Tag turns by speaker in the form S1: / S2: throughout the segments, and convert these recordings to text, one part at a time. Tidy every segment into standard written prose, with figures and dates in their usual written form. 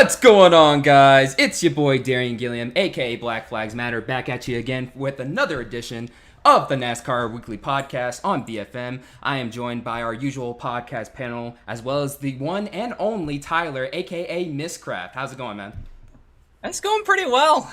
S1: What's going on, guys? It's your boy Darian Gilliam, aka Black Flags Matter, back at you again with another edition of the NASCAR Weekly Podcast on BFM. I am joined by our usual podcast panel, as well as the one and only Tyler, aka Miscraft. How's it going, man?
S2: It's going pretty well.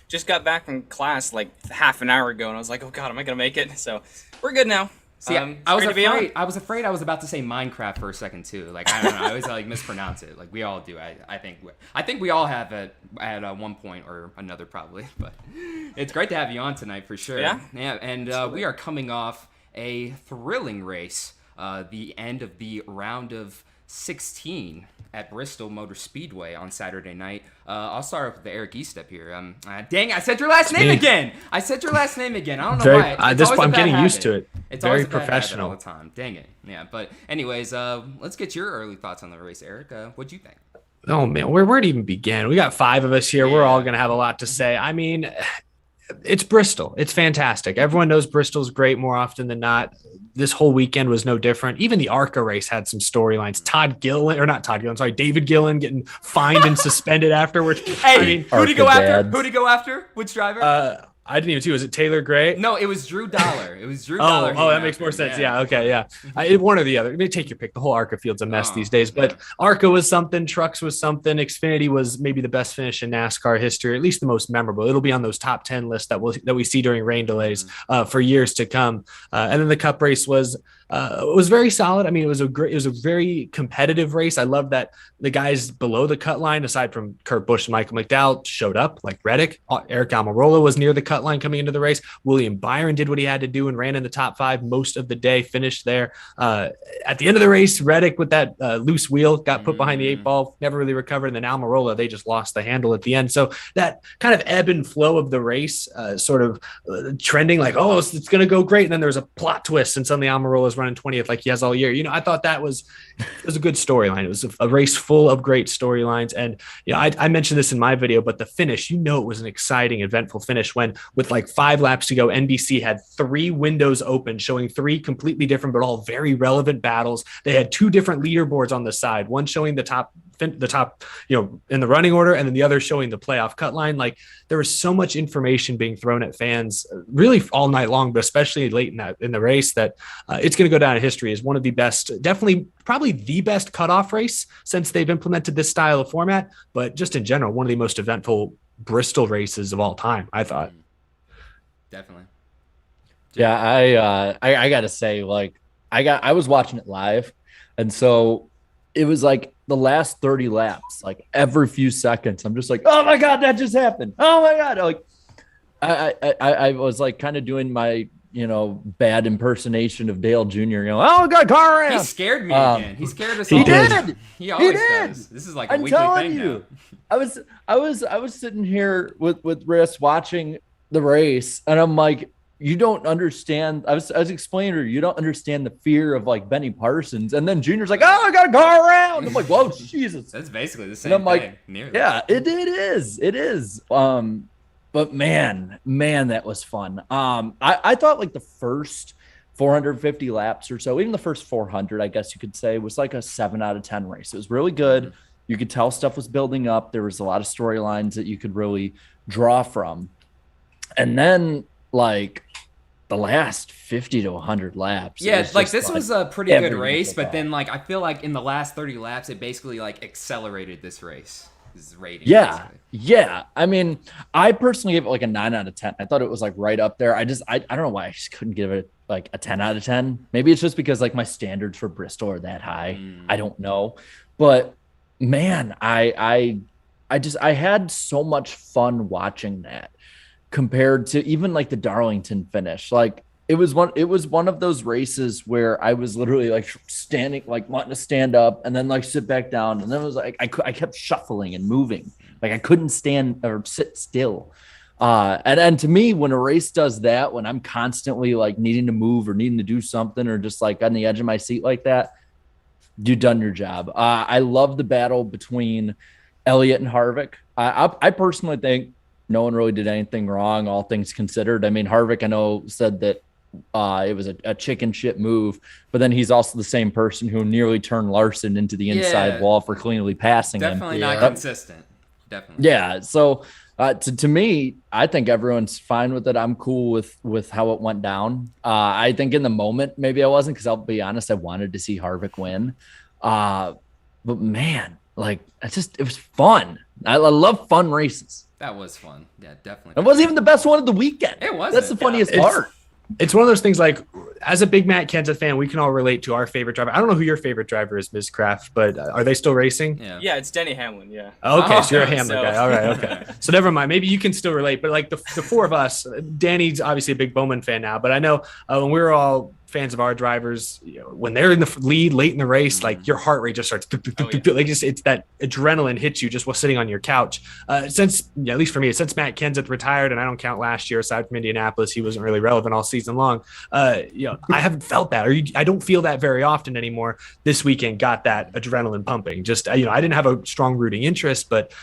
S2: Just got back from class like half an hour ago, and I was like, "Oh God, am I gonna make it?" So we're good now.
S1: See, I was afraid I was about to say Minecraft for a second too. Like I don't know, I always like mispronounce it. Like we all do. I think we all have it at one point or another probably. But it's great to have you on tonight for sure.
S2: Yeah.
S1: And we are coming off a thrilling race. The end of the round of 16 at Bristol Motor Speedway on Saturday night. I'll start off with the Eric E-step here. Dang, I said your last name again. I don't know why.
S3: At this point, I'm getting used to it.
S1: It's
S3: very
S1: always
S3: professional
S1: all the time. Dang it. Yeah, but anyways, let's get your early thoughts on the race, Eric. What'd you think?
S3: Oh man, where to even begin? We got 5 of us here. Yeah. We're all gonna have a lot to say. I mean, it's Bristol. It's fantastic. Everyone knows Bristol's great more often than not. This whole weekend was no different. Even the ARCA race had some storylines. David Gillen getting fined and suspended afterwards.
S1: Hey, I mean, who'd he go after? Who'd he go after? Which driver?
S3: I didn't even see. Was it Taylor Gray?
S1: No, it was Drew Dollar. Dollar.
S3: Oh, that makes more sense. Yeah. Okay. Yeah. One or the other. Take your pick. The whole ARCA field's a mess these days. But ARCA was something. Trucks was something. Xfinity was maybe the best finish in NASCAR history, at least the most memorable. It'll be on those top 10 lists that we see during rain delays for years to come. And then the Cup race was very solid. I mean, it was a very competitive race. I love that the guys below the cut line, aside from Kurt Busch and Michael McDowell, showed up, like Reddick. Eric Almirola was near the cut line coming into the race. William Byron did what he had to do and ran in the top 5 most of the day, finished there. At the end of the race, Reddick with that loose wheel got put behind the 8 ball, never really recovered. And then Almirola, they just lost the handle at the end. So that kind of ebb and flow of the race sort of trending like, oh, it's going to go great. And then there's a plot twist and suddenly Almirola's running 20th like he has all year. You know, I thought that was a good storyline. It was a race full of great storylines. And, you know, I mentioned this in my video, but the finish, you know, it was an exciting, eventful finish when with like 5 laps to go, NBC had 3 windows open showing 3 completely different, but all very relevant battles. They had 2 different leaderboards on the side, one showing the top, you know, in the running order, and then the other showing the playoff cut line. Like there was so much information being thrown at fans really all night long, but especially late in the race that it's going to go down in history as one of the best, definitely probably the best cutoff race since they've implemented this style of format, but just in general, one of the most eventful Bristol races of all time, I thought.
S1: Definitely.
S4: Yeah, I gotta say, like, I was watching it live, and so it was like the last 30 laps, like every few seconds, I'm just like, oh my God, that just happened. Oh my God. Like I was like kind of doing my, you know, bad impersonation of Dale Jr. You know, oh God, car around.
S1: He scared me again. He scared us all.
S4: He did.
S1: He always does. This is like a weekly thing now.
S4: I was sitting here with Riss watching the race, and I'm like, you don't understand. I was explaining to her, you don't understand the fear of like Benny Parsons. And then Junior's like, oh, I got to go around. I'm like, whoa, Jesus.
S1: That's basically the same
S4: and I'm
S1: thing.
S4: Like,
S1: nearly.
S4: Yeah, it is. But man, that was fun. I thought like the first 450 laps or so, even the first 400, I guess you could say, was like a 7 out of 10 race. It was really good. You could tell stuff was building up. There was a lot of storylines that you could really draw from. And then like the last 50 to 100 laps.
S1: Yeah, like this was a pretty good race, but then like I feel like in the last 30 laps, it basically like accelerated this race. This rating.
S4: Yeah.
S1: Basically.
S4: Yeah. I mean, I personally gave it like a 9 out of 10. I thought it was like right up there. I don't know why I just couldn't give it like a 10 out of 10. Maybe it's just because like my standards for Bristol are that high. I don't know. But man, I had so much fun watching that compared to even like the Darlington finish. Like it was one of those races where I was literally like standing, like wanting to stand up and then like sit back down. And then it was like, I kept shuffling and moving. Like I couldn't stand or sit still. And to me, when a race does that, when I'm constantly like needing to move or needing to do something or just like on the edge of my seat like that, you've done your job. I love the battle between Elliott and Harvick. I personally think no one really did anything wrong, all things considered. I mean, Harvick, I know, said that It was a chicken shit move, but then he's also the same person who nearly turned Larson into the inside wall for cleanly passing him.
S1: Definitely not consistent. Definitely.
S4: Yeah. So to me, I think everyone's fine with it. I'm cool with how it went down. I think in the moment, maybe I wasn't, because I'll be honest, I wanted to see Harvick win. But man, like it was fun. I love fun races.
S1: That was fun. Yeah, definitely.
S4: It wasn't even the best one of the weekend.
S1: It was.
S4: That's the funniest part.
S3: It's one of those things, like, as a big Matt Kenseth fan, we can all relate to our favorite driver. I don't know who your favorite driver is, Miscraft, but are they still racing?
S2: Yeah, it's Denny Hamlin, yeah.
S3: Okay, so you're a Hamlin guy. All right, okay. So never mind. Maybe you can still relate, but like the four of us, Danny's obviously a big Bowman fan now, but I know when we were all fans of our drivers, when they're in the lead late in the race, like your heart rate just starts like it's that adrenaline hits you just while sitting on your couch. Since at least for me, since Matt Kenseth retired, and I don't count last year aside from Indianapolis, he wasn't really relevant all season long. I haven't felt that, I don't feel that very often anymore. This weekend got that adrenaline pumping. Just I didn't have a strong rooting interest, but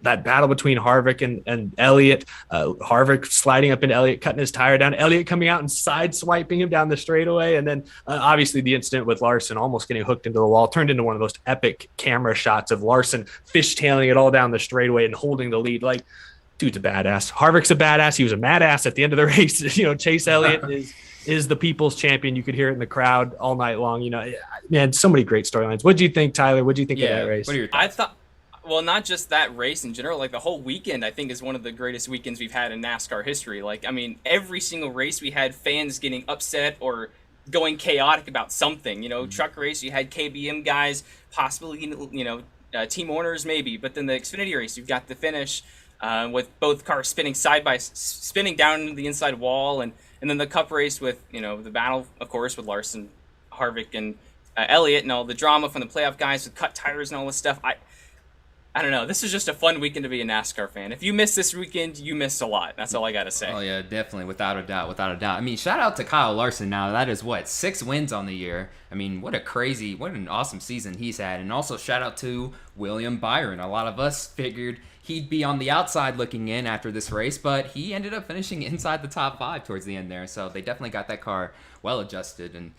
S3: that battle between Harvick and Elliott, Harvick sliding up into Elliott, cutting his tire down, Elliott coming out and side swiping him down the straightaway. And then obviously the incident with Larson almost getting hooked into the wall turned into one of the most epic camera shots of Larson fishtailing it all down the straightaway and holding the lead. Like, dude's a badass. Harvick's a badass. He was a mad ass at the end of the race. Chase Elliott is the people's champion. You could hear it in the crowd all night long. Man, so many great storylines. What do you think, Tyler? What do you think of that race?
S1: What are your thoughts?
S2: I thought, well, not just that race in general, like the whole weekend, I think is one of the greatest weekends we've had in NASCAR history. Like, I mean, every single race we had fans getting upset or going chaotic about something. Truck race, you had KBM guys, possibly, team owners maybe, but then the Xfinity race, you've got the finish with both cars spinning down into the inside wall, and then the Cup race with, the battle, of course, with Larson, Harvick, and Elliott, and all the drama from the playoff guys with cut tires and all this stuff. I don't know. This is just a fun weekend to be a NASCAR fan. If you missed this weekend, you missed a lot. That's all I got to say.
S1: Oh, yeah, definitely. Without a doubt. I mean, shout out to Kyle Larson now. That is, 6 wins on the year. I mean, what an awesome season he's had. And also shout out to William Byron. A lot of us figured he'd be on the outside looking in after this race, but he ended up finishing inside the top 5 towards the end there. So they definitely got that car well adjusted. And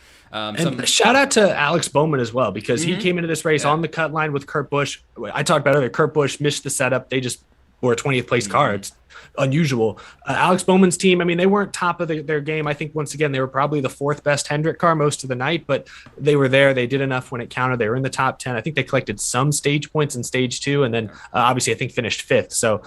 S3: shout out to Alex Bowman as well, because he came into this race on the cut line with Kurt Busch. I talked about earlier, Kurt Busch missed the setup. They just were a 20th place car. It's unusual. Alex Bowman's team, I mean, they weren't top of their game. I think once again, they were probably the 4th best Hendrick car most of the night, but they were there. They did enough when it counted. They were in the top 10. I think they collected some stage points in stage 2, and then obviously I think finished 5th. So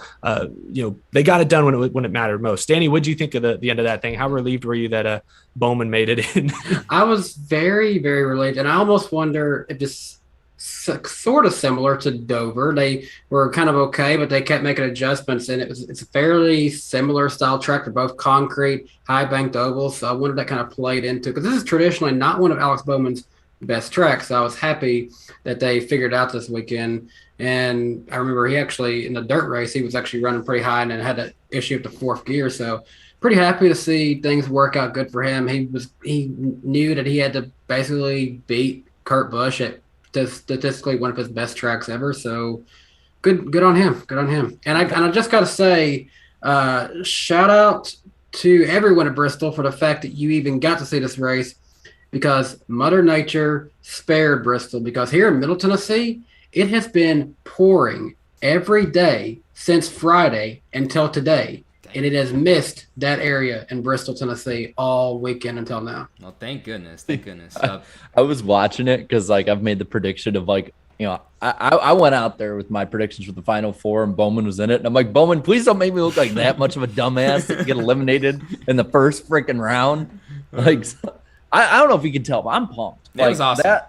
S3: they got it done when it mattered most. Danny, what did you think of the end of that thing? How relieved were you that Bowman made it in?
S5: I was very, very relieved, and I almost wonder if this sort of similar to Dover. They were kind of okay, but they kept making adjustments, and it's a fairly similar style track. They're both concrete, high banked ovals. So I wondered that kind of played into, because this is traditionally not one of Alex Bowman's best tracks. So I was happy that they figured out this weekend. And I remember he actually, in the dirt race, he was actually running pretty high and then had an issue with the 4th gear. So pretty happy to see things work out good for him. He knew that he had to basically beat Kurt Busch at statistically one of his best tracks ever. So good on him. Good on him. And I just got to say, shout out to everyone at Bristol for the fact that you even got to see this race, because Mother Nature spared Bristol, because here in Middle Tennessee, it has been pouring every day since Friday until today. And it has missed that area in Bristol, Tennessee all weekend until now.
S1: Well, thank goodness.
S4: I was watching it because, I've made the prediction of, I went out there with my predictions for the Final Four, and Bowman was in it. And I'm like, Bowman, please don't make me look like that much of a dumbass to get eliminated in the first freaking round. I don't know if you can tell, but I'm pumped.
S1: That was awesome.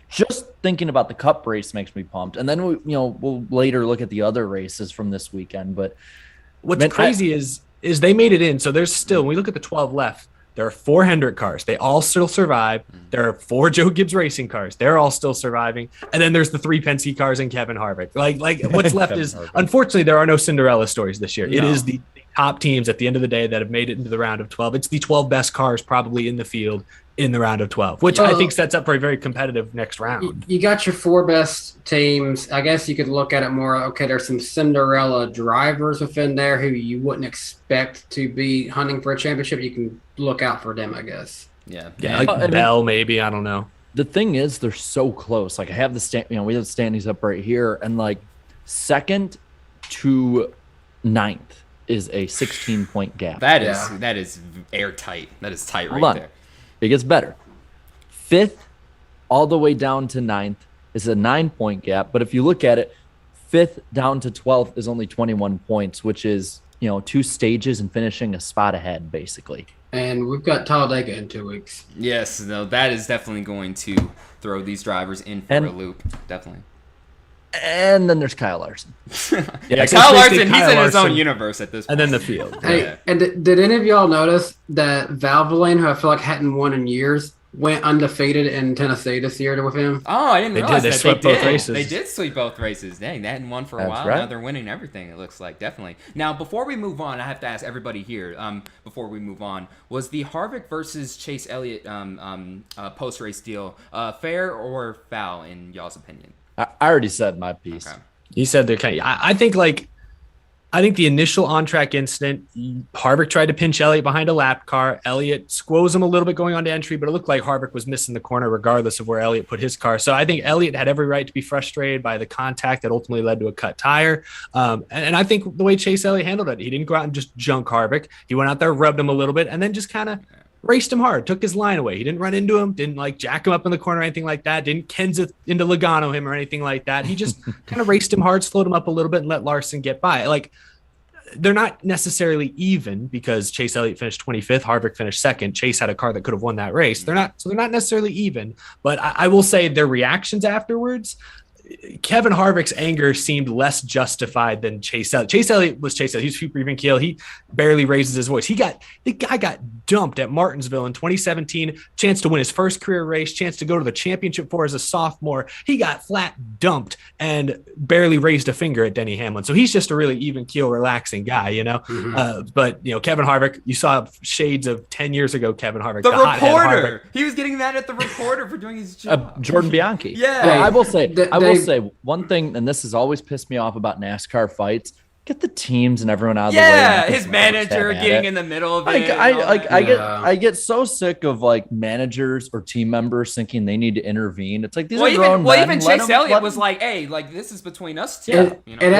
S4: Just thinking about the Cup race makes me pumped. And then we'll later look at the other races from this weekend, but
S3: what's crazy is they made it in. So there's still, when we look at the 12 left, there are 4 Hendrick cars. They all still survive. There are 4 Joe Gibbs Racing cars. They're all still surviving. And then there's the 3 Penske cars and Kevin Harvick. Like what's left is, unfortunately, there are no Cinderella stories this year. No. It is the top teams at the end of the day that have made it into the round of 12. It's the 12 best cars probably in the field in the round of 12, which I think sets up for a very competitive next round.
S5: You got your 4 best teams. I guess you could look at it more. Okay, there's some Cinderella drivers within there who you wouldn't expect to be hunting for a championship. You can look out for them, I guess.
S1: Yeah,
S3: like Bell, maybe. I don't know.
S4: The thing is, they're so close. Like I have we have the standings up right here, and like 2nd to 9th is a 16-point gap.
S1: That is airtight. That is tight right there.
S4: It gets better. 5th all the way down to 9th is a 9-point gap. But if you look at it, 5th down to 12th is only 21 points, which is, 2 stages and finishing a spot ahead, basically.
S5: And we've got Talladega in 2 weeks.
S1: Yes, no, that is definitely going to throw these drivers in for a loop. Definitely.
S4: And then there's Kyle Larson.
S1: Kyle Larson, he's in his own universe at this point.
S3: And then the field.
S5: Hey, and did any of y'all notice that Valvoline, who I feel like hadn't won in years, went undefeated in Tennessee this year with him?
S1: Oh, I didn't realize
S3: They
S1: that.
S3: swept both races.
S1: They did sweep both races. Dang, they hadn't won for a while.
S4: Right.
S1: Now they're winning everything, it looks like, definitely. Now, before we move on, I have to ask everybody here, before we move on, was the Harvick versus Chase Elliott post-race deal fair or foul in y'all's opinion?
S4: I already said my piece.
S1: Okay.
S3: You said they're kind of, I think the initial on-track incident, Harvick tried to pinch Elliott behind a lap car. Elliott squoze him a little bit going on to entry, but it looked like Harvick was missing the corner regardless of where Elliott put his car. So I think Elliott had every right to be frustrated by the contact that ultimately led to a cut tire. And I think the way Chase Elliott handled it, he didn't go out and just junk Harvick. He went out there, rubbed him a little bit, and then just kind of raced him hard, took his line away. He didn't run into him, didn't jack him up in the corner or anything like that, didn't Kenseth into Logano him or anything like that. He just kind of raced him hard, slowed him up a little bit, and let Larson get by. They're not necessarily even because Chase Elliott finished 25th, Harvick finished 2nd. Chase had a car that could have won that race. They're not necessarily even, but I will say their reactions afterwards, Kevin Harvick's anger seemed less justified than Chase Elliott. Chase Elliott was Chase Elliott. He was super even keel. He barely raises his voice. The guy got dumped at Martinsville in 2017, chance to win his first career race, chance to go to the championship for as a sophomore. He got flat dumped and barely raised a finger at Denny Hamlin. So he's just a really even keel, relaxing guy, Mm-hmm. But Kevin Harvick, you saw shades of 10 years ago. Kevin Harvick,
S1: the reporter. He was getting mad at the reporter for doing his job.
S4: Jordan Bianchi.
S1: Yeah.
S4: Well, I will say one thing, and this has always pissed me off about NASCAR fights. Get the teams and everyone out of the way.
S1: Yeah, his manager getting in the middle of it.
S4: I get so sick of managers or team members thinking they need to intervene. It's like these are grown men.
S1: Even Chase Elliott was like, "Hey, this is between us two."
S5: It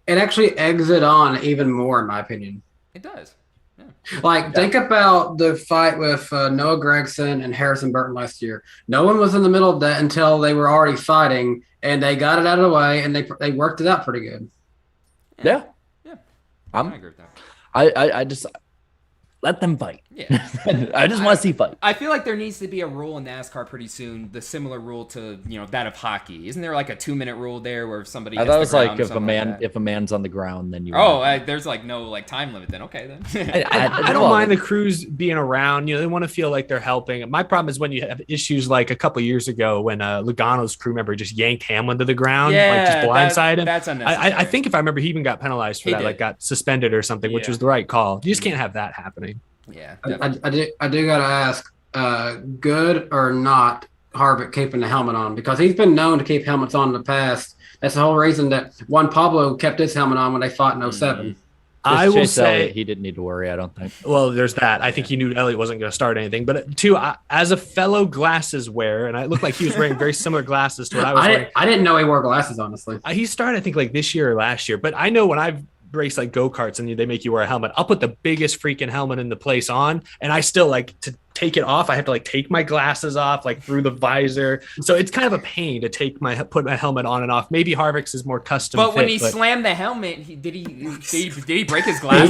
S5: actually eggs it on even more, in my opinion.
S1: It does. Yeah.
S5: Think about the fight with Noah Gragson and Harrison Burton last year. No one was in the middle of that until they were already fighting, and they got it out of the way, and they worked it out pretty good.
S4: Yeah.
S1: I agree with that.
S4: I just let them fight.
S1: Yeah.
S4: I just want to see fight.
S1: I feel like there needs to be a rule in NASCAR pretty soon, the similar rule to that of hockey. Isn't there a 2-minute rule there where if somebody?
S4: I thought it was if a man's on the ground, then you.
S1: There's no time limit. Then okay then.
S3: I don't mind the crews being around. They want to feel like they're helping. My problem is when you have issues like a couple of years ago when Logano's crew member just yanked Hamlin to the ground, just blindsided him.
S1: That's unnecessary.
S3: I think if I remember, he even got penalized for that, got suspended or something, which was the right call. You just can't have that happening.
S5: Yeah, I do gotta ask, good or not Harvick keeping the helmet on, because he's been known to keep helmets on in the past. That's the whole reason that Juan Pablo kept his helmet on when they fought in 07.
S3: I will say
S4: Elliott, he didn't need to worry. I don't think.
S3: Well, there's that. I think he knew Elliott wasn't going to start anything. But two, as a fellow glasses wearer, and it looked like he was wearing very similar glasses to what I was wearing.
S5: I didn't know he wore glasses, honestly.
S3: He started, I think, this year or last year. But I know when I've race go-karts and they make you wear a helmet, I'll put the biggest freaking helmet in the place on, and I still to take it off. I have to take my glasses off through the visor, so it's kind of a pain to put my helmet on and off. Maybe Harvick's is more custom.
S1: But when he slammed the helmet, did he break his glasses?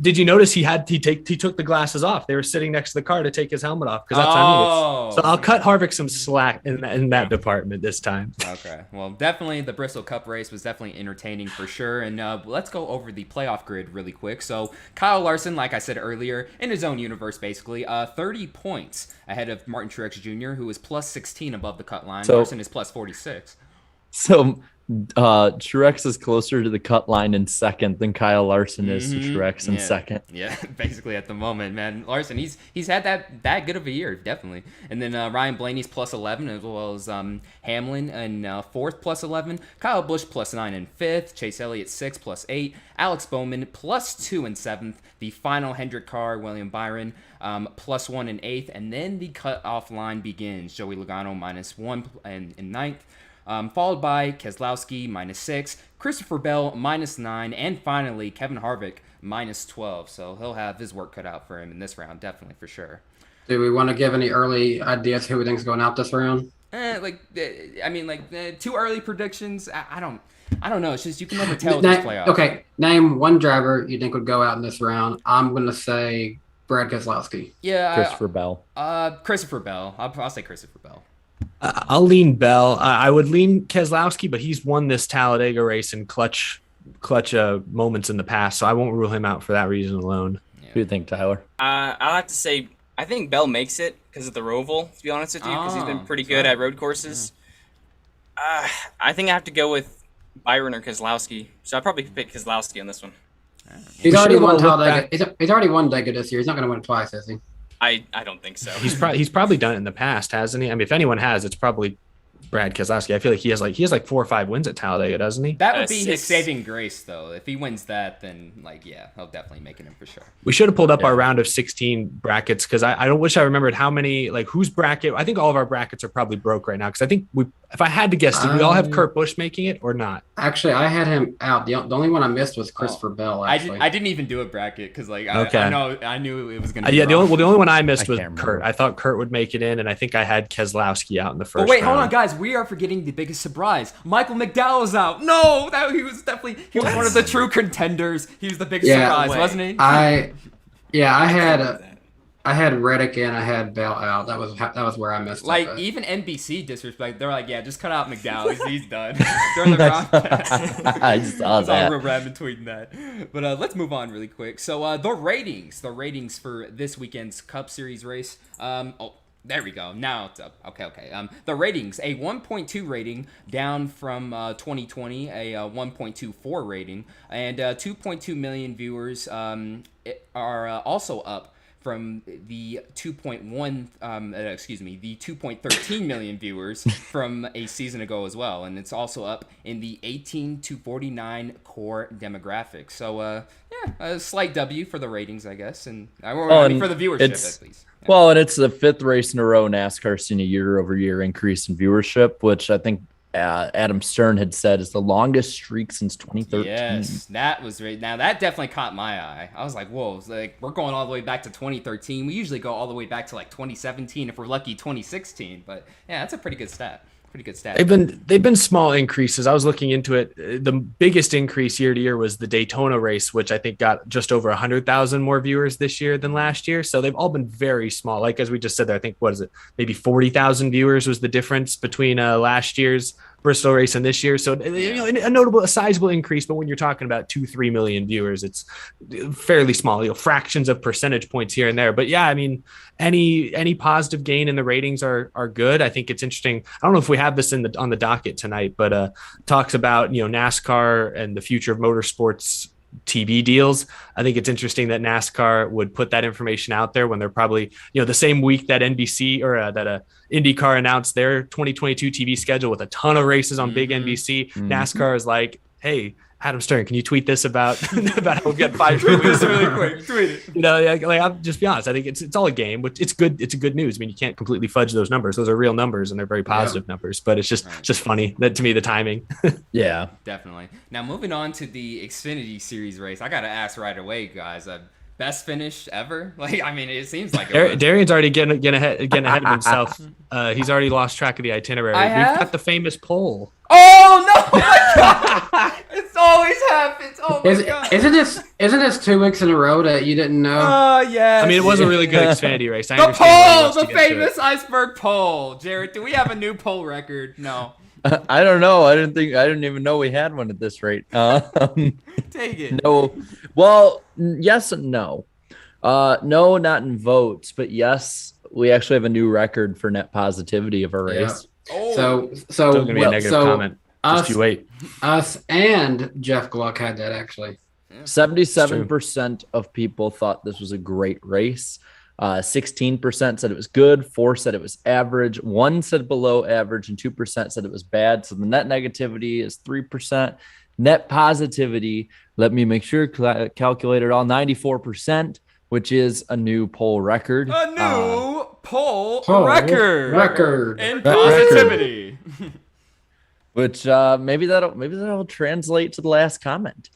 S3: Did you notice he took the glasses off? They were sitting next to the car to take his helmet off because that's how so I'll cut Harvick some slack in that department this time.
S1: Okay, well, definitely the Bristol Cup race was definitely entertaining for sure. And let's go over the playoff grid really quick. So Kyle Larson, like I said earlier, in his own universe, basically 30 points ahead of Martin Truex Jr., who is plus 16 above the cut line. Larson is plus 46.
S4: So Truex is closer to the cut line in second than Kyle Larson is to Truex in second.
S1: Yeah, basically at the moment, man. Larson, he's had that good of a year, definitely. And then Ryan Blaney's plus 11, as well as Hamlin in fourth plus 11, Kyle Busch plus 9 in fifth, Chase Elliott 6 plus 8, Alex Bowman plus 2 in seventh, the final Hendrick car, William Byron plus 1 in eighth, and then the cutoff line begins. Joey Logano minus 1 in ninth. Followed by Keselowski minus 6, Christopher Bell minus 9, and finally Kevin Harvick minus 12. So he'll have his work cut out for him in this round, definitely for sure.
S5: Do we want to give any early ideas who we think is going out this round?
S1: Too early predictions. I don't know. It's just you can never tell with these playoffs.
S5: Okay, name one driver you think would go out in this round. I'm going to say Brad Keselowski.
S1: Yeah,
S4: Christopher Bell.
S1: Christopher Bell. I'll say Christopher Bell.
S3: I'll lean Bell. I would lean Keselowski, but he's won this Talladega race in clutch moments in the past, so I won't rule him out for that reason alone.
S4: Yeah. Who do you think, Tyler?
S2: I'll have to say I think Bell makes it because of the Roval, to be honest with you, because he's been pretty good at road courses. I think I have to go with Byron or Keselowski, so I'll probably pick Keselowski on this one.
S5: He's already won Talladega. He's already won Dega this year. He's not going to win it twice, is he?
S2: I don't think so.
S3: He's probably done it in the past, hasn't he? I mean, if anyone has, it's probably Brad Keselowski. I feel like he has 4 or 5 wins at Talladega, doesn't he?
S1: That would be his saving grace, though. If he wins that, then he'll definitely make it in for sure.
S3: We should have pulled up our round of 16 brackets because I don't wish I remembered how many whose bracket. I think all of our brackets are probably broke right now because I think if I had to guess, did we all have Kurt Busch making it or not?
S5: Actually, I had him out. The only one I missed was Christopher Bell. Actually,
S1: I didn't even do a bracket because I knew it was going to.
S3: The only one I missed was Kurt. I thought Kurt would make it in, and I think I had Keselowski out in the first.
S1: But wait,
S3: round.
S1: hold on, guys. We are forgetting the biggest surprise. Michael McDowell's out. No, he was one of the true contenders. He was the biggest surprise, wasn't he?
S5: I had Reddick and I had Bell out. That was where I missed.
S1: Even NBC disrespect. They're like, yeah, just cut out McDowell. He's done. During the broadcast.
S4: I saw that.
S1: I remember tweeting that. But let's move on really quick. So the ratings for this weekend's Cup Series race. There we go. Now it's up. Okay. The ratings, a 1.2 rating down from 2020, a 1.24 rating, and 2.2 million viewers are also up from the 2.13 million viewers from a season ago as well, and it's also up in the 18 to 49 core demographic. So a slight W for the ratings, I guess, and for the viewership at least. Yeah.
S4: Well, and it's the 5th race in a row NASCAR's seen a year-over-year increase in viewership, which I think Adam Stern had said is the longest streak since 2013.
S1: Yes, that was right. Now that definitely caught my eye. I was like, whoa, we're going all the way back to 2013. We usually go all the way back to 2017, if we're lucky 2016. But yeah, that's a pretty good stat. They've been small increases. I was looking into it. The biggest increase year to year was the Daytona race, which I think got just over 100,000 more viewers this year than last year. So they've all been very small. Like as we just said there, I think maybe 40,000 viewers was the difference between last year's Bristol race and this year. So a sizable increase, but when you're talking about 2-3 million viewers, it's fairly small, fractions of percentage points here and there. But yeah, I mean, any positive gain in the ratings are good. I think it's interesting. I don't know if we have this on the docket tonight, but talks about NASCAR and the future of motorsports TV deals. I think it's interesting that NASCAR would put that information out there when they're probably, the same week that NBC or that IndyCar announced their 2022 TV schedule with a ton of races on big NBC. NASCAR is like, hey, Adam Stern, can you tweet this about how we get 5 movies really quick? Tweet it. I'll just be honest. I think it's all a game, but it's good. It's a good news. I mean, you can't completely fudge those numbers. Those are real numbers, and they're very positive numbers. But it's just funny that to me the timing.
S4: Yeah,
S1: definitely. Now moving on to the Xfinity Series race, I got to ask right away, guys. Best finish ever? It seems like it was.
S3: Darian's already getting ahead of himself. He's already lost track of the itinerary. We've got the famous poll.
S1: Oh no! Oh my God! It's always happens. Oh my God!
S5: Isn't this 2 weeks in a row that you didn't know?
S1: Oh yeah.
S3: I mean, it was a really good Xfinity race.
S1: The famous iceberg poll. Jared, do we have a new poll record? No.
S4: I don't know. I didn't even know we had one at this rate.
S1: Take it.
S4: No. Well, yes and no. No, not in votes, but yes, we actually have a new record for net positivity of our race.
S5: Yeah. So
S3: still gonna be a negative comment. Just you wait.
S5: Us and Jeff Gluck had that actually.
S4: 77% of people thought this was a great race. 16% said it was good. 4% said it was average. 1% said below average, and 2% said it was bad. So the net negativity is 3%. Net positivity, let me make sure, calculate it all, 94%, which is a new poll record.
S1: A new poll
S5: record.
S1: in positivity.
S4: Which maybe that'll translate to the last comment.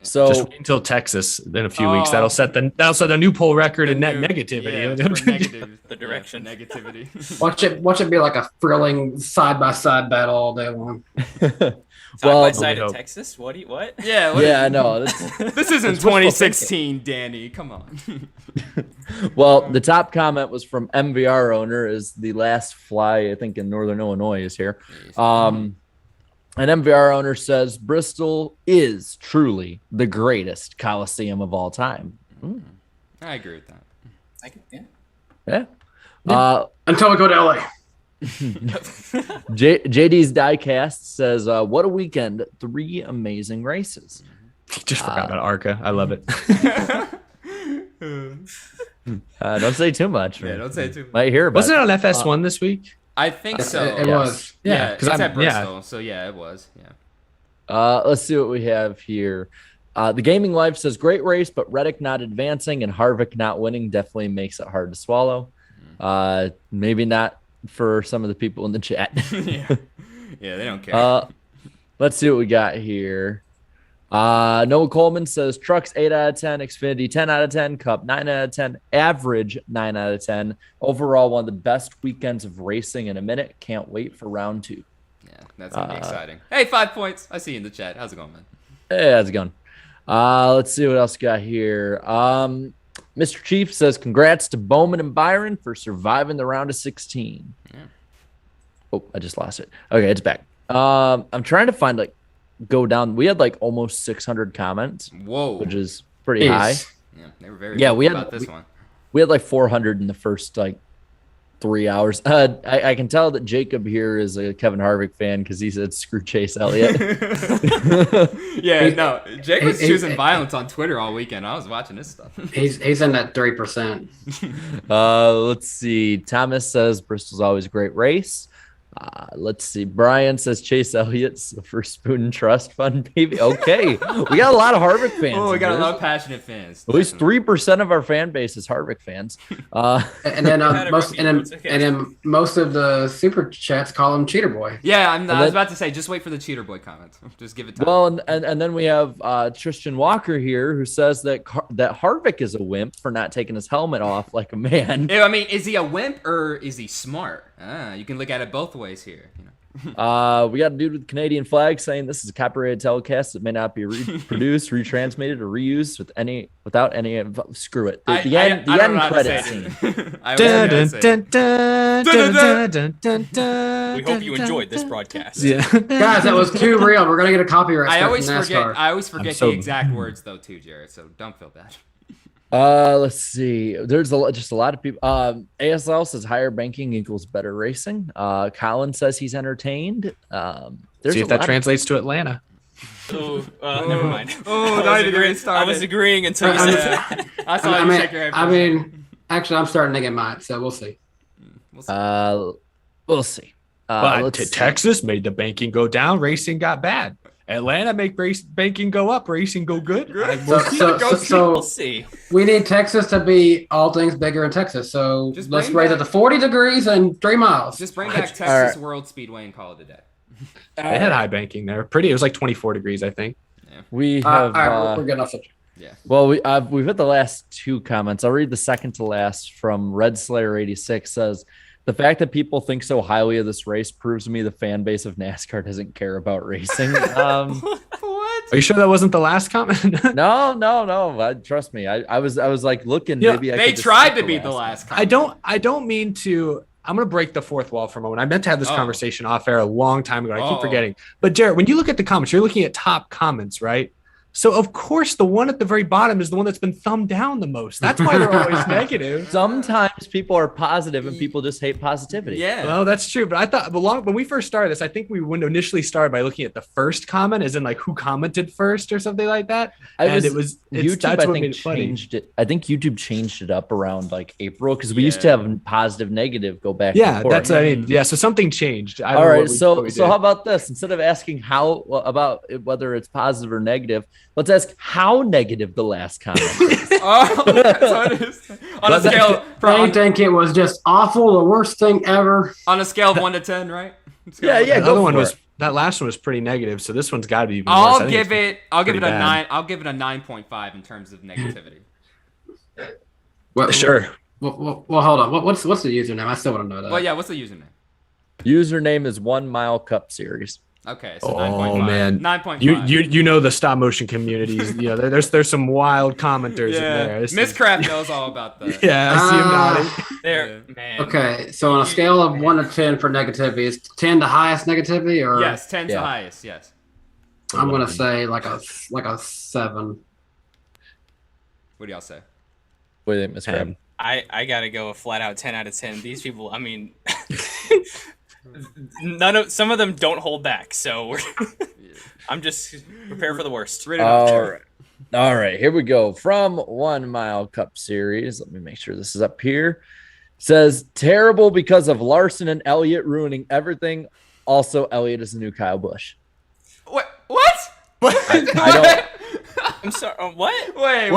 S4: So
S3: just wait until Texas in a few weeks. That'll set the new poll record in net negativity.
S2: The direction.
S1: Negativity.
S5: Watch it be like a thrilling side by side battle all day long.
S2: Side by side in Texas? What?
S1: Yeah.
S4: I know.
S1: This isn't 2016, Danny. Come on.
S4: Well, the top comment was from MVR owner, is the last fly, I think, in Northern Illinois is here. An MVR owner says Bristol is truly the greatest Coliseum of all time.
S1: I agree with that.
S4: Yeah.
S5: Until we go to LA.
S4: JD's diecast says, what a weekend. 3 amazing races.
S3: Just forgot about ARCA. I love it.
S4: Don't say too much.
S1: Yeah, don't say too much.
S4: Might hear about
S3: Wasn't it on FS1 this week?
S1: I think so.
S5: It was.
S1: Yeah, because
S3: I'm
S1: at Bristol. So yeah, it was. Yeah.
S4: Let's see what we have here. The Gaming Life says, great race, but Reddick not advancing and Harvick not winning definitely makes it hard to swallow. Maybe not for some of the people in the chat.
S1: Yeah, they don't care.
S4: Let's see what we got here. Noah Coleman says trucks 8 out of 10, Xfinity 10 out of 10, Cup 9 out of 10, average 9 out of 10. Overall, one of the best weekends of racing in a minute. Can't wait for round 2.
S1: Yeah, that's gonna be exciting. Hey, 5 points. I see you in the chat. How's it going, man?
S4: Hey, how's it going? Let's see what else we got here. Mr. Chief says congrats to Bowman and Byron for surviving the round of 16.
S1: Yeah.
S4: Oh, I just lost it. Okay, it's back. I'm trying to find go down. We had almost 600 comments.
S1: Whoa,
S4: which is pretty high.
S1: Yeah, they were very
S4: we had
S1: about this one.
S4: We had 400 in the first 3 hours. I can tell that Jacob here is a Kevin Harvick fan because he said screw Chase Elliott.
S1: Yeah, no, Jake was choosing violence on Twitter all weekend. I was watching this stuff.
S5: He's in that 3%.
S4: Let's see. Thomas says Bristol's always a great race. Let's see. Brian says Chase Elliott's the first Spoon Trust Fund baby. Okay, we got a lot of Harvick fans.
S1: Oh, we got a lot of passionate fans.
S4: At least 3% of our fan base is Harvick fans.
S5: And then most of the super chats call him Cheater Boy.
S1: Yeah, I was about to say, just wait for the Cheater Boy comments. Just give it time.
S4: Well, and then we have Tristan Walker here who says that Harvick is a wimp for not taking his helmet off like a man.
S1: I mean, is he a wimp or is he smart? You can look at it both ways here.
S4: We got a dude with the Canadian flag saying this is a copyrighted telecast that may not be reproduced, retransmitted, or reused without any. Screw it. The end credit scene.
S2: We hope you enjoyed this broadcast.
S3: Yeah,
S5: guys, that was too real. We're gonna get a copyright.
S1: I always forget the exact words though too, Jared. So don't feel bad.
S4: Let's see. There's just a lot of people. ASL says higher banking equals better racing. Colin says he's entertained.
S3: See if that translates to Atlanta.
S2: Oh, never mind.
S1: Oh,
S2: I was agreeing until you said that.
S1: I saw you shake your head.
S5: I mean, actually, I'm starting to get mine, so we'll see.
S4: We'll see.
S3: But Texas made the banking go down. Racing got bad. Atlanta make banking go up, racing go good.
S5: We'll see. We need Texas to be all things bigger in Texas. So let's raise it to 40 degrees and 3 miles.
S1: Just bring back Texas World Speedway and call it a day.
S3: They had high banking there. It was 24 degrees, I think.
S1: Yeah.
S4: We have.
S5: We're getting off subject.
S1: Yeah.
S4: Well, we've hit the last 2 comments. I'll read the second to last from Red Slayer 86 says. The fact that people think so highly of this race proves to me the fan base of NASCAR doesn't care about racing.
S1: What?
S3: Are you sure that wasn't the last comment?
S4: No. Trust me. I was looking. Maybe
S1: they tried to be the last comment.
S3: I don't mean to. I'm going to break the fourth wall for a moment. I meant to have this conversation off air a long time ago. I keep forgetting. But Jared, when you look at the comments, you're looking at top comments, right? So of course the one at the very bottom is the one that's been thumbed down the most. That's why they're always negative.
S4: Sometimes people are positive and people just hate positivity.
S1: Yeah.
S3: Well, that's true. But I thought when we first started this, I think we initially started by looking at the first comment, as in like who commented first or something like that.
S4: YouTube, I think, changed it. I think YouTube changed it up around like April because we used to have positive, negative go back.
S3: Yeah,
S4: and forth.
S3: So something changed.
S4: All right. So how about this? Instead of asking about whether it's positive or negative, let's ask how negative the last comment is.
S1: That's what it is. On a scale,
S5: I think it was just awful, the worst thing ever.
S1: On a scale of 1 to 10, right?
S4: Yeah.
S3: The other one was that last one was pretty negative, so this one's got to be even worse.
S1: I'll give it a 9. I'll give it a 9.5 in terms of negativity.
S3: Sure.
S5: Well, hold on. What's the username? I still want to know that.
S1: Well, yeah. What's the username?
S4: Username is 1 Mile Cup Series.
S1: Okay, so 9.5.
S3: Man,
S1: 9.5.
S3: You know the stop motion communities. There's some wild commenters in there.
S1: Miscraft knows all about that.
S3: Yeah, I see him nodding.
S2: There, man.
S5: Okay, so on a scale of 1 to 10 for negativity, is 10 the highest negativity, or
S1: Yes, 10's the highest. Yes.
S5: I'm gonna say like a 7.
S1: What do y'all say?
S4: What do you think, Miscraft?
S2: I gotta go a flat out 10 out of 10. These people, I mean, some of them don't hold back, so I'm just prepared for the worst.
S4: All right, here we go. From 1 Mile Cup Series, let me make sure this is up here. Says terrible because of Larson and Elliott ruining everything. Also, Elliott is the new Kyle Busch.
S1: What?
S4: I don't.
S2: I'm sorry. What?
S1: Wait,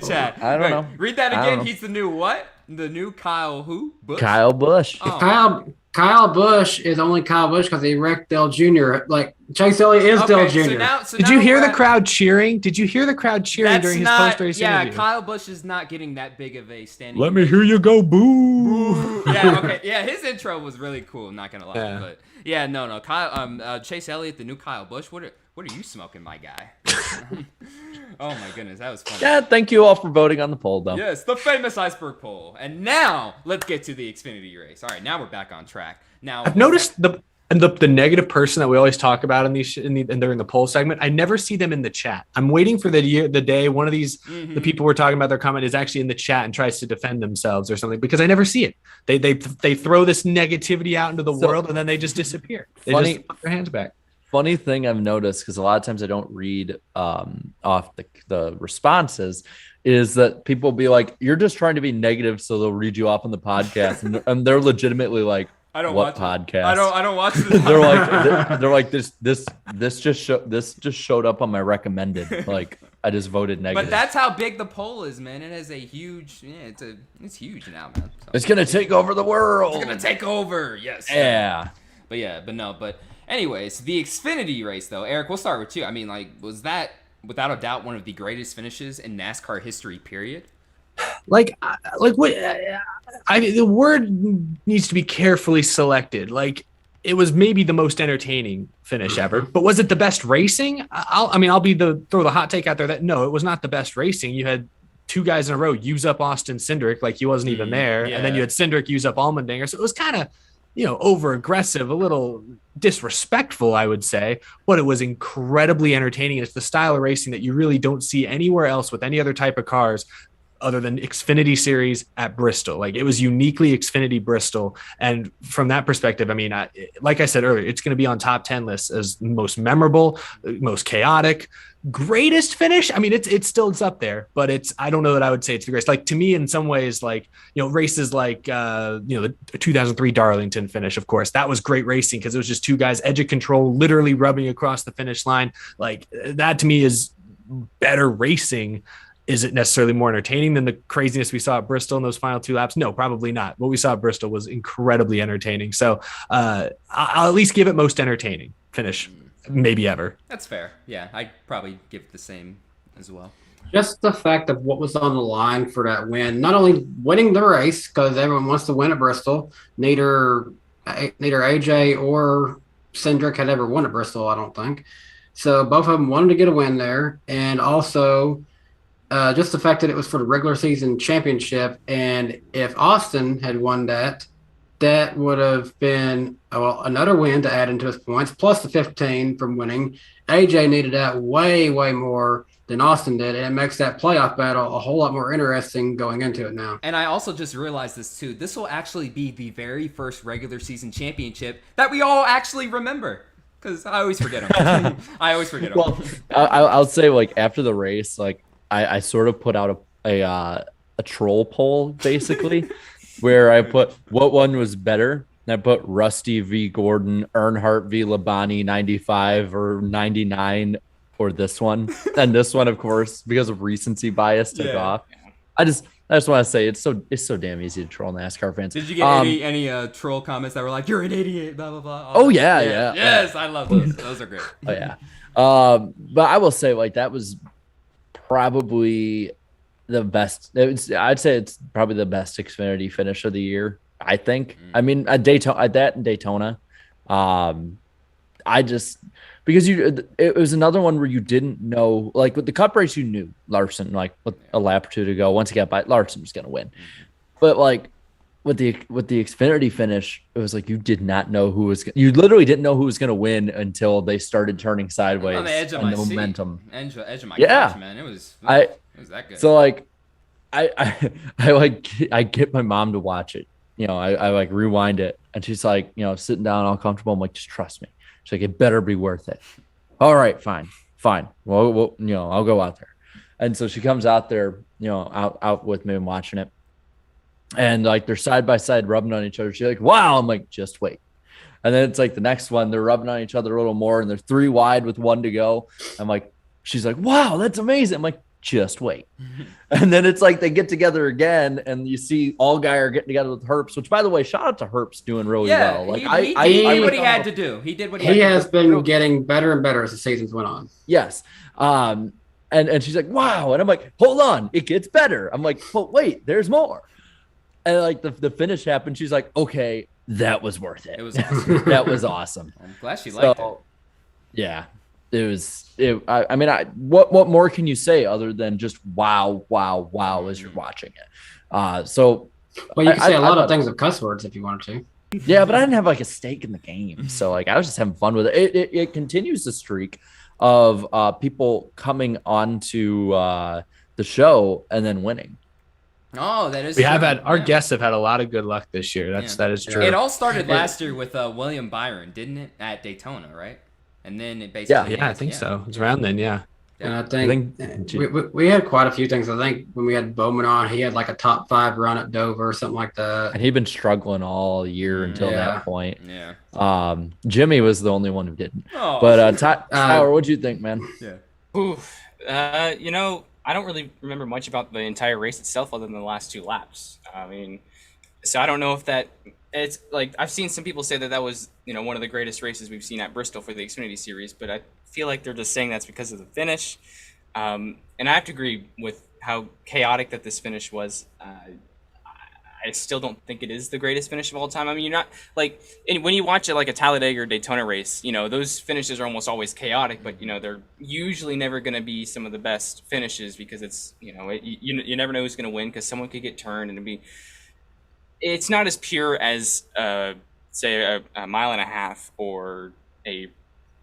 S1: chat.
S4: I don't know.
S1: Read that again. He's the new what? The new Kyle who? Busch?
S4: Kyle Busch.
S1: Oh.
S5: Kyle Busch is only Kyle Busch because he wrecked Dale Jr. Like Chase Elliott is Dale Jr.
S3: Did you hear the crowd cheering? Did you hear the crowd cheering during his post-race interview?
S1: Yeah, Kyle Busch is not getting that big of a standing.
S3: Let me hear you go, boo.
S1: Yeah, okay. Yeah, his intro was really cool. Not gonna lie, but yeah, no. Kyle, Chase Elliott, the new Kyle Busch. What are you smoking, my guy? Oh my goodness, that was funny.
S4: Yeah, thank you all for voting on the poll, though.
S1: Yes, the famous iceberg poll. And now let's get to the Xfinity race. All right, now we're back on track. Now
S3: I've noticed the negative person that we always talk about during the poll segment. I never see them in the chat. I'm waiting for the day one of these the people we're talking about their comment is actually in the chat and tries to defend themselves or something, because I never see it. They throw this negativity out into the world and then they just disappear. They just put their hands back.
S4: Funny thing I've noticed, because a lot of times I don't read off the responses, is that people will be like, you're just trying to be negative so they'll read you off on the podcast, and they're legitimately like,
S1: I don't
S4: what
S1: watch
S4: podcast?
S1: I don't watch this.
S4: they're like this just showed up on my recommended. Like I just voted negative.
S1: But that's how big the poll is, man. It has a huge. Yeah, it's huge now, man. So.
S4: It's gonna take over the world.
S1: It's gonna take over. Yes.
S4: Yeah.
S1: But anyways, the Xfinity race though, Eric, we'll start with you. I mean, like, was that without a doubt one of the greatest finishes in NASCAR history? Period.
S3: What? The word needs to be carefully selected. Like, it was maybe the most entertaining finish ever, but was it the best racing? I'll throw the hot take out there that no, it was not the best racing. You had two guys in a row use up Austin Cindric like he wasn't even there, and then you had Cindric use up Allmendinger. So it was kind of, over aggressive, a little disrespectful, I would say, but it was incredibly entertaining. It's the style of racing that you really don't see anywhere else with any other type of cars other than Xfinity Series at Bristol. Like, it was uniquely Xfinity Bristol. And from that perspective, I mean, like I said earlier, it's going to be on top 10 lists as most memorable, most chaotic, greatest finish. I mean, it's still up there, but I don't know that I would say it's the greatest. Like, to me, in some ways, like, races like, the 2003 Darlington finish, of course, that was great racing because it was just two guys, edge of control, literally rubbing across the finish line. Like, that to me is better racing. Is it necessarily more entertaining than the craziness we saw at Bristol in those final two laps? No, probably not. What we saw at Bristol was incredibly entertaining. So I'll at least give it most entertaining finish, maybe ever.
S1: That's fair. Yeah, I'd probably give it the same as well.
S5: Just the fact of what was on the line for that win, not only winning the race, because everyone wants to win at Bristol. Neither AJ or Cindric had ever won at Bristol, I don't think. So both of them wanted to get a win there. And also just the fact that it was for the regular season championship. And if Austin had won that, that would have been another win to add into his points, plus the 15 from winning. AJ needed that way, way more than Austin did, and it makes that playoff battle a whole lot more interesting going into it now.
S1: And I also just realized this too. This will actually be the very first regular season championship that we all actually remember. Because I always forget them. I always forget them.
S4: Well, I'll say, like, after the race, like, I sort of put out a troll poll, basically, where I put what one was better. And I put Rusty v. Gordon, Earnhardt v. Labonte, 95 or 99, or this one. And this one, of course, because of recency bias, took off. I just want to say it's so damn easy to troll NASCAR fans.
S1: Did you get any troll comments that were like, "You're an idiot," blah blah blah?
S4: Oh yeah.
S1: Yes, I love those. Those are great.
S4: Oh yeah. But I will say, like, that was probably the best. I'd say it's probably the best Xfinity finish of the year. I think. I mean, at Daytona, because it was another one where you didn't know, like with the Cup race, you knew Larson, like with a lap or two to go, once he got by, Larson was going to win. But like with the Xfinity finish, it was like you did not know you literally didn't know who was going to win until they started turning sideways.
S1: On the edge of my
S4: momentum.
S1: Edge of my couch, man. It was that good.
S4: So like I get my mom to watch it. You know, I like rewind it, and she's like, you know, sitting down all comfortable. I'm like, just trust me. She's like, it better be worth it. All right, fine. Well, you know, I'll go out there. And so she comes out there, you know, out with me and watching it. And like they're side by side rubbing on each other. She's like, wow. I'm like, just wait. And then it's like the next one, they're rubbing on each other a little more, and they're 3 wide with 1 to go. I'm like, she's like, wow, that's amazing. I'm like, just wait. And then it's like they get together again, and you see Allgaier getting together with Herbst, which, by the way, shout out to Herbst doing really well. Like
S1: he did what he had to do. He did what he had to do.
S5: He has been getting better and better as the seasons went on.
S4: Yes. And she's like, wow. And I'm like, hold on, it gets better. I'm like, but wait, there's more. And like the finish happened. She's like, okay, that was worth it.
S1: It was awesome.
S4: That was awesome.
S1: I'm glad she liked it.
S4: Yeah. I mean, what more can you say other than just wow as you're watching it? Well,
S5: you can say a lot of things with cuss words if you wanted to.
S4: Yeah, but I didn't have like a stake in the game, so like I was just having fun with it. It continues the streak of people coming onto the show and then winning.
S1: Oh, that is.
S3: We have had our guests have had a lot of good luck this year. That is true.
S1: It all started last year with William Byron, didn't it, at Daytona, right? And then it basically
S3: I think so. It was around then, yeah.
S5: And I think we had quite a few things. I think when we had Bowman on, he had like a top 5 run at Dover or something like that.
S4: And he'd been struggling all year until that point.
S1: Yeah.
S4: Jimmy was the only one who didn't.
S1: Oh.
S4: But Tyler, what'd you think, man?
S1: Yeah.
S2: Oof. You know, I don't really remember much about the entire race itself other than the last 2 laps. I mean, so I don't know if it's like I've seen some people say that was, you know, one of the greatest races we've seen at Bristol for the Xfinity series, but I feel like they're just saying that's because of the finish. And I have to agree with how chaotic that this finish was. I still don't think it is the greatest finish of all time. I mean, you're not like when you watch it like a Talladega or Daytona race, you know, those finishes are almost always chaotic, but you know, they're usually never going to be some of the best finishes because it's, you know, you never know who's going to win because someone could get turned and it's not as pure as say a mile and a half or a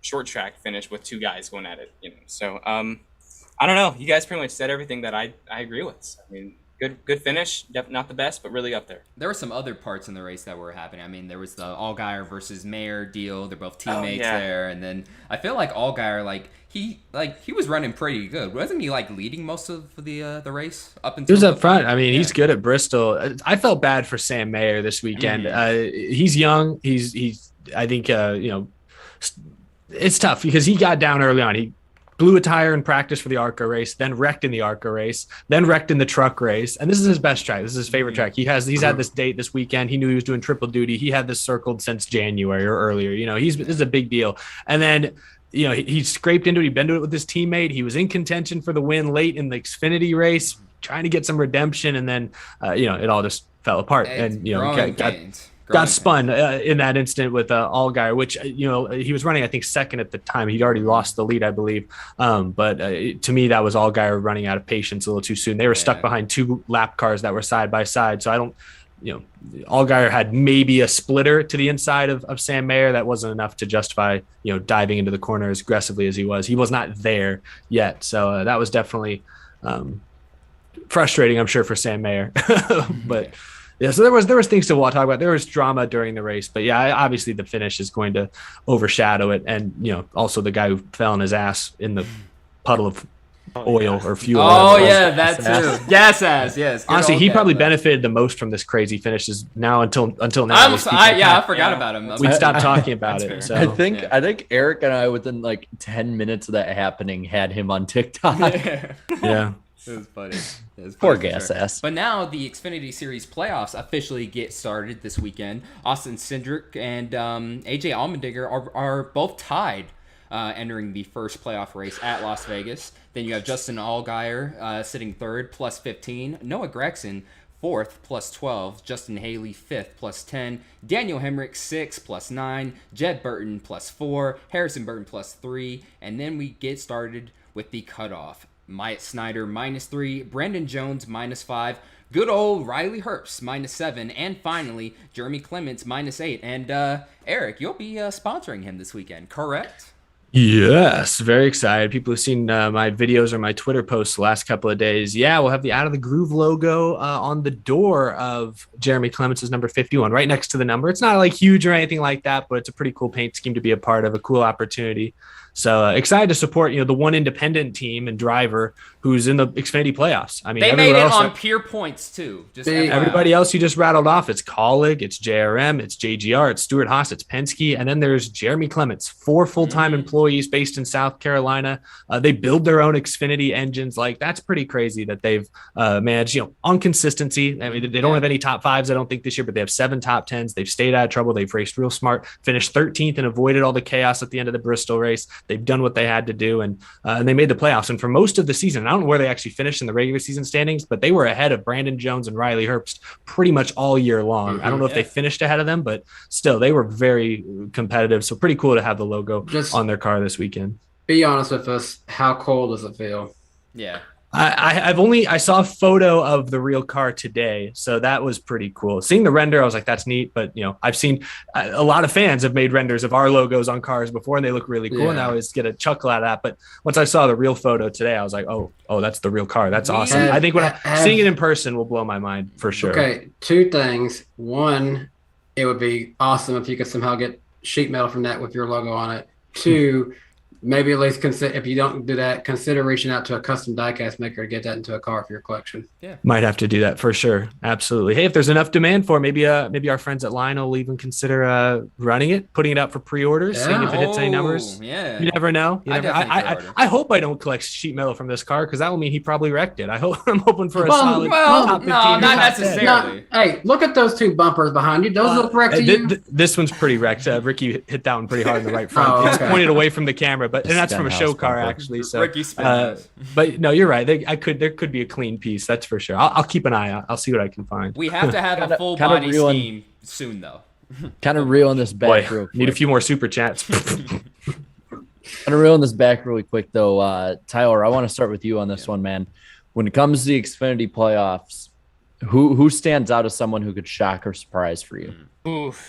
S2: short track finish with 2 guys going at it, you know. So I don't know. You guys pretty much said everything that I agree with. I mean, good finish. Not the best, but really up there.
S1: There were some other parts in the race that were happening. I mean, there was the Allgaier versus Mayer deal. They're both teammates there, and then I feel like Allgaier, he was running pretty good. Wasn't he like leading most of the race up until?
S3: He was up front. I mean, he's good at Bristol. I felt bad for Sam Mayer this weekend. He's young. He's. I think you know, it's tough because he got down early on. He blew a tire in practice for the ARCA race, then wrecked in the ARCA race, then wrecked in the truck race. And this is his best track. This is his favorite track. He's had this date this weekend. He knew he was doing triple duty. He had this circled since January or earlier. You know, this is a big deal. And then, you know, he scraped into it. He'd been to it with his teammate. He was in contention for the win late in the Xfinity race, trying to get some redemption. And then, you know, it all just fell apart. And, you know, got spun in that instant with Allgaier, which, you know, he was running, I think, second at the time. He'd already lost the lead, I believe. But to me, that was Allgaier running out of patience a little too soon. They were stuck behind 2 lap cars that were side by side. So Allgaier had maybe a splitter to the inside of Sam Mayer. That wasn't enough to justify, diving into the corner as aggressively as he was. He was not there yet. So that was definitely frustrating, I'm sure, for Sam Mayer. But yeah, so there was things to talk about. There was drama during the race, but yeah, obviously the finish is going to overshadow it. And, also the guy who fell on his ass in the puddle of oil or fuel.
S1: Oh yeah, that too. Gas ass, yes.
S3: Honestly, he probably benefited the most from this crazy finish now until now.
S1: I forgot about him.
S3: We'd stop talking about it. So.
S4: I think Eric and I, within like 10 minutes of that happening, had him on TikTok.
S3: Yeah.
S1: It was funny.
S4: Poor gas ass.
S1: But now the Xfinity Series playoffs officially get started this weekend. Austin Cindric and AJ Allmendinger are both tied entering the first playoff race at Las Vegas. Then you have Justin Allgaier sitting third, plus 15. Noah Gragson, fourth, plus 12. Justin Haley, fifth, plus 10. Daniel Hemrick, sixth, plus 9. Jed Burton, plus 4. Harrison Burton, plus 3. And then we get started with the cutoff. Myatt Snyder, minus 3. Brandon Jones, minus 5. Good old Riley Herbst, minus 7. And finally, Jeremy Clements, minus 8. And Eric, you'll be sponsoring him this weekend, correct?
S3: Yes, very excited. People who've seen my videos or my Twitter posts the last couple of days. Yeah, we'll have the Out of the Groove logo on the door of Jeremy Clements' number 51, right next to the number. It's not like huge or anything like that, but it's a pretty cool paint scheme to be a part of, a cool opportunity. So excited to support, the one independent team and driver who's in the Xfinity playoffs. I mean,
S1: they made it on pure points too.
S3: Everybody else you just rattled off, it's Colleague, it's JRM, it's JGR, it's Stuart Haas, it's Penske, and then there's Jeremy Clements, 4 full-time employees based in South Carolina. They build their own Xfinity engines. Like, that's pretty crazy that they've managed, on consistency. I mean, they don't have any top 5s, I don't think, this year, but they have 7 top 10s. They've stayed out of trouble. They've raced real smart, finished 13th and avoided all the chaos at the end of the Bristol race. They've done what they had to do, and they made the playoffs. And for most of the season, I don't know where they actually finished in the regular season standings, but they were ahead of Brandon Jones and Riley Herbst pretty much all year long. I don't know if they finished ahead of them, but still, they were very competitive. So pretty cool to have the logo on their car this weekend.
S5: Be honest with us. How cold does it feel?
S1: Yeah.
S3: I saw a photo of the real car today, so that was pretty cool. Seeing the render, I was like, that's neat. But I've seen a lot of fans have made renders of our logos on cars before, and they look really cool. And I always get a chuckle out of that. But once I saw the real photo today, I was like, oh, that's the real car. That's awesome. I think seeing it in person will blow my mind for sure.
S5: Okay, 2 things. One, it would be awesome if you could somehow get sheet metal from that with your logo on it. 2. Maybe at least consider, if you don't do that, consider reaching out to a custom diecast maker to get that into a car for your collection.
S1: Yeah,
S3: might have to do that for sure. Absolutely. Hey, if there's enough demand for it, maybe our friends at Line will even consider running it, putting it out for pre-orders, seeing if it hits any numbers.
S1: Yeah,
S3: you never know. I hope I don't collect sheet metal from this car, because that will mean he probably wrecked it. I'm hoping for a solid top 15.
S1: No, not necessarily.
S5: Hey, look at those 2 bumpers behind you. Those look wrecked to you.
S3: This one's pretty wrecked. Ricky hit that one pretty hard in the right front. It's pointed away from the camera, and that's from a show car actually. So, but no, you're right. There could be a clean piece. That's for sure. I'll keep an eye out. I'll see what I can find.
S1: We have to have a full body scheme soon, though.
S4: Kind of reeling this back. Real quick.
S3: Need a few more super chats.
S4: I'm gonna reel this back really quick though. Tyler, I want to start with you on this one, man. When it comes to the Xfinity playoffs, who stands out as someone who could shock or surprise for you?
S2: There's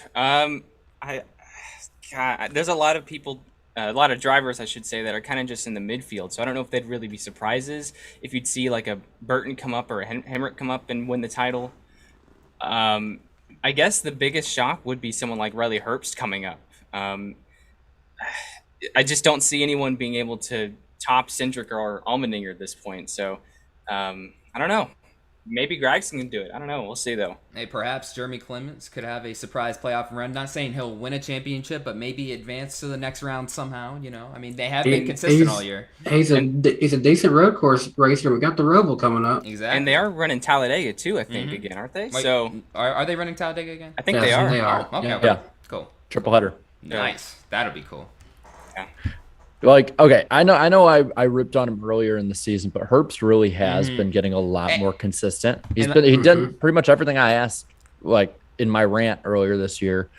S2: a lot of people. A lot of drivers, I should say, that are kind of just in the midfield. So I don't know if they'd really be surprises if you'd see like a Burton come up or a Hemrick come up and win the title. I guess the biggest shock would be someone like Riley Herbst coming up. I just don't see anyone being able to top Cindric or Allmendinger at this point. So I don't know. Maybe Gragson can do it. I don't know. We'll see, though.
S1: Hey, perhaps Jeremy Clements could have a surprise playoff run. Not saying he'll win a championship, but maybe advance to the next round somehow. I mean, they have been consistent all year.
S5: He's a decent road course racer. We got the Roval coming up.
S1: Exactly.
S2: And they are running Talladega, too, I think, again, aren't they?
S1: Wait, so are they running Talladega again?
S2: I think they are.
S5: They are.
S1: Oh, okay.
S4: Yeah.
S1: Cool.
S4: Triple header.
S1: Nice. That'll be cool.
S2: Yeah.
S4: Like, okay, I know I ripped on him earlier in the season, but Herbst really has been getting a lot more consistent. He did pretty much everything I asked, like in my rant earlier this year,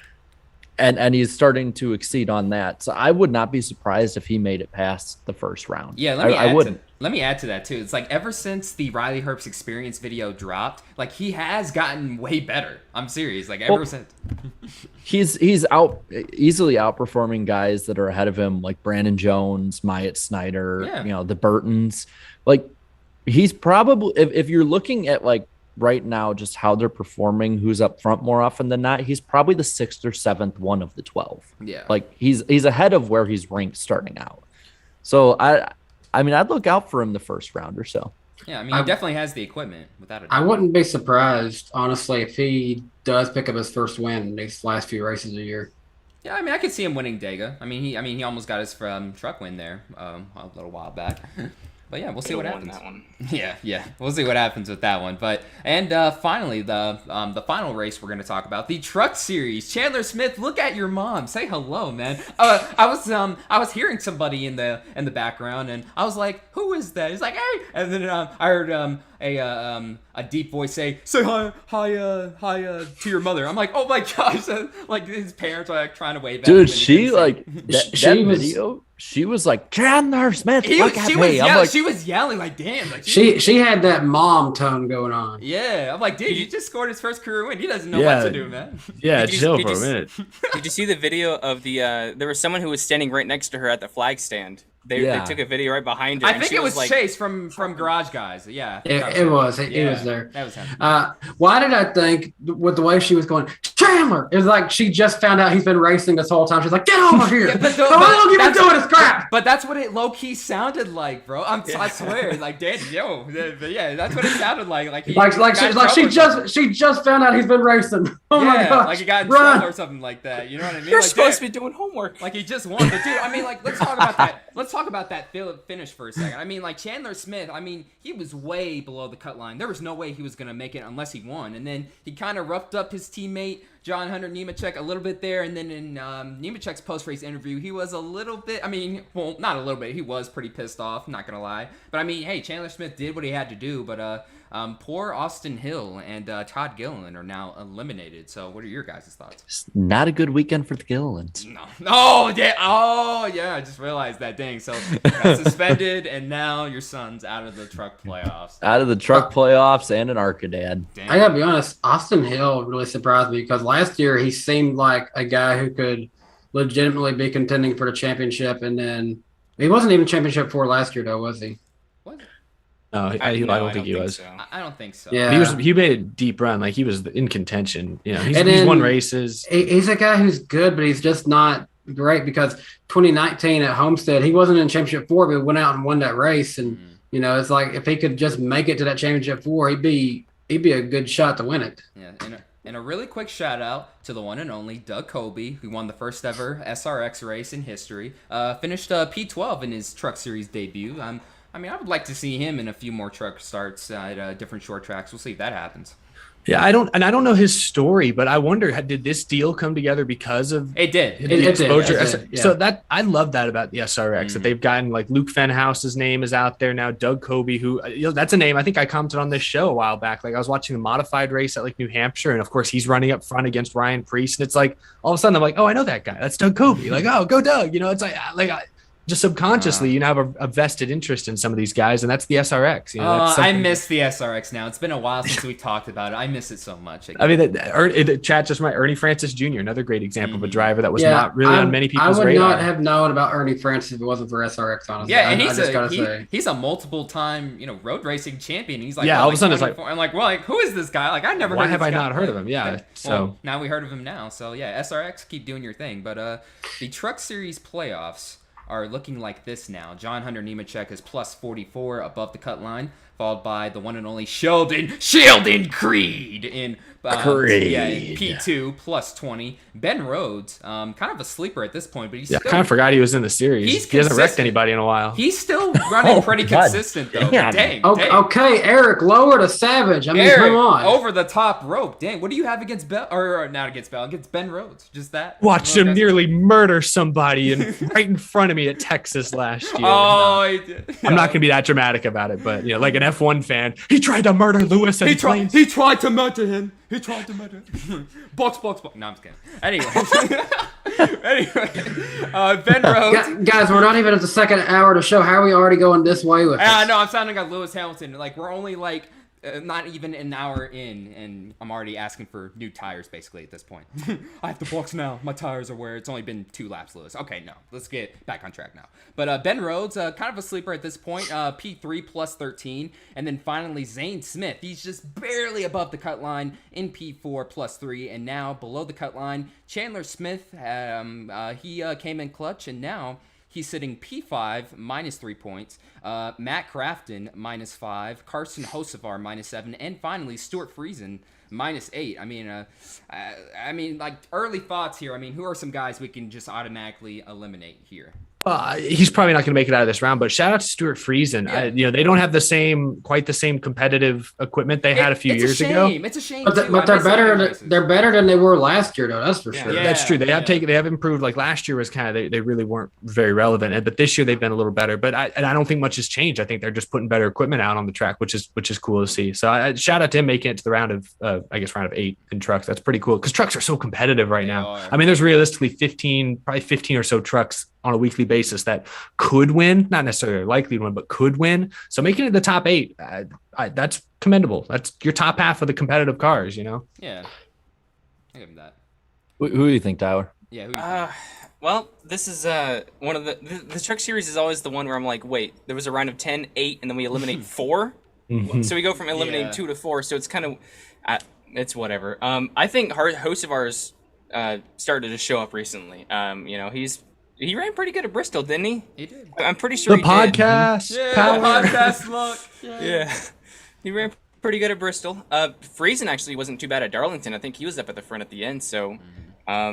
S4: and he's starting to exceed on that. So I would not be surprised if he made it past the first round.
S1: Yeah,
S4: I wouldn't.
S1: let me add to that too. It's like ever since the Riley Herbst Experience video dropped, like he has gotten way better. I'm serious. Like ever since.
S4: He's easily outperforming guys that are ahead of him, like Brandon Jones, Myatt Snyder, the Burtons. Like he's probably, if you're looking at like right now, just how they're performing, who's up front more often than not, he's probably the 6th or 7th one of the 12.
S1: Yeah.
S4: Like he's ahead of where he's ranked starting out. So I mean, I'd look out for him the first round or so.
S1: Yeah, I mean, he definitely has the equipment, without a doubt.
S5: I wouldn't be surprised, honestly, if he does pick up his first win in these last few races of the year.
S1: Yeah, I mean, I could see him winning Dega. I mean, he almost got his truck win there a little while back. But yeah, we'll see what happens. That one. Yeah, we'll see what happens with that one. But finally, the final race we're going to talk about, the Truck Series. Chandler Smith, look at your mom. Say hello, man. I was hearing somebody in the background, and I was like, who is that? He's like, hey, and then I heard a deep voice say hi to your mother. I'm like, oh my gosh, like his parents are like trying to wave at him.
S4: Dude, she like that video. She was like, Chandler Smith, look at me. I'm like,
S1: she was yelling like, damn. Like
S5: she had that mom tone going on.
S1: Yeah, I'm like, dude, he just scored his first career win. He doesn't know what to do, man.
S3: Yeah, chill for a minute.
S2: Did you see the video of the? There was someone who was standing right next to her at the flag stand. They took a video right behind her.
S1: I think it was like, Chase from Garage Guys. Yeah,
S5: it was. He was there.
S1: That was him.
S5: Why did I think with the way she was going, Chandler? It was like she just found out he's been racing this whole time. She's like, get over here! How long you been doing this crap?
S1: But that's what it low key sounded like, bro. I swear, like, Danny, yeah, that's what it sounded like. Like
S5: she just found out he's been racing. Oh my god!
S1: Like he got in trouble or something like that. You know what I mean?
S2: You're
S1: like,
S2: supposed to be doing homework.
S1: Like he just won. But dude, I mean, like, let's talk about that. Let's talk about that finish for a second. I mean, like Chandler Smith, I mean, he was way below the cut line. There was no way he was going to make it unless he won. And then he kind of roughed up his teammate, John Hunter Nemechek, a little bit there. And then in Nemechek's post-race interview, he was a little bit, I mean, well, not a little bit. He was pretty pissed off, not going to lie. But I mean, hey, Chandler Smith did what he had to do. But poor Austin Hill and Todd Gilliland are now eliminated. So what are your guys' thoughts?
S4: It's not a good weekend for the Gillilands.
S1: No. Oh, yeah. I just realized that. Dang. So got suspended, and now your son's out of the truck playoffs.
S4: Out of the truck playoffs and an Arcadad.
S1: Damn.
S5: I gotta be honest, Austin Hill really surprised me because last year he seemed like a guy who could legitimately be contending for the championship, and then he wasn't even championship for last year, though, was he?
S3: No, I don't think he was.
S1: So. I don't think so.
S5: Yeah.
S3: He made a deep run. Like he was in contention. You know, he's won races.
S5: He's a guy who's good, but he's just not great because 2019 at Homestead, he wasn't in championship 4, but went out and won that race. And, you know, it's like if he could just make it to that championship 4, he'd be a good shot to win it.
S1: Yeah. And a really quick shout out to the one and only Doug Colby, who won the first ever SRX race in history. Finished P12 in his Truck Series debut. I mean, I would like to see him in a few more truck starts at different short tracks. We'll see if that happens.
S3: Yeah, I don't know his story, but I wonder, did this deal come together because of
S1: it did
S3: the exposure?
S5: It did, yeah.
S3: So that I love that about the SRX that they've gotten, like Luke Fenhouse's name is out there now. Doug Colby, who that's a name I think I commented on this show a while back. Like I was watching the modified race at like New Hampshire, and of course he's running up front against Ryan Preece, and it's like all of a sudden I'm like, oh, I know that guy. That's Doug Colby. Like, oh, go Doug. You know, it's like just subconsciously, you have a vested interest in some of these guys, and that's the SRX. You know,
S1: I miss the SRX now. It's been a while since we talked about it. I miss it so much.
S3: I mean, the chat just reminded Ernie Francis Jr., another great example of a driver that was not really on many people's radar.
S5: I would not have known about Ernie Francis if it wasn't for SRX, honestly.
S1: Yeah, and he's a multiple-time road racing champion. He's like,
S3: all of a sudden it's like,
S1: I'm like, well, like who is this guy? Like I never.
S3: Why have I not heard of him? Yeah, so
S1: well, now we heard of him now. So yeah, SRX, keep doing your thing. But the Truck Series playoffs are looking like this now. John Hunter Nemechek is plus 44 above the cut line, followed by the one and only Sheldon Creed in P2 plus 20. Ben Rhodes, kind of a sleeper at this point, but he's still,
S3: kind of forgot he was in the series. He hasn't wrecked anybody in a while.
S1: He's still running pretty consistent though. Dang.
S5: Okay, Eric, lower to Savage. I mean,
S1: Eric,
S5: come on.
S1: Over the top rope. Dang, what do you have against Bell? Or not against Bell, against Ben Rhodes? Just that?
S3: Watched him nearly murder somebody right in front of me at Texas last year.
S1: Oh, he did.
S3: I'm not going to be that dramatic about it, but like an F1 fan. He tried to murder Lewis. And
S1: He tried to murder him. Box. No, I'm just kidding. Anyway, Ben Rhodes.
S5: Guys, we're not even at the second hour of the show. How are we already going this way with
S1: I
S5: this?
S1: know I'm sounding like Lewis Hamilton. Like we're only like not even an hour in, and I'm already asking for new tires basically at this point. I have the box now. My tires are where it's only been 2 laps, Lewis. Okay, no, let's get back on track now. But Ben Rhodes, kind of a sleeper at this point. P3 plus 13, and then finally Zane Smith. He's just barely above the cut line in P4 plus 3, and now below the cut line, Chandler Smith. He came in clutch, and now he's sitting P5 minus 3 points. Matt Crafton minus 5. Carson Hocevar minus 7. And finally, Stuart Friesen minus 8. I mean, like early thoughts here. I mean, who are some guys we can just automatically eliminate here?
S3: He's probably not going to make it out of this round, but shout out to Stuart Friesen.
S1: Yeah.
S3: They don't have quite the same competitive equipment they had a few years ago.
S1: It's a shame.
S5: But they're better. They're better than they were last year, though. That's for sure.
S1: Yeah.
S3: That's true. They have improved. Like last year was kind of they really weren't very relevant, but this year they've been a little better. But I don't think much has changed. I think they're just putting better equipment out on the track, which is cool to see. So shout out to him making it to the round of round of 8 in trucks. That's pretty cool because trucks are so competitive right now. I mean, there's realistically 15 or so trucks on a weekly basis that could win, not necessarily likely to win, but could win. So making it the top 8, that's commendable. That's your top half of the competitive cars,
S1: Yeah. I give him that.
S4: Who do you think, Tyler?
S1: Yeah. Who do you think?
S2: Well, this is one of the truck series is always the one where I'm like, wait, there was a round of 10, 8, and then we eliminate 4. So we go from eliminating 2 to 4. So it's kind of, it's whatever. I think Hocevar's started to show up recently. He ran pretty good at Bristol, didn't he?
S1: He did.
S2: I'm pretty sure
S3: the podcast.
S1: Yeah,
S3: power.
S1: the podcast look.
S2: Yeah. He ran pretty good at Bristol. Friesen actually wasn't too bad at Darlington. I think he was up at the front at the end. So, I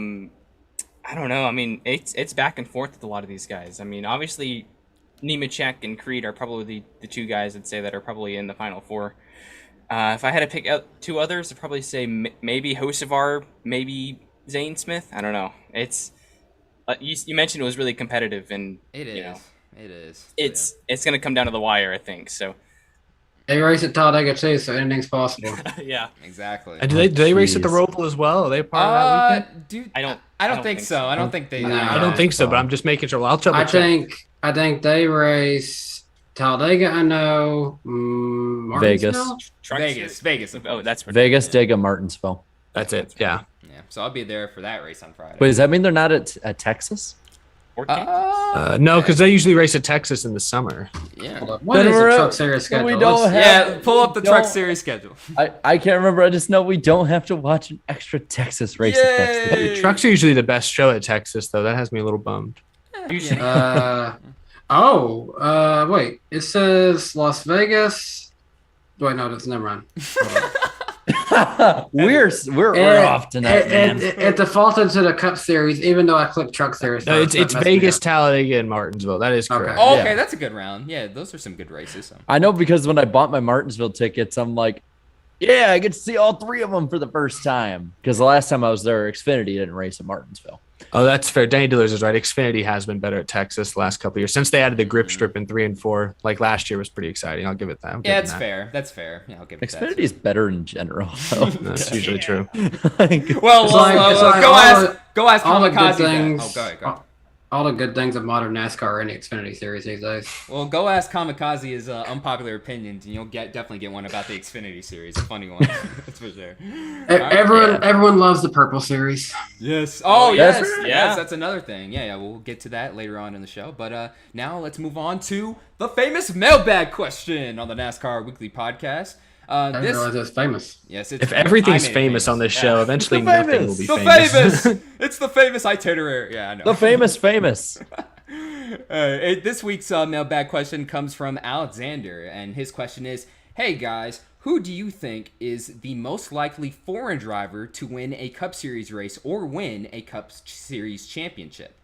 S2: don't know. I mean, it's back and forth with a lot of these guys. I mean, obviously, Nemechek and Creed are probably the 2 guys I'd say that are probably in the final 4. If I had to pick out 2 others, I'd probably say maybe Hocevar, maybe Zane Smith. I don't know. It's you mentioned it was really competitive, and
S1: It is.
S2: you know,
S1: It is.
S2: it's going to come down to the wire, I think. So
S5: They race at Talladega too, so anything's possible.
S2: yeah,
S1: Exactly.
S3: And do they race at the Roval as well? Are they part of that weekend?
S1: Dude,
S2: I don't
S1: think so. I don't think they.
S5: No.
S3: I don't think so, but I'm just making sure. Well, I'll double
S5: I
S3: check.
S5: think they race Talladega. I know.
S4: Vegas.
S5: Martinsville?
S1: Vegas.
S2: Oh, that's
S4: Vegas, Dega, Martinsville.
S3: That's it. Yeah.
S1: Yeah. So I'll be there for that race on Friday.
S4: Wait, does that mean they're not at Texas?
S2: or Kansas.
S3: No, because they usually race at Texas in the summer.
S1: Yeah.
S5: Hold up. What is the truck series schedule?
S4: We don't
S5: Let's-
S4: have-
S1: Yeah. Pull up the truck series schedule.
S4: I can't remember. I just know we don't have to watch an extra Texas race at Texas.
S1: Yay!
S3: The trucks are usually the best show at Texas, though. That has me a little bummed.
S2: Usually.
S5: Wait. It says Las Vegas. Wait, no, that's never mind.
S4: We're off tonight, man.
S5: It defaulted to the Cup Series, even though I clicked Truck Series.
S3: No,
S5: first.
S3: it's
S5: That messed me
S3: Vegas,
S5: up.
S3: Talladega, and Martinsville. That is correct.
S1: Oh, okay,
S4: Yeah.
S1: that's a good round. Yeah, those are some good races. So.
S4: I know because when I bought my Martinsville tickets, I'm like, yeah, I get to see all 3 of them for the first time. Because the last time I was there, Xfinity didn't race at Martinsville.
S3: Oh, that's fair. Danny Dillers is right. Xfinity has been better at Texas the last couple of years since they added the grip strip in 3 and 4. Like last year was pretty exciting. I'll give it that.
S1: Yeah, it's fair. That's fair. Yeah, I'll give it
S4: Xfinity
S1: that.
S4: is better in general. though.
S3: That's usually true.
S4: Like,
S1: Well,
S5: It's like
S1: go ask
S5: all the
S1: Kamikaze.
S5: good
S1: then.
S5: things.
S1: Oh, go ahead.
S5: All the good things of modern NASCAR are in the Xfinity Series these days.
S1: Well, go ask Kamikaze his unpopular opinions, and you'll definitely get one about the Xfinity series. A funny one, that's for sure.
S5: Everyone loves the Purple Series.
S1: Yes. Oh, yes.
S4: Yes.
S1: Yes, that's another thing. Yeah, we'll get to that later on in the show. But now let's move on to the famous mailbag question on the NASCAR Weekly Podcast.
S5: I didn't realize it was famous.
S1: Yes,
S3: If everything's famous on this show, eventually
S4: The
S3: nothing will be
S1: the
S3: famous.
S1: famous. It's the famous itinerary. Yeah, I know.
S4: the famous.
S1: This week's mailbag question comes from Alexander, and his question is, hey guys, who do you think is the most likely foreign driver to win a Cup Series race or win a Cup Series championship?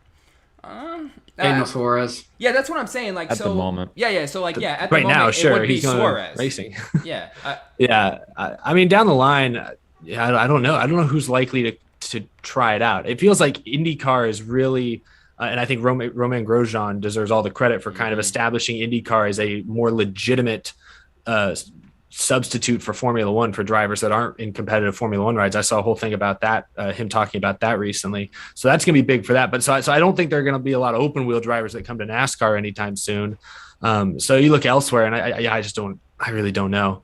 S5: Daniel Suarez.
S1: Yeah, that's what I'm saying. Like,
S4: At
S1: so,
S4: the moment.
S1: Yeah. So, like, yeah, at the
S3: Right
S1: moment,
S3: now,
S1: it
S3: sure,
S1: would be
S3: he's going
S1: Suarez.
S3: racing.
S1: Yeah.
S3: Yeah, I mean, down the line, yeah, I don't know. I don't know who's likely to try it out. It feels like IndyCar is really, and I think Romain Grosjean deserves all the credit for kind of establishing IndyCar as a more legitimate substitute for Formula One for drivers that aren't in competitive Formula One rides. I saw a whole thing about that, him talking about that recently. So that's going to be big for that. But so I don't think there are going to be a lot of open wheel drivers that come to NASCAR anytime soon. So you look elsewhere, and I really don't know.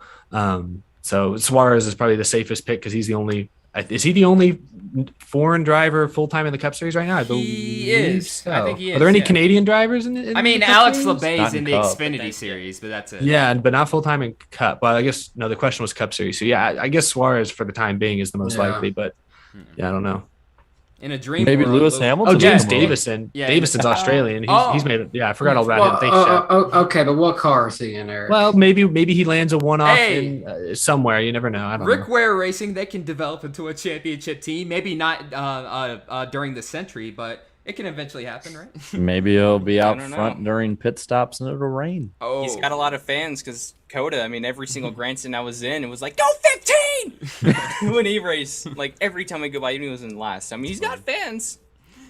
S3: So Suarez is probably the safest pick because he's the only. Is he the only foreign driver full time in the Cup Series right now?
S1: He is.
S3: So.
S1: I think he is.
S3: Are there any Canadian drivers in the
S1: Alex
S3: Cup
S1: LeBay
S4: Not
S1: is
S4: in
S1: in the
S4: Cup.
S1: Xfinity series, but that's it.
S3: Yeah, but not full time in Cup. Well, I guess no. The question was Cup Series. So yeah, I guess Suarez for the time being is the most likely. But yeah, I don't know.
S1: In a dream
S4: Maybe
S1: world,
S4: Lewis Hamilton.
S3: Oh, James
S4: Yeah.
S3: Davison.
S1: Yeah,
S3: Davison's Australian. He's made it. Yeah, I forgot all about him. Thanks, Chad.
S5: Okay, but what car is he in there?
S3: Well, maybe he lands a one-off
S1: Hey.
S3: in somewhere. You never know. I don't
S1: Rick
S3: know.
S1: Ware Racing, they can develop into a championship team. Maybe not during the century, but it can eventually happen, right?
S4: Maybe he'll be out
S2: don't know.
S4: front during pit stops and it'll rain.
S1: Oh,
S2: He's got a lot of fans because Coda. I mean, every single grandstand I was in, it was like, "Go 15!" when he raced. Like every time I go by, even when he was in last. I mean, he's got fans.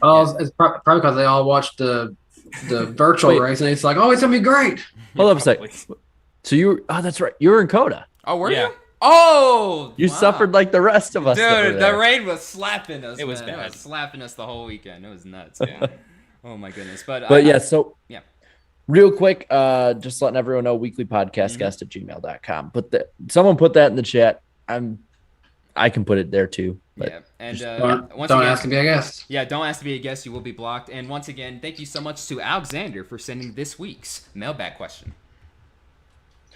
S5: Oh, it's probably because they all watched the virtual
S4: Wait.
S5: race, and it's like, oh, it's gonna be great.
S4: Hold up a sec.
S2: Probably.
S4: So that's right. You were in Coda.
S1: Oh, were
S2: Yeah.
S1: you? Oh,
S4: You
S1: wow.
S4: suffered like the rest of us. that were
S1: Dude, the
S4: there.
S1: rain was slapping us.
S2: It was
S1: man. It
S2: bad.
S1: was slapping us the whole weekend. It was nuts.
S2: Yeah.
S1: Oh my goodness. But
S4: Yeah, so
S1: yeah.
S4: real quick, just letting everyone know, weeklypodcastguest@gmail.com. Someone put that in the chat. I can put it there too. But
S1: Yeah, and
S5: Don't
S1: again,
S5: ask to be a guest.
S1: Yeah, don't ask to be a guest. You will be blocked. And once again, thank you so much to Alexander for sending this week's mailbag question.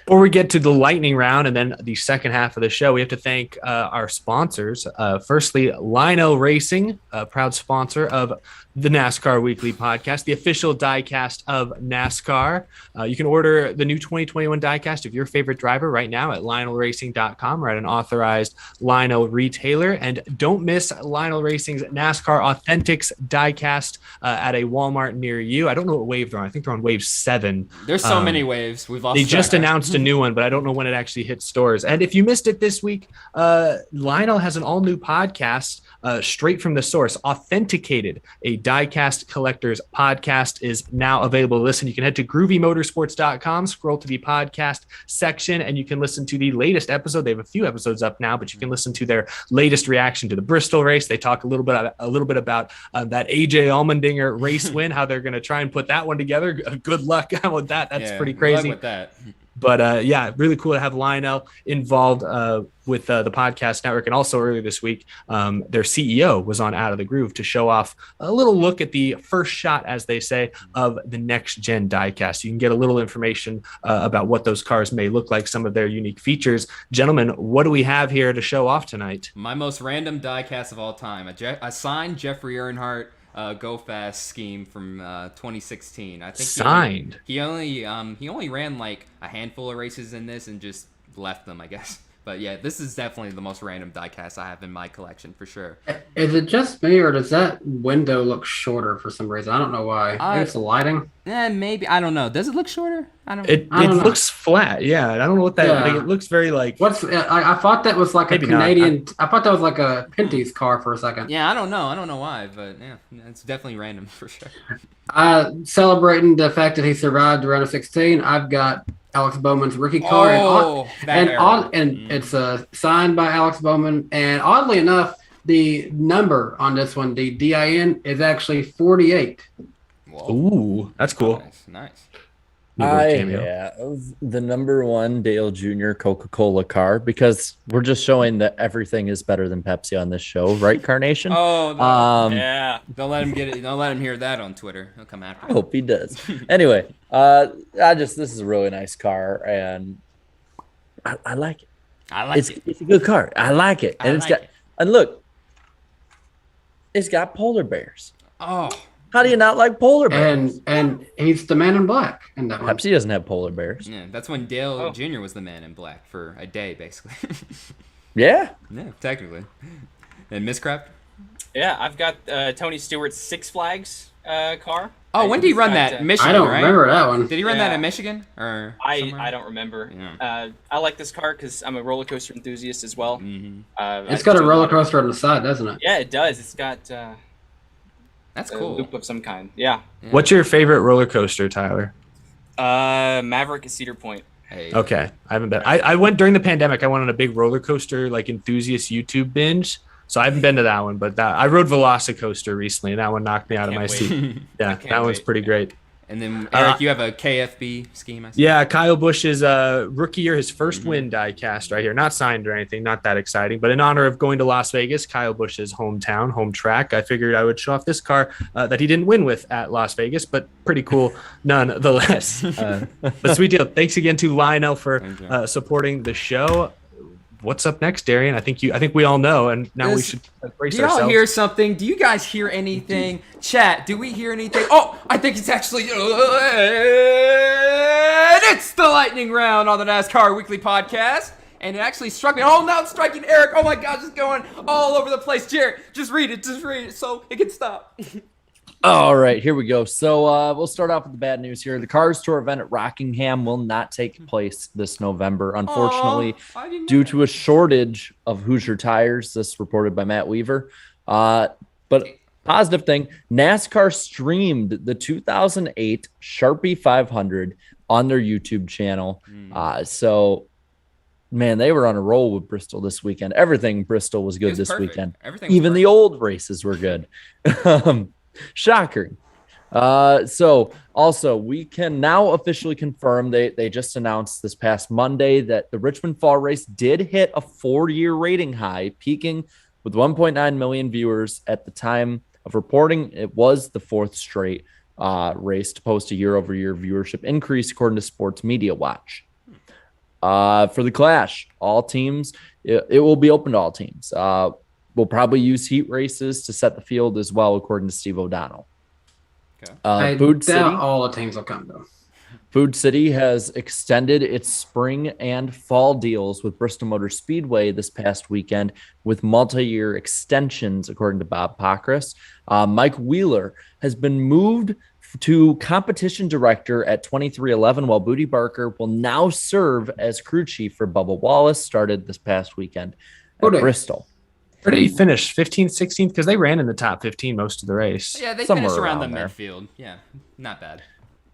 S3: Before we get to the lightning round and then the second half of the show, we have to thank our sponsors. Firstly, Lionel Racing, a proud sponsor of the NASCAR Weekly Podcast, the official diecast of NASCAR. You can order the new 2021 diecast of your favorite driver right now at lionelracing.com or at an authorized Lionel retailer. And don't miss Lionel Racing's NASCAR Authentics diecast at a Walmart near you. I don't know what wave they're on. I think they're on wave 7.
S1: There's so many waves. We've lost
S3: They
S1: track.
S3: just announced a new one, but I don't know when it actually hits stores. And if you missed it this week, Lionel has an all-new podcast straight from the source, Authenticated, a diecast collector's podcast, is now available to listen. You can head to groovymotorsports.com, scroll to the podcast section, and you can listen to the latest episode. They have a few episodes up now, but you can listen to their latest reaction to the Bristol race. They talk a little bit about that AJ Allmendinger race win, how they're going to try and put that one together. Good luck with that. That's pretty
S1: good luck
S3: crazy.
S1: with that.
S3: But yeah, really cool to have Lionel involved with the podcast network. And also earlier this week, their CEO was on Out of the Groove to show off a little look at the first shot, as they say, of the next gen diecast. You can get a little information about what those cars may look like, some of their unique features. Gentlemen, what do we have here to show off tonight?
S1: My most random diecast of all time. A signed Jeffrey Earnhardt Go Fast scheme from 2016. I think
S3: Signed.
S1: He only ran like a handful of races in this and just left them, I guess. But yeah, this is definitely the most random diecast I have in my collection for sure.
S5: Is it just me, or does that window look shorter for some reason? I don't know why. Maybe it's the lighting.
S1: Maybe, I don't know. Does it look shorter? I don't.
S3: It
S5: I don't know.
S3: looks flat. Yeah, I don't know what that.
S5: Yeah.
S3: Like, it looks very like.
S5: I thought that was like
S3: Maybe
S5: a
S3: not.
S5: Canadian. I thought that was like a Pinty's car for a second.
S1: Yeah, I don't know. I don't know why, but yeah, it's definitely random for sure.
S5: Celebrating the fact that he survived the round of 16, I've got Alex Bowman's rookie car, and it's signed by Alex Bowman. And oddly enough, the number on this one, the DIN, is actually 48.
S1: Whoa.
S3: Ooh, that's cool.
S1: Nice.
S3: New little
S4: I
S3: cameo.
S4: have the number 1 Dale Jr. Coca-Cola car because we're just showing that everything is better than Pepsi on this show, right, Carnation?
S1: Oh, no.
S2: Yeah.
S1: Don't let him get it. Don't let him hear that on Twitter. He'll come after
S4: I
S1: you.
S4: hope he does. Anyway, this is a really nice car, and I like it.
S1: I like it.
S4: It's a good car. I like it, and and look, it's got polar bears.
S1: Oh,
S4: How do you not like polar bears?
S5: And he's the man in black in that one.
S4: Pepsi doesn't have polar bears.
S1: yeah. That's when Dale Jr. was the man in black for a day, basically.
S4: Yeah.
S1: Yeah, technically. And Miscraft?
S2: Yeah, I've got Tony Stewart's Six Flags car.
S1: Oh, when did he run that? Michigan,
S5: I don't
S1: right?
S5: remember that one.
S1: Did he run that
S2: Yeah.
S1: in Michigan or? somewhere?
S2: I don't remember.
S1: Yeah.
S2: I like this car because I'm a roller coaster enthusiast as well.
S1: Mm-hmm.
S5: It's got a roller coaster on the side, doesn't it?
S2: Yeah, it does. It's got
S1: That's
S2: a
S1: cool.
S2: loop of some kind. Yeah.
S3: What's your favorite roller coaster, Tyler?
S2: Maverick at Cedar Point.
S1: Hey,
S3: Okay, I haven't been. I went during the pandemic. I went on a big roller coaster like enthusiast YouTube binge. So I haven't been to that one, but I rode Velocicoaster recently, and that one knocked me out of my seat. Yeah, that one's pretty great.
S1: And then Eric, you have a KFB scheme. I see.
S3: Yeah, Kyle Busch's rookie year, his first win diecast right here. Not signed or anything, not that exciting. But in honor of going to Las Vegas, Kyle Busch's hometown, home track, I figured I would show off this car that he didn't win with at Las Vegas, but pretty cool nonetheless. But sweet deal. Thanks again to Lionel for supporting the show. What's up next, Darian? I think we all know, and now we should brace
S1: ourselves. Do y'all hear something? Do you guys hear anything? Chat, do we hear anything? Oh, I think it's actually it's the lightning round on the NASCAR Weekly Podcast, and it actually struck me. Oh, now it's striking Eric. Oh my gosh, it's going all over the place. Jared, just read it so it can stop.
S4: All right, here we go. So we'll start off with the bad news here. The Cars Tour event at Rockingham will not take place this November, unfortunately, due to a shortage of Hoosier tires. This reported by Matt Weaver. But positive thing, NASCAR streamed the 2008 Sharpie 500 on their YouTube channel. So, man, they were on a roll with Bristol this weekend. Everything Bristol was good this weekend. Even the old races were good. Shocker. So also we can now officially confirm they just announced this past Monday that the Richmond Fall race did hit a 4-year rating high, peaking with 1.9 million viewers at the time of reporting. It was the 4th straight race to post a year-over-year viewership increase, according to Sports Media Watch. For the Clash, all teams, it will be open to all teams. We'll probably use heat races to set the field as well, according to Steve O'Donnell.
S5: Okay.
S4: Food City,
S5: all the teams will come, though.
S4: Food City has extended its spring and fall deals with Bristol Motor Speedway this past weekend with multi-year extensions, according to Bob Pockrass. Mike Wheeler has been moved to competition director at 2311, while Booty Barker will now serve as crew chief for Bubba Wallace, started this past weekend at Bristol.
S3: Where did he finish? 15th, 16th? Because they ran in the top 15 most of the race.
S1: Yeah, they finished around the midfield. Yeah, not bad.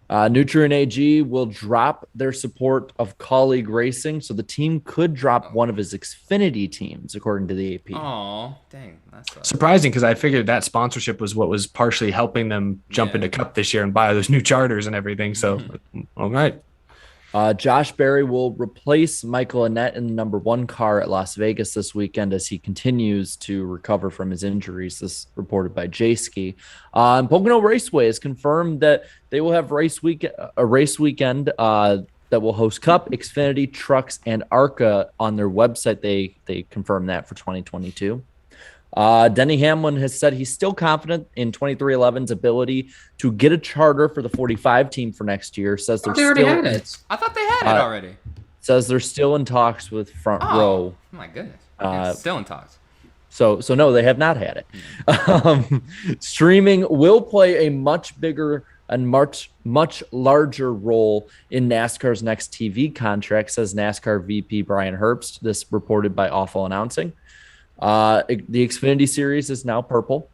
S4: Nutrien AG will drop their support of colleague racing, so the team could drop one of his Xfinity teams, according to the AP.
S1: Oh, dang. That's
S3: surprising, because I figured that sponsorship was what was partially helping them jump into Cup this year and buy those new charters and everything. So, all right.
S4: Josh Berry will replace Michael Annett in the number 1 car at Las Vegas this weekend as he continues to recover from his injuries. This reported by J-Ski. Pocono Raceway has confirmed that they will have a race weekend that will host Cup, Xfinity, Trucks, and ARCA on their website. They confirmed that for 2022. Denny Hamlin has said he's still confident in 2311's ability to get a charter for the 45 team for next year. Says they're still
S5: had it.
S1: I thought they had it already.
S4: Says they're still in talks with Front Row.
S1: Oh my goodness. Okay, still in talks.
S4: So no, they have not had it. Streaming will play a much bigger and much larger role in NASCAR's next TV contract, says NASCAR VP Brian Herbst. This reported by Awful Announcing. The Xfinity series is now purple.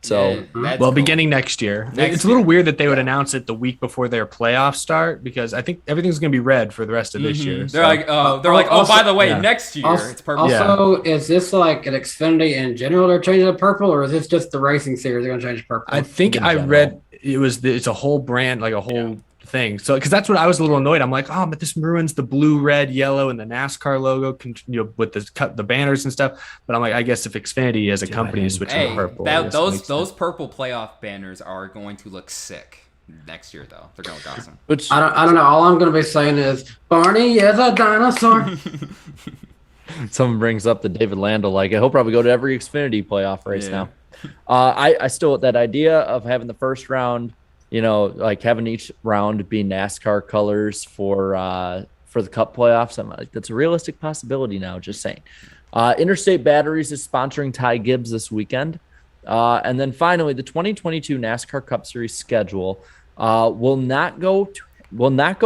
S4: So,
S3: beginning next year. It's a little weird that they would announce it the week before their playoffs start, because I think everything's going to be red for the rest of this year.
S1: They're like, by the way, next year it's purple.
S5: Also, is this like an Xfinity in general they're changing to purple, or is this just the racing series they're going to change to purple?
S3: I think I read it's a whole brand, like a whole thing. So, because that's what I was a little annoyed. I'm like, oh, but this ruins the blue, red, yellow, and the NASCAR logo, with the banners and stuff. But I'm like, I guess if Xfinity as a company is switching to purple,
S1: those purple playoff banners are going to look sick next year, though. They're going to look awesome.
S5: Which I don't know. All I'm going to be saying is Barney is a dinosaur.
S4: Someone brings up the David Landau, like he'll probably go to every Xfinity playoff race now. I still that idea of having the first round, like having each round be NASCAR colors for the Cup playoffs. I'm like, that's a realistic possibility now. Just saying. Interstate Batteries is sponsoring Ty Gibbs this weekend, and then finally, the 2022 NASCAR Cup Series schedule will not go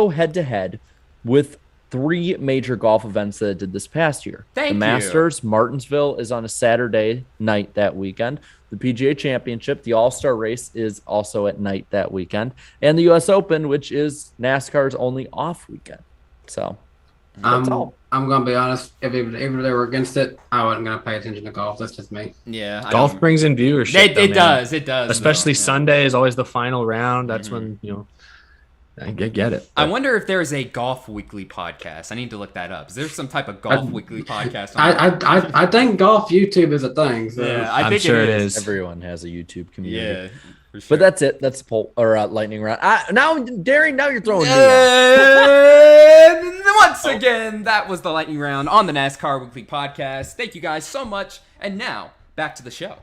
S4: head to head with 3 major golf events that it did this past year. The Masters, Martinsville is on a Saturday night that weekend. The PGA Championship, the All-Star Race, is also at night that weekend. And the U.S. Open, which is NASCAR's only off weekend. So that's all.
S5: I'm gonna be honest. If they were against it, I wasn't gonna pay attention to golf. That's just me.
S1: Yeah,
S3: Golf brings in viewership.
S1: It does.
S3: Especially
S1: though, yeah.
S3: Sunday is always the final round. That's when I get it.
S1: I wonder if there's a golf weekly podcast. I need to look that up. Is there some type of golf weekly podcast?
S5: I think golf YouTube is a thing. So.
S1: Yeah,
S3: I'm
S1: think
S3: sure it is.
S4: Everyone has a YouTube community.
S1: Yeah. For sure.
S4: But that's it. That's the poll or lightning round. Now, Darian, now you're throwing me off.
S1: And once again, that was the lightning round on the NASCAR Weekly Podcast. Thank you guys so much. And now, back to the show.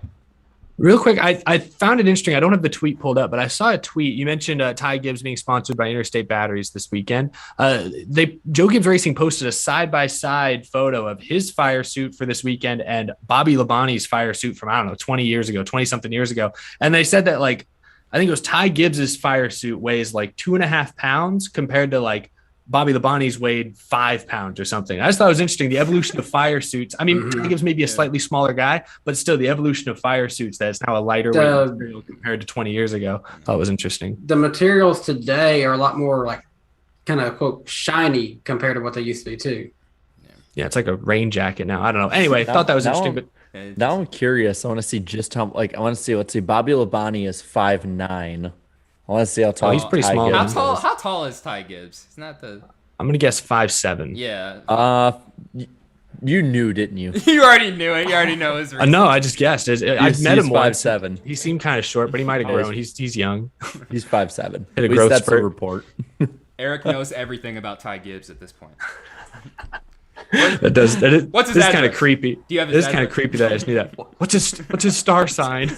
S3: Real quick, I found it interesting. I don't have the tweet pulled up, but I saw a tweet. You mentioned Ty Gibbs being sponsored by Interstate Batteries this weekend. Joe Gibbs Racing posted a side-by-side photo of his fire suit for this weekend and Bobby Labonte's fire suit from, 20-something years ago. And they said that, I think it was Ty Gibbs's fire suit weighs 2.5 pounds compared to Bobby Labonte's weighed 5 pounds or something. I just thought it was interesting. The evolution of fire suits. I mean, Ty Gibbs may be a slightly smaller guy, but still the evolution of fire suits that it's now a lighter weight material compared to 20 years ago. I thought it was interesting.
S5: The materials today are a lot more kind of quote shiny compared to what they used to be too.
S3: Yeah, it's like a rain jacket now. I don't know. Anyway, I thought that was interesting. But
S4: now I'm curious. I want to see just how Bobby Labonte is 5'9". I want to see how tall.
S3: He's pretty small.
S1: How tall is Ty Gibbs? It's not the.
S3: I'm gonna guess 5'7".
S1: Yeah.
S4: You knew, didn't you?
S1: You already knew it. You already know his reason.
S3: No, I just guessed. I've met him once.
S4: 5'7".
S3: He seemed kind of short, but he might have grown. He's young.
S4: He's 5'7".
S3: Hit a growth
S4: that's
S3: spurt.
S4: the report.
S1: Eric knows everything about Ty Gibbs at this point.
S3: What's his
S1: address?
S3: Kind of creepy.
S1: Do you have his
S3: It's kind of creepy that I just knew that. What's his star sign?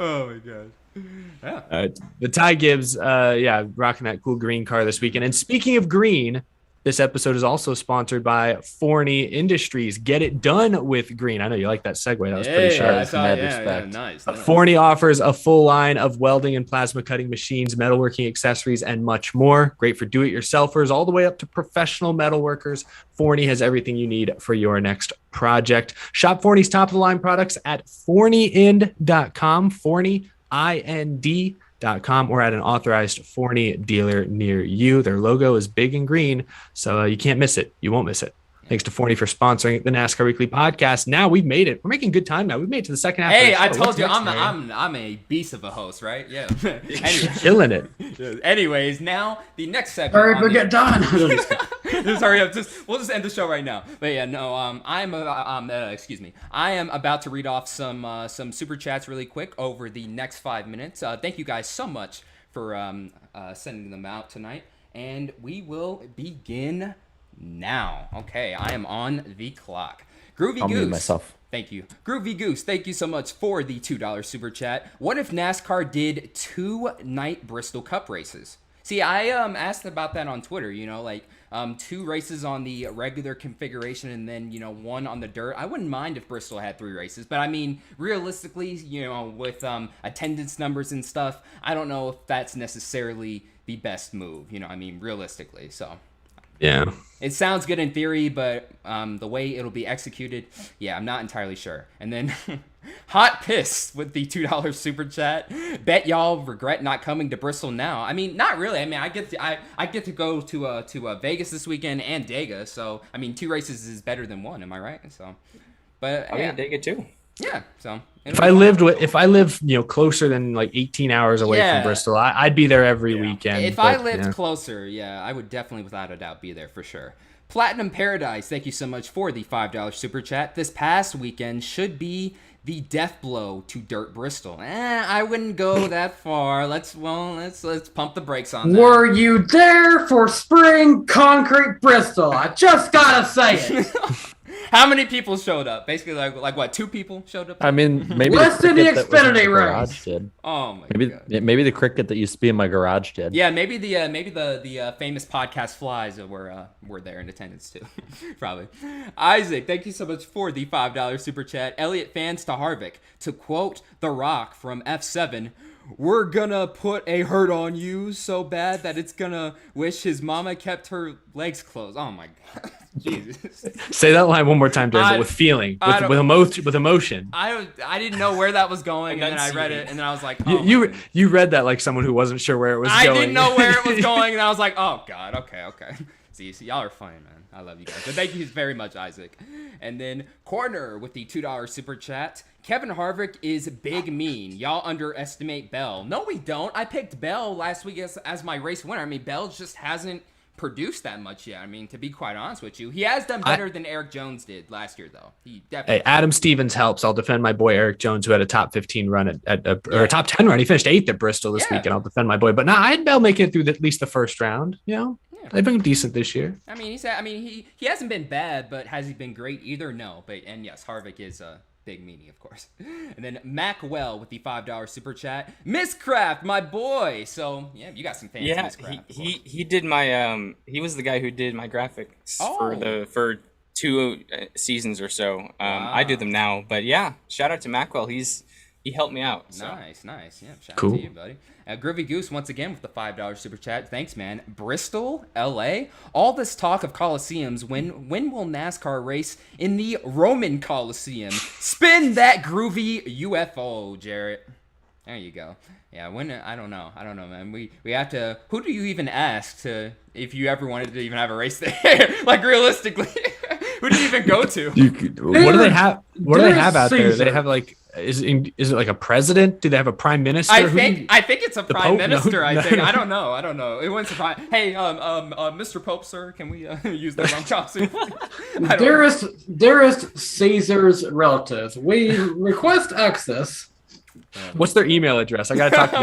S1: Oh my god. Yeah.
S3: The Ty Gibbs, rocking that cool green car this weekend. And speaking of green, this episode is also sponsored by Forney Industries. Get it done with green. I know you like that segue. That was pretty sharp.
S1: Nice.
S3: Forney offers a full line of welding and plasma cutting machines, metalworking accessories, and much more. Great for do-it-yourselfers all the way up to professional metalworkers. Forney has everything you need for your next project. Shop Forney's top-of-the-line products at forneyend.com, ForneyInd.com, or at an authorized Forney dealer near you. Their logo is big and green, so you can't miss it. You won't miss it. Thanks to Forney for sponsoring the NASCAR Weekly Podcast. Now we've made it. We're making good time now. We've made it to the second half.
S1: Hey,
S3: of the show.
S1: I told you I'm a beast of a host, right? Yeah.
S3: Killing it.
S1: Anyways, now the next segment.
S5: Hurry up and get done.
S1: Just hurry up. We'll just end the show right now. But yeah, no. I am about to read off some super chats really quick over the next 5 minutes. Thank you guys so much for sending them out tonight, and we will begin now. Okay, I am on the clock. Groovy
S4: I'll
S1: Goose.
S4: mute myself.
S1: Thank you. Groovy Goose, thank you so much for the $2 super chat. What if NASCAR did 2 night Bristol Cup races? See, I asked about that on Twitter, 2 races on the regular configuration and then, 1 on the dirt. I wouldn't mind if Bristol had 3 races, but I mean, realistically, with attendance numbers and stuff, I don't know if that's necessarily the best move, realistically, so.
S3: Yeah.
S1: It sounds good in theory, but the way it'll be executed, I'm not entirely sure. And then Hot Piss with the $2 super chat. Bet y'all regret not coming to Bristol now. I mean, not really. I mean, I get to go to Vegas this weekend and Dega, so I mean, 2 races is better than 1. Am I right? So, but
S2: I mean, Dega too.
S1: Yeah. So
S3: if I lived closer than 18 hours away from Bristol, I'd be there every weekend.
S1: If I lived closer, I would definitely, without a doubt, be there for sure. Platinum Paradise, thank you so much for the $5 super chat. This past weekend should be the death blow to Dirt Bristol. I wouldn't go that far. Let's pump the brakes on that.
S5: Were you there for Spring Concrete Bristol? I just gotta say it.
S1: How many people showed up? Basically, like what? 2 people showed up?
S4: I mean, maybe
S5: less than the Xfinity race.
S4: Did.
S1: Oh my god.
S4: Maybe the cricket that used to be in my garage did.
S1: Yeah, maybe the famous podcast flies were there in attendance too. Probably. Isaac, thank you so much for the $5 super chat. Elliott Fans to Harvick, to quote The Rock from F7. We're gonna put a hurt on you so bad that it's gonna wish his mama kept her legs closed. Oh my god. Jesus.
S3: Say that line one more time, Darren,
S1: I-
S3: but with feeling,
S1: I don't-
S3: with emotion.
S1: I didn't know where that was going, and then I read it, and then I was like, oh,
S3: You read that like someone who wasn't sure where it was
S1: I
S3: going.
S1: didn't know where it was going, and I was like, oh god, okay. See, y'all are funny, man. I love you guys. But thank you very much, Isaac. And then Corner with the $2 super chat. Kevin Harvick is big mean. Y'all underestimate Bell. No, we don't. I picked Bell last week as my race winner. I mean, Bell just hasn't produced that much yet. I mean, to be quite honest with you, he has done better than Eric Jones did last year, though. He definitely.
S3: Hey, Adam Stevens helps. I'll defend my boy Eric Jones, who had a top 15 run or a top 10 run. He finished 8th at Bristol this week, and I'll defend my boy. But I had Bell making it through at least the first round. You know, they've been decent this year.
S1: I mean, he hasn't been bad, but has he been great either? No. And yes, Harvick is big meanie, of course. And then Macwell with the $5 super chat. Miscraft, my boy. So yeah, you got some fans.
S2: Yeah,
S1: Miscraft,
S2: he did my he was the guy who did my graphics for 2 seasons or so. I do them now, but yeah, shout out to Macwell. He helped me out. So.
S1: Nice. Yeah, shout
S3: Cool.
S1: out to you, buddy. Groovy Goose once again with the $5 super chat. Thanks, man. Bristol, LA. All this talk of Coliseums. When will NASCAR race in the Roman Coliseum? Spin that groovy UFO, Jarrett. There you go. Yeah, when I don't know, man. We have to. Who do you even ask to if you ever wanted to even have a race there? Like realistically, who do you even go to?
S3: What do they have? What do they have out there?
S5: Caesar.
S3: They have like. Is it like a president? Do they have a prime minister?
S1: I think it's a prime
S3: Pope?
S1: minister.
S3: No,
S1: I
S3: no.
S1: think I don't know. It wouldn't surprise. Hey, Mr. Pope, sir, can we use the wrong costume?
S5: Dearest Caesar's relatives, we request access.
S3: What's their email address? I gotta talk to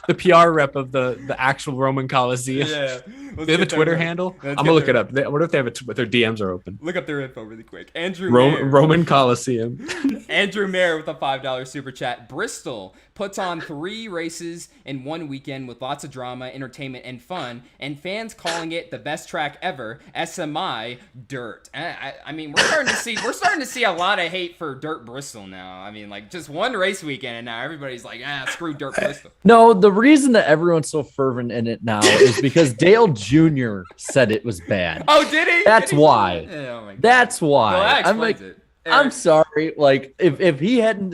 S3: the PR rep of the actual Roman Coliseum.
S1: Yeah.
S3: They have a Twitter handle. I'm gonna look it up. I wonder if they have their DMs are open.
S1: Look up their info really quick. Andrew Mayer.
S3: Roman Coliseum.
S1: Andrew Mayer with a $5 super chat. Bristol puts on 3 races in one weekend with lots of drama, entertainment, and fun, and fans calling it the best track ever. SMI dirt. I mean, we're starting to see a lot of hate for Dirt Bristol now. I mean, like just one race weekend, and now everybody's like, screw Dirt Bristol.
S4: No, the reason that everyone's so fervent in it now is because Dale Jr. said it was bad.
S1: Oh, did he?
S4: That's why.
S1: Oh my God.
S4: That's why.
S1: Well, that
S4: I'm
S1: explains
S4: like,
S1: it.
S4: I'm sorry. Like, if he hadn't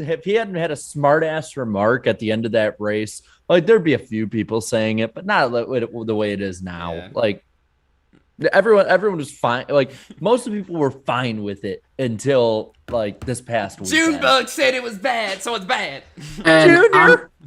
S4: had a smart ass remark at the end of that race, like there'd be a few people saying it, but not the way it is now.
S1: Yeah.
S4: Like everyone was fine. Like most of the people were fine with it until like this past week.
S1: Junebug said it was bad, so it's bad.
S5: And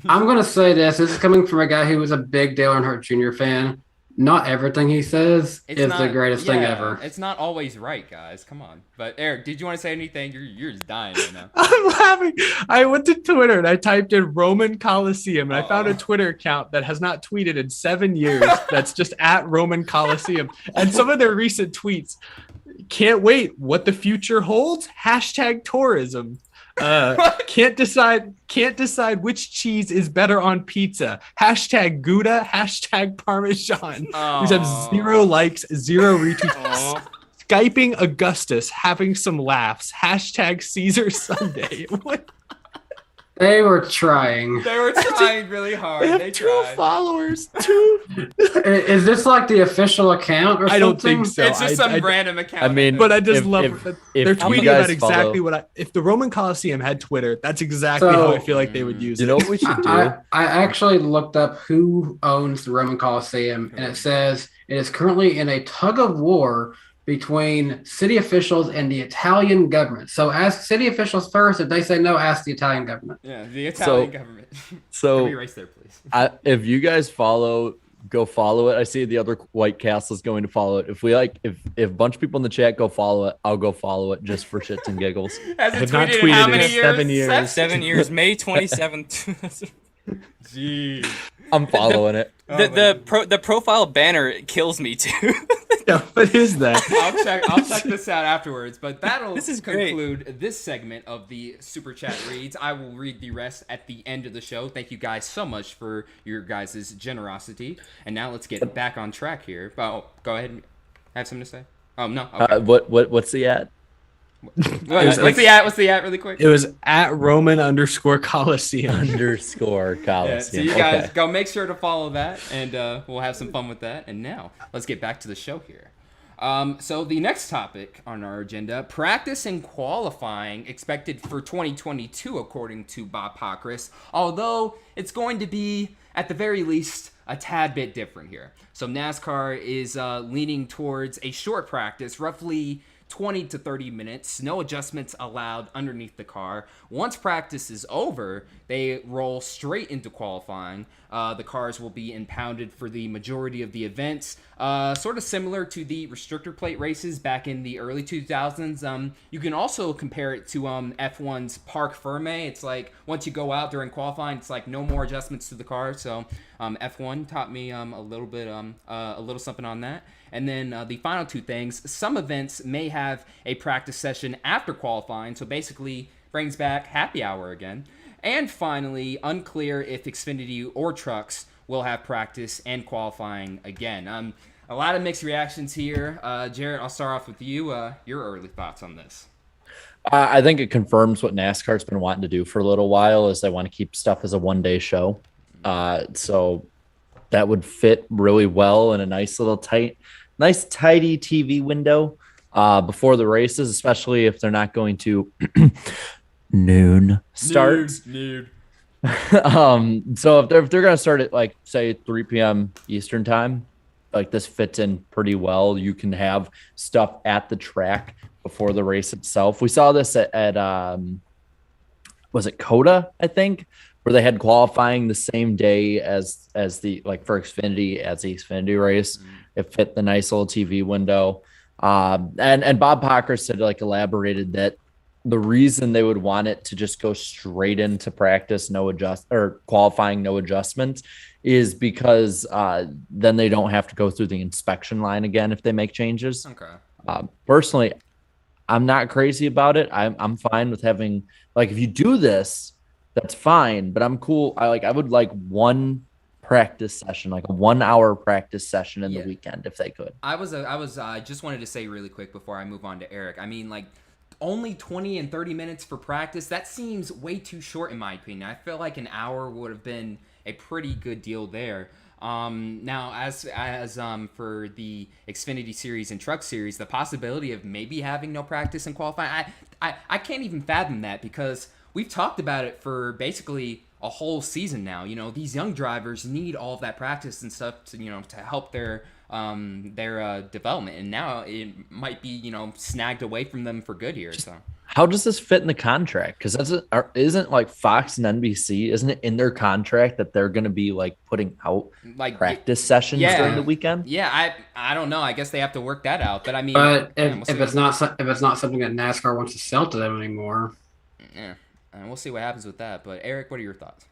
S5: I'm going to say this. This is coming from a guy who was a big Dale Earnhart Jr. fan. Not everything he says is the greatest thing ever.
S1: It's not always right, guys. Come on. But Eric, did you want to say anything? You're just dying right now.
S3: I'm laughing. I went to Twitter and I typed in Roman Coliseum and I found a Twitter account that has not tweeted in 7 years. That's just at Roman Coliseum. And some of their recent tweets, can't wait what the future holds. #tourism. Can't decide which cheese is better on pizza. #Gouda. #Parmesan. These have 0 likes, 0 retweets. Skyping Augustus, having some laughs. #Caesar Sunday. What?
S5: They were trying.
S1: They were trying really hard.
S3: They have 2 followers. 2.
S5: Is this like the official account or something?
S3: I don't think so.
S1: It's just some random account.
S4: I mean,
S3: But I just love that they're
S4: if you
S3: tweeting
S4: guys
S3: about exactly
S4: follow-
S3: if the Roman Coliseum had Twitter, that's exactly
S5: So-
S3: how I feel like they would use
S4: You
S3: it.
S4: know what we should do?
S5: I actually looked up who owns the Roman Coliseum, and it says it is currently in a tug of war between city officials and the Italian government. So ask city officials first. If they say no, ask the Italian government.
S1: Yeah, the Italian government. Can
S4: So
S1: we erase there, please?
S4: if you guys go follow it. I see the other White Castle's going to follow it. If a bunch of people in the chat go follow it, I'll go follow it just for shits and giggles.
S1: Has
S3: I
S1: it
S3: have not
S1: tweeted in how
S3: tweeted
S1: many
S3: in
S1: years?
S3: 7 years.
S2: 7 years, May 27th.
S1: Jeez.
S4: I'm following it.
S2: The profile banner kills me too.
S3: Yeah, what is that?
S1: I'll check this out afterwards, but that'll
S2: This is great.
S1: conclude this segment of the Super Chat reads. I will read the rest at the end of the show. Thank you guys so much for your guys' generosity. And now let's get back on track here. Oh, go ahead and have something to say. Oh, no. Okay.
S4: What's the ad?
S1: What's the at really quick?
S3: It was at Roman_Coliseum.
S4: _ Coliseum.
S1: Yeah, so you guys
S4: Okay.
S1: go make sure to follow that, and we'll have some fun with that. And now let's get back to the show here. So the next topic on our agenda, practice and qualifying expected for 2022, according to Bob Pockrass, although it's going to be, at the very least, a tad bit different here. So NASCAR is leaning towards a short practice, roughly 20 to 30 minutes, no adjustments allowed underneath the car. Once practice is over, they roll straight into qualifying. The cars will be impounded for the majority of the events, sort of similar to the restrictor plate races back in the early 2000s. You can also compare it to F1's Parc Ferme. It's like once you go out during qualifying, it's like no more adjustments to the car. So F1 taught me a little something on that. And then the final two things, some events may have a practice session after qualifying, so basically brings back happy hour again. And finally, unclear if Xfinity or Trucks will have practice and qualifying again. A lot of mixed reactions here. Jarrett, I'll start off with you. Your early thoughts on this.
S4: I think it confirms what NASCAR's been wanting to do for a little while, is they want to keep stuff as a one-day show. So that would fit really well in a nice tidy TV window before the races, especially if they're not going to noon start.
S1: Noon.
S4: So if they're going to start at like say 3 p.m. Eastern time, like this fits in pretty well. You can have stuff at the track before the race itself. We saw this at was it Coda, I think, where they had qualifying the same day as the for Xfinity as the Xfinity race. It fit the nice little TV window. And Bob Pockrass had elaborated that the reason they would want it to just go straight into practice, qualifying, no adjustments, is because then they don't have to go through the inspection line again if they make changes.
S1: Okay.
S4: Personally, I'm not crazy about it. I'm fine with having, if you do this, that's fine, but I'm cool. I would like one practice session, like a 1 hour practice session in the weekend if they could.
S1: I just wanted to say really quick before I move on to Eric. I mean, only 20 and 30 minutes for practice, that seems way too short in my opinion. I feel like an hour would have been a pretty good deal there. Now, as for the Xfinity Series and Truck Series, the possibility of maybe having no practice and qualifying, I can't even fathom that, because we've talked about it for basically a whole season now. These young drivers need all of that practice and stuff to help their development, and now it might be snagged away from them for good here. So
S4: how does this fit in the contract? Because isn't Fox and NBC, isn't it in their contract that they're going to be putting out practice sessions during the weekend?
S1: Yeah, I don't know. I guess they have to work that out. But I mean,
S5: if it's not something that NASCAR wants to sell to them anymore,
S1: and we'll see what happens with that. But Eric, what are your thoughts?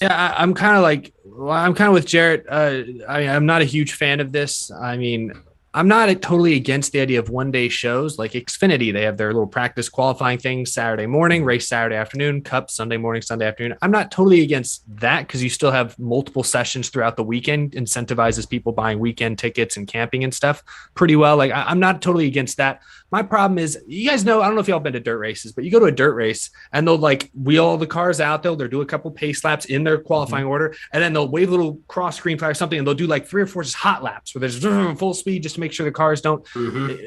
S3: Yeah, I'm kind of with Jarrett. I'm not a huge fan of this. I mean, I'm not totally against the idea of one-day shows like Xfinity. They have their little practice qualifying thing Saturday morning, race Saturday afternoon, Cup Sunday morning, Sunday afternoon. I'm not totally against that, because you still have multiple sessions throughout the weekend, incentivizes people buying weekend tickets and camping and stuff pretty well. I'm not totally against that. My problem is, you guys know, I don't know if y'all been to dirt races, but you go to a dirt race and they'll wheel all the cars out there. They'll do a couple pace laps in their qualifying order, and then they'll wave a little cross screen flag or something, and they'll do 3 or 4 just hot laps where there's full speed just to make sure the cars don't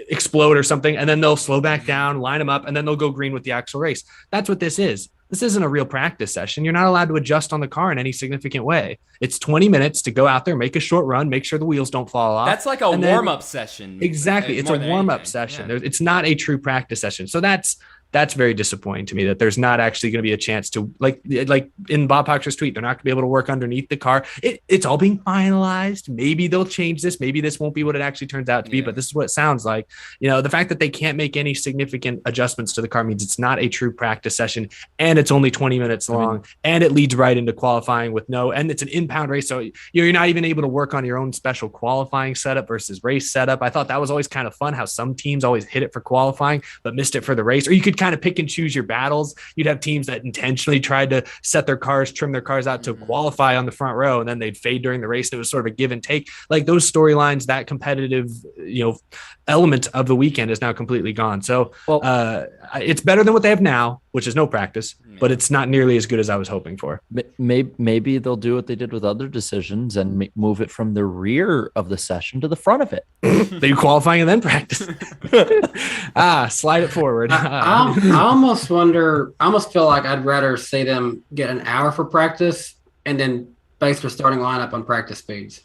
S3: explode or something. And then they'll slow back down, line them up, and then they'll go green with the actual race. That's what this is. This isn't a real practice session. You're not allowed to adjust on the car in any significant way. It's 20 minutes to go out there, make a short run, make sure the wheels don't fall off.
S1: That's like a warm-up session.
S3: Exactly. It's a warm-up session. Yeah. It's not a true practice session. So that's very disappointing to me, that there's not actually going to be a chance to, like in Bob Pockrass' tweet, they're not going to be able to work underneath the car. It's all being finalized. Maybe they'll change this. Maybe this won't be what it actually turns out to be, but this is what it sounds like. The fact that they can't make any significant adjustments to the car means it's not a true practice session, and it's only 20 minutes long, and it leads right into qualifying and it's an impound race. So you're not even able to work on your own special qualifying setup versus race setup. I thought that was always kind of fun, how some teams always hit it for qualifying, but missed it for the race. Or you could kind of pick and choose your battles. You'd have teams that intentionally tried to trim their cars out to qualify on the front row, and then they'd fade during the race. It was sort of a give and take. Like those storylines, that competitive, element of the weekend is now completely gone. So it's better than what they have now, which is no practice, but it's not nearly as good as I was hoping for.
S4: Maybe they'll do what they did with other decisions and move it from the rear of the session to the front of it.
S3: They do qualifying and then practice. Slide it forward.
S5: I almost feel like I'd rather see them get an hour for practice and then base their starting lineup on practice speeds.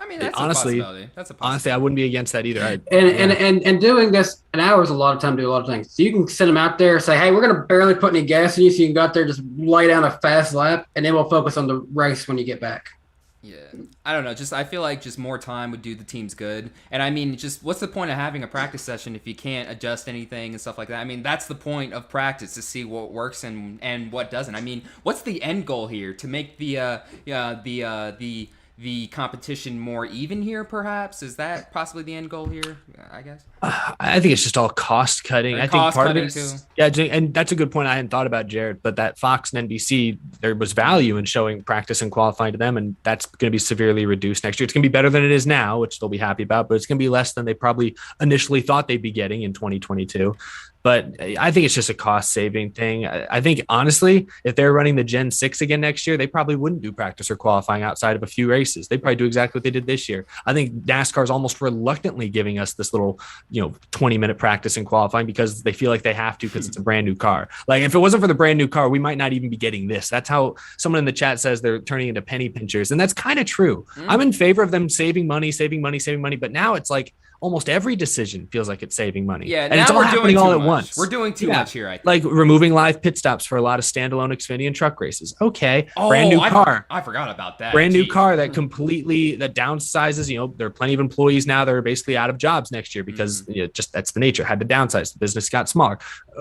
S1: I mean, that's
S3: honestly,
S1: a possibility.
S3: Honestly, I wouldn't be against that either.
S5: And doing this, an hour is a lot of time to do a lot of things. So you can send them out there, say, hey, we're going to barely put any gas in you, so you can go out there, just lay down a fast lap, and then we'll focus on the race when you get back.
S1: Yeah, I don't know. I feel like just more time would do the teams good. And I mean, just what's the point of having a practice session if you can't adjust anything and stuff like that? I mean, that's the point of practice, to see what works and what doesn't. I mean, what's the end goal here? To make the competition more even here, perhaps? Is that possibly the end goal here, I guess?
S3: I think it's just all cost cutting. I think part of it
S1: too.
S3: Yeah, and that's a good point I hadn't thought about, Jared, but that Fox and NBC, there was value in showing practice and qualifying to them, and that's going to be severely reduced next year. It's going to be better than it is now, which they'll be happy about, but it's going to be less than they probably initially thought they'd be getting in 2022. But I think it's just a cost-saving thing. I think, honestly, if they're running the Gen 6 again next year, they probably wouldn't do practice or qualifying outside of a few races. They'd probably do exactly what they did this year. I think NASCAR's almost reluctantly giving us this little, 20-minute practice and qualifying because they feel like they have to, because it's a brand new car. Like, if it wasn't for the brand new car, we might not even be getting this. That's how someone in the chat says they're turning into penny pinchers. And that's kind of true. I'm in favor of them saving money. But now it's like, almost every decision feels like it's saving money.
S1: Yeah,
S3: and
S1: now
S3: it's all
S1: we're
S3: happening
S1: doing
S3: all
S1: too
S3: at
S1: much.
S3: once.
S1: We're doing too much here, I think.
S3: Like removing live pit stops for a lot of standalone Xfinity and truck races. Okay, brand new car.
S1: I forgot about that.
S3: Brand new car that completely downsizes. There are plenty of employees now that are basically out of jobs next year because just that's the nature. Had to downsize. The business got smaller.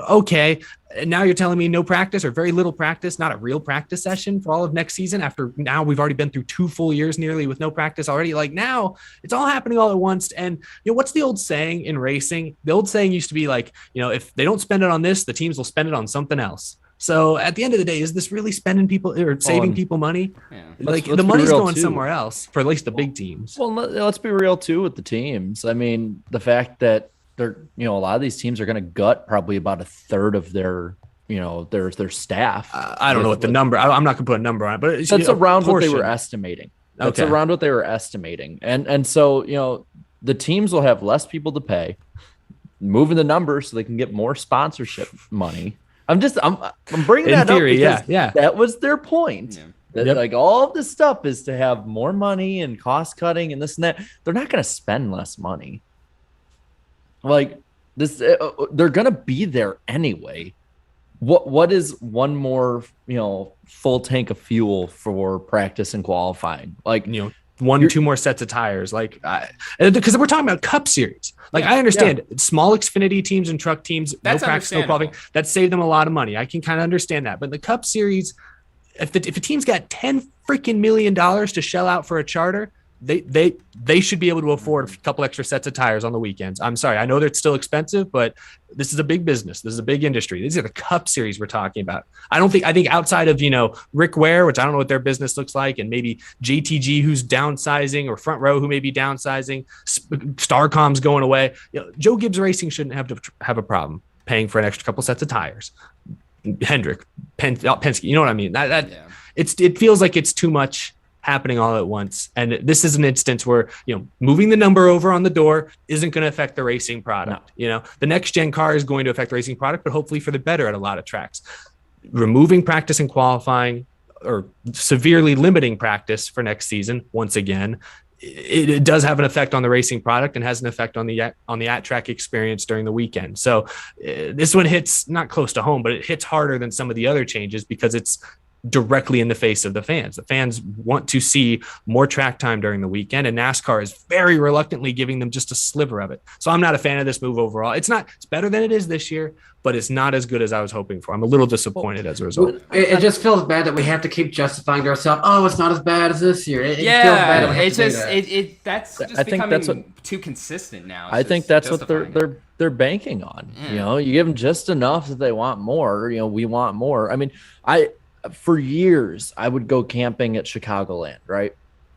S3: Okay. And now you're telling me no practice or very little practice, not a real practice session for all of next season, after now we've already been through 2 full years nearly with no practice already. Like, now it's all happening all at once. And what's the old saying in racing? The old saying used to be like, if they don't spend it on this, the teams will spend it on something else. So at the end of the day, is this really spending people or saving people money? Yeah. Like, the money's going somewhere else for at least the big teams.
S4: Well, let's be real too with the teams. I mean, the fact that they're, a lot of these teams are going to gut probably about a third of their staff.
S3: I don't know what the number. I'm not going to put a number on it, but
S4: that's around what they were estimating. That's around what they were estimating, and so the teams will have less people to pay, moving the numbers so they can get more sponsorship money. I'm bringing that up because that was their point. Yeah. That like all of this stuff is to have more money and cost cutting and this and that. They're not going to spend less money. Like this, they're gonna be there anyway. What is one more, full tank of fuel for practice and qualifying? Like,
S3: 2 more sets of tires. Like, because we're talking about Cup Series. Like, I understand small Xfinity teams and truck teams, no practice, no qualifying. That saved them a lot of money. I can kind of understand that. But the Cup Series, if a team's got $10 freaking million to shell out for a charter, they should be able to afford a couple extra sets of tires on the weekends. I'm sorry. I know that it's still expensive, but this is a big business. This is a big industry. These are the Cup Series we're talking about. I think outside of, Rick Ware, which I don't know what their business looks like, and maybe JTG, who's downsizing, or Front Row, who may be downsizing, Starcom's going away. Joe Gibbs Racing shouldn't have to have a problem paying for an extra couple sets of tires. Hendrick, Penske, you know what I mean? It feels like it's too much happening all at once. And this is an instance where, moving the number over on the door isn't going to affect the racing product. No. The next gen car is going to affect the racing product, but hopefully for the better at a lot of tracks. Removing practice and qualifying, or severely limiting practice for next season, once again, it does have an effect on the racing product and has an effect on the at-track experience during the weekend. So this one hits not close to home, but it hits harder than some of the other changes because it's directly in the face of the fans. The fans want to see more track time during the weekend, and NASCAR is very reluctantly giving them just a sliver of it. So I'm not a fan of this move overall. It's better than it is this year, but it's not as good as I was hoping for. I'm a little disappointed as a result.
S5: It just feels bad that we have to keep justifying to ourselves. Oh, it's not as bad as this year. It feels bad that we have to do that.
S1: That's just
S4: I think
S1: becoming too consistent now.
S4: I think that's what they're banking on.
S1: Yeah.
S4: You give them just enough that they want more. We want more. I mean, for years I would go camping at Chicagoland, right?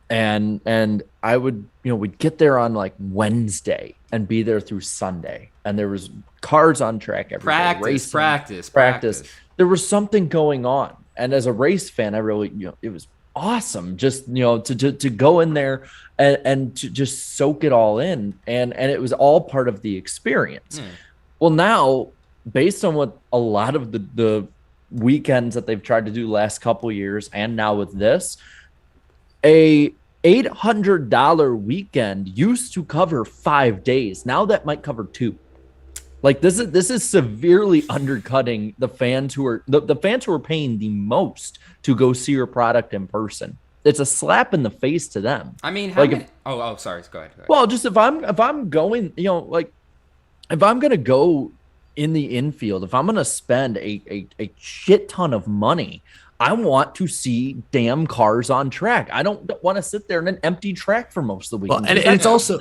S4: And I would, we'd get there on like Wednesday and be there through Sunday. And there was cars on track every day. Practice. There was something going on. And as a race fan, I really, it was awesome just, to go in there and to just soak it all in. And it was all part of the experience. Well, now, based on what a lot of the weekends that they've tried to do the last couple of years, and now with this, a $800 weekend used to cover 5 days. Now that might cover 2. Like this is severely undercutting the fans who are the fans who are paying the most to go see your product in person. It's a slap in the face to them.
S1: I mean, sorry, go ahead.
S4: Well, just if I'm going, if I'm gonna go in the infield, if I'm gonna spend a shit ton of money, I want to see damn cars on track. I don't want to sit there in an empty track for most of the weekend.
S3: Well, and it's also,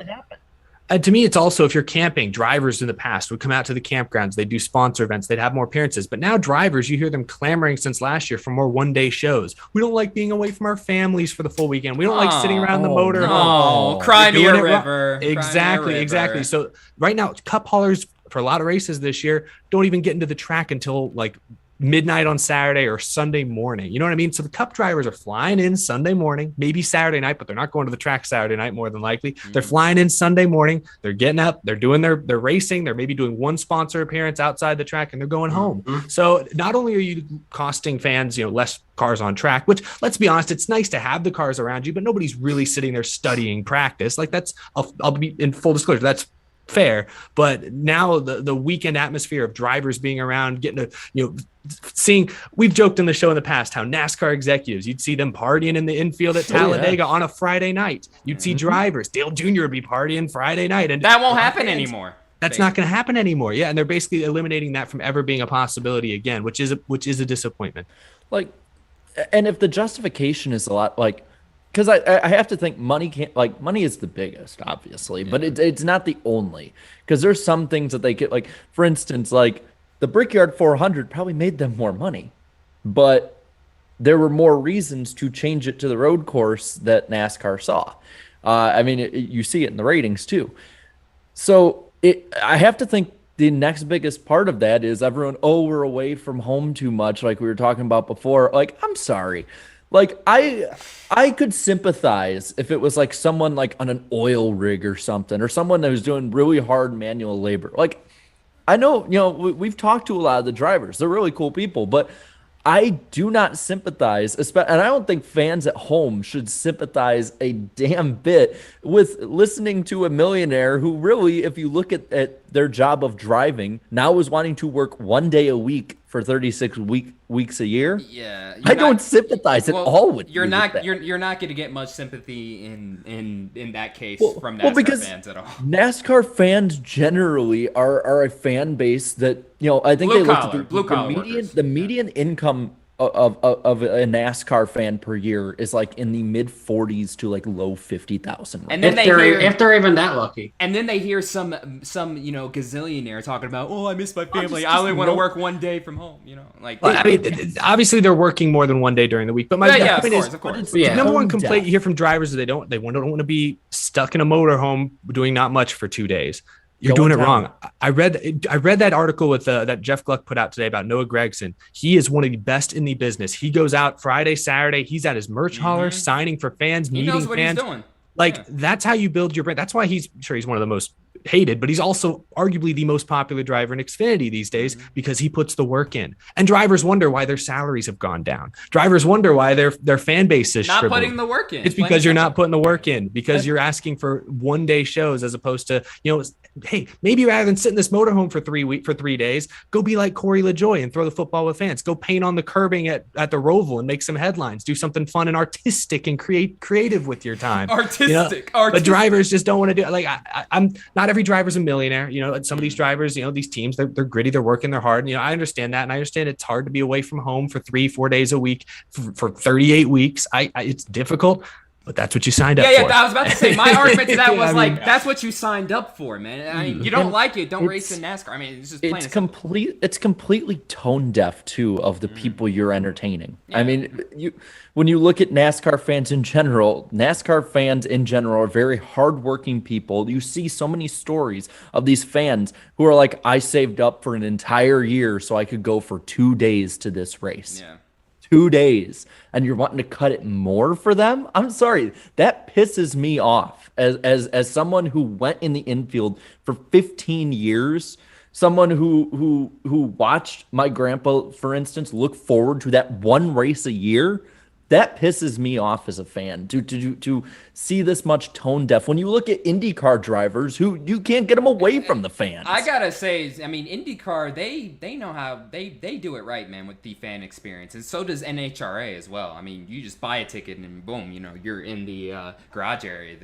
S3: and to me, it's also, if you're camping, drivers in the past would come out to the campgrounds, they'd do sponsor events, they'd have more appearances. But now drivers, you hear them clamoring since last year for more one-day shows. We don't like being away from our families for the full weekend. We don't like sitting around the motor home.
S1: Cry me a river.
S3: Exactly. So right now, cup haulers for a lot of races this year don't even get into the track until like midnight on Saturday or Sunday morning. You know what I mean? So the cup drivers are flying in Sunday morning, maybe Saturday night, but they're not going to the track Saturday night more than likely. They're flying in Sunday morning. They're getting up. They're doing they're racing. They're maybe doing one sponsor appearance outside the track, and they're going home. So not only are you costing fans, less cars on track, which, let's be honest, it's nice to have the cars around you, but nobody's really sitting there studying practice. Like I'll be in full disclosure, that's fair. But now the weekend atmosphere of drivers being around, getting to, seeing, we've joked in the show in the past how NASCAR executives, you'd see them partying in the infield at Talladega on a Friday night. You'd see drivers, Dale Jr. would be partying Friday night, and
S1: that won't happen anymore.
S3: That's not going to happen anymore. Yeah, and they're basically eliminating that from ever being a possibility again, which is a disappointment.
S4: Like, and if the justification is a lot, like, because I have to think money is the biggest, obviously, but it's not the only, because there's some things that they get, like, for instance, like the Brickyard 400 probably made them more money, but there were more reasons to change it to the road course that NASCAR saw. I mean, you see it in the ratings too. So I have to think the next biggest part of that is everyone, we're away from home too much, like we were talking about before. Like, I'm sorry. Like, I could sympathize if it was like someone like on an oil rig or something, or someone that was doing really hard manual labor. Like, I know, we've talked to a lot of the drivers. They're really cool people, but I do not sympathize, and I don't think fans at home should sympathize a damn bit with listening to a millionaire who really, if you look at their job of driving, now is wanting to work 1 day a week for 36 weeks a year.
S1: Yeah,
S4: I don't sympathize at all with
S1: you're
S4: you
S1: not
S4: with that.
S1: you're not going to get much sympathy in that case from NASCAR fans at all.
S4: NASCAR fans generally are a fan base that, I think they look at the median income of a NASCAR fan per year is like in the mid 40s to like low 50,000.
S1: And then
S5: if they're even that lucky.
S1: And then they hear some gazillionaire talking about, I miss my family. I only want to work 1 day from home. Like,
S3: well, I mean, obviously they're working more than 1 day during the week. But my point is,
S1: of course.
S3: The number one complaint you hear from drivers is they don't want to be stuck in a motorhome doing not much for 2 days. You're doing it wrong. I read that article with that Jeff Gluck put out today about Noah Gragson. He is one of the best in the business. He goes out Friday, Saturday. He's at his merch hauler, signing for fans, meeting fans.
S1: He knows what he's doing.
S3: Like, that's how you build your brand. That's why he's one of the most hated, but he's also arguably the most popular driver in Xfinity these days because he puts the work in. And drivers wonder why their salaries have gone down. Drivers wonder why their fan base is
S1: not
S3: shriveled.
S1: putting the work in.
S3: It's because you're not putting the work in, because you're asking for one-day shows as opposed to, hey, maybe rather than sit in this motorhome for 3 days, go be like Corey LaJoie and throw the football with fans. Go paint on the curbing at the Roval and make some headlines. Do something fun and artistic and creative with your time.
S1: Artistic.
S3: But drivers just don't want to do it. Like I'm not every driver's a millionaire. Some of these drivers, these teams, they're gritty, they're working, they're hard. I understand that, and I understand it's hard to be away from home for 3-4 days a week for 38 weeks. It's difficult. But that's what you signed up for.
S1: Yeah, I was about to say, my argument to that was that's what you signed up for, man. I mean, you don't like it, don't race in NASCAR. I mean, it's just plain.
S4: It's completely tone deaf too of the people you're entertaining. Yeah. I mean, when you look at NASCAR fans in general are very hardworking people. You see so many stories of these fans who are like, I saved up for an entire year so I could go for 2 days to this race.
S1: Yeah.
S4: 2 days, and you're wanting to cut it more for them. I'm sorry, that pisses me off as someone who went in the infield for 15 years, someone who watched my grandpa, for instance, look forward to that one race a year. That pisses me off as a fan to see this much tone deaf. When you look at IndyCar drivers, who you can't get them away from the fans.
S1: I gotta say, I mean, IndyCar, they know how they do it right, man, with the fan experience, and so does NHRA as well. I mean, you just buy a ticket and boom, you're in the garage area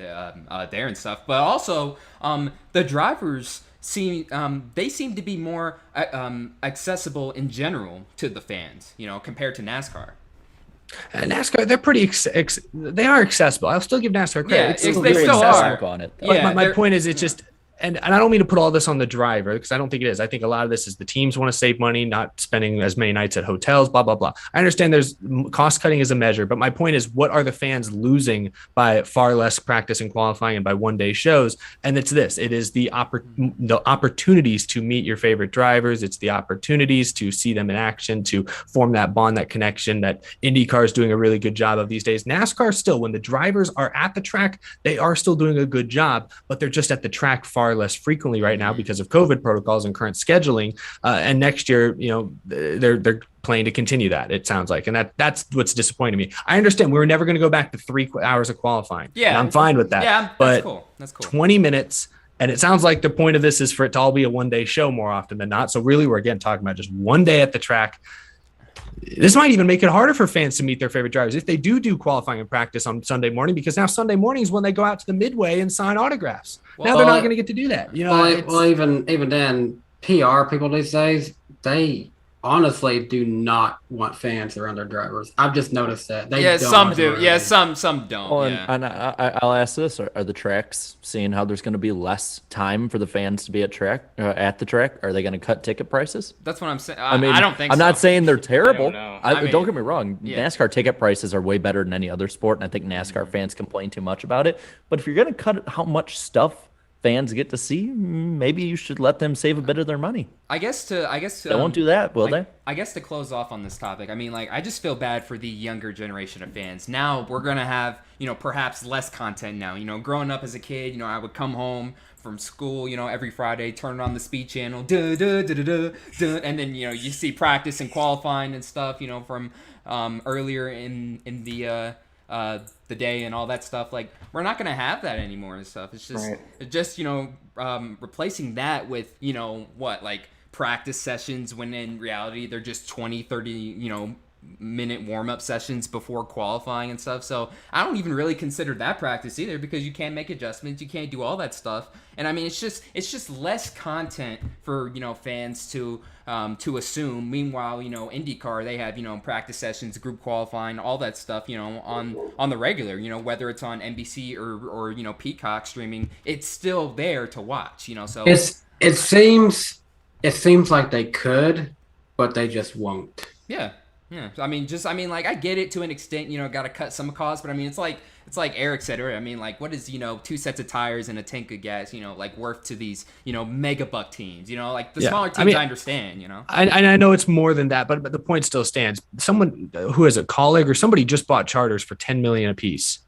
S1: there and stuff. But also, the drivers seem to be more accessible in general to the fans, compared to NASCAR.
S3: NASCAR, they're pretty they are accessible. I'll still give NASCAR credit.
S1: Yeah, they still are.
S4: On it.
S3: Yeah, my point is, it's just, and I don't mean to put all this on the driver, because I don't think it is. I think a lot of this is the teams want to save money, not spending as many nights at hotels, blah, blah, blah. I understand there's cost cutting as a measure, but my point is, what are the fans losing by far less practice and qualifying and by one-day shows? And it's this. It is the opportunities to meet your favorite drivers. It's the opportunities to see them in action, to form that bond, that connection that IndyCar is doing a really good job of these days. NASCAR still, when the drivers are at the track, they are still doing a good job, but they're just at the track far less frequently right now because of COVID protocols and current scheduling. And next year, they're planning to continue that, it sounds like. And that's what's disappointing me. I understand we were never going to go back to 3 hours of qualifying. Yeah. I'm fine with that.
S1: Yeah,
S3: but
S1: that's cool.
S3: 20 minutes. And it sounds like the point of this is for it to all be a one-day show more often than not. So really, we're again talking about just one day at the track. This might even make it harder for fans to meet their favorite drivers if they do qualifying and practice on Sunday morning, because now Sunday morning is when they go out to the midway and sign autographs. Now they're not going to get to do that.
S5: Even then, PR people these days, they honestly do not want fans around their drivers. I've just noticed that.
S1: Some do. Yeah, some don't.
S4: Well,
S1: yeah.
S4: And I'll ask this: Are the tracks seeing how there's going to be less time for the fans to be at the track? Are they going to cut ticket prices?
S1: That's what I'm saying.
S4: I mean,
S1: I don't think.
S4: I'm not saying they're terrible. Don't get me wrong.
S1: Yeah.
S4: NASCAR ticket prices are way better than any other sport, and I think NASCAR fans complain too much about it. But if you're going to cut how much stuff fans get to see, maybe you should let them save a bit of their money.
S1: I guess
S4: they won't do that, will they?
S1: I guess to close off on this topic, I mean, I just feel bad for the younger generation of fans. Now we're gonna have, perhaps less content now. Growing up as a kid, I would come home from school, every Friday, turn on the Speed Channel, and then you see practice and qualifying and stuff, from earlier in the day and all that stuff. Like, we're not gonna have that anymore and stuff. It's just replacing that with practice sessions, when in reality they're just 20-30 minute warm-up sessions before qualifying and stuff. So I don't even really consider that practice either, because you can't make adjustments, you can't do all that stuff. And I mean, it's just less content for fans to assume. Meanwhile, IndyCar, they have practice sessions, group qualifying, all that stuff on the regular, whether it's on NBC or Peacock streaming, it's still there to watch. So
S5: it seems like they could, but they just won't.
S1: Yeah. I mean, I get it to an extent, got to cut some costs, but I mean, it's like Eric said earlier. I mean, what is, 2 sets of tires and a tank of gas, worth to these, mega buck teams, the smaller teams, I understand,
S3: I know it's more than that, but the point still stands. Someone who is a colleague or somebody just bought charters for $10 million a piece.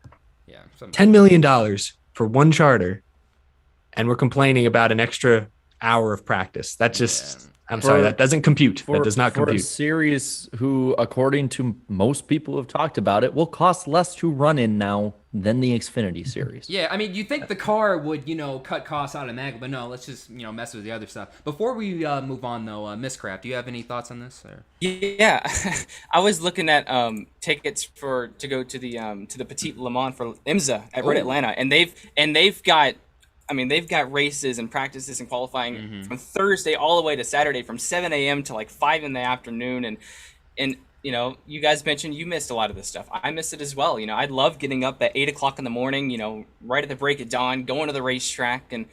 S1: Yeah.
S3: $10 million for one charter. and we're complaining about an extra hour of practice. That's just, I'm sorry, that doesn't compute. That does not compute.
S4: For a series who, according to most people who have talked about it, will cost less to run in now than the Xfinity series.
S1: Yeah, I mean, you think the car would, cut costs automatically, but no, let's just, mess with the other stuff. Before we move on, though, Miscraft, do you have any thoughts on this? Or?
S2: Yeah, I was looking at tickets to go to the Petit Le Mans for IMSA at Red Atlanta, and they've got races and practices and qualifying from Thursday all the way to Saturday from 7 a.m. to like 5 in the afternoon, and you guys mentioned you missed a lot of this stuff. I missed it as well. I love getting up at 8 o'clock in the morning, right at the break of dawn, going to the racetrack, and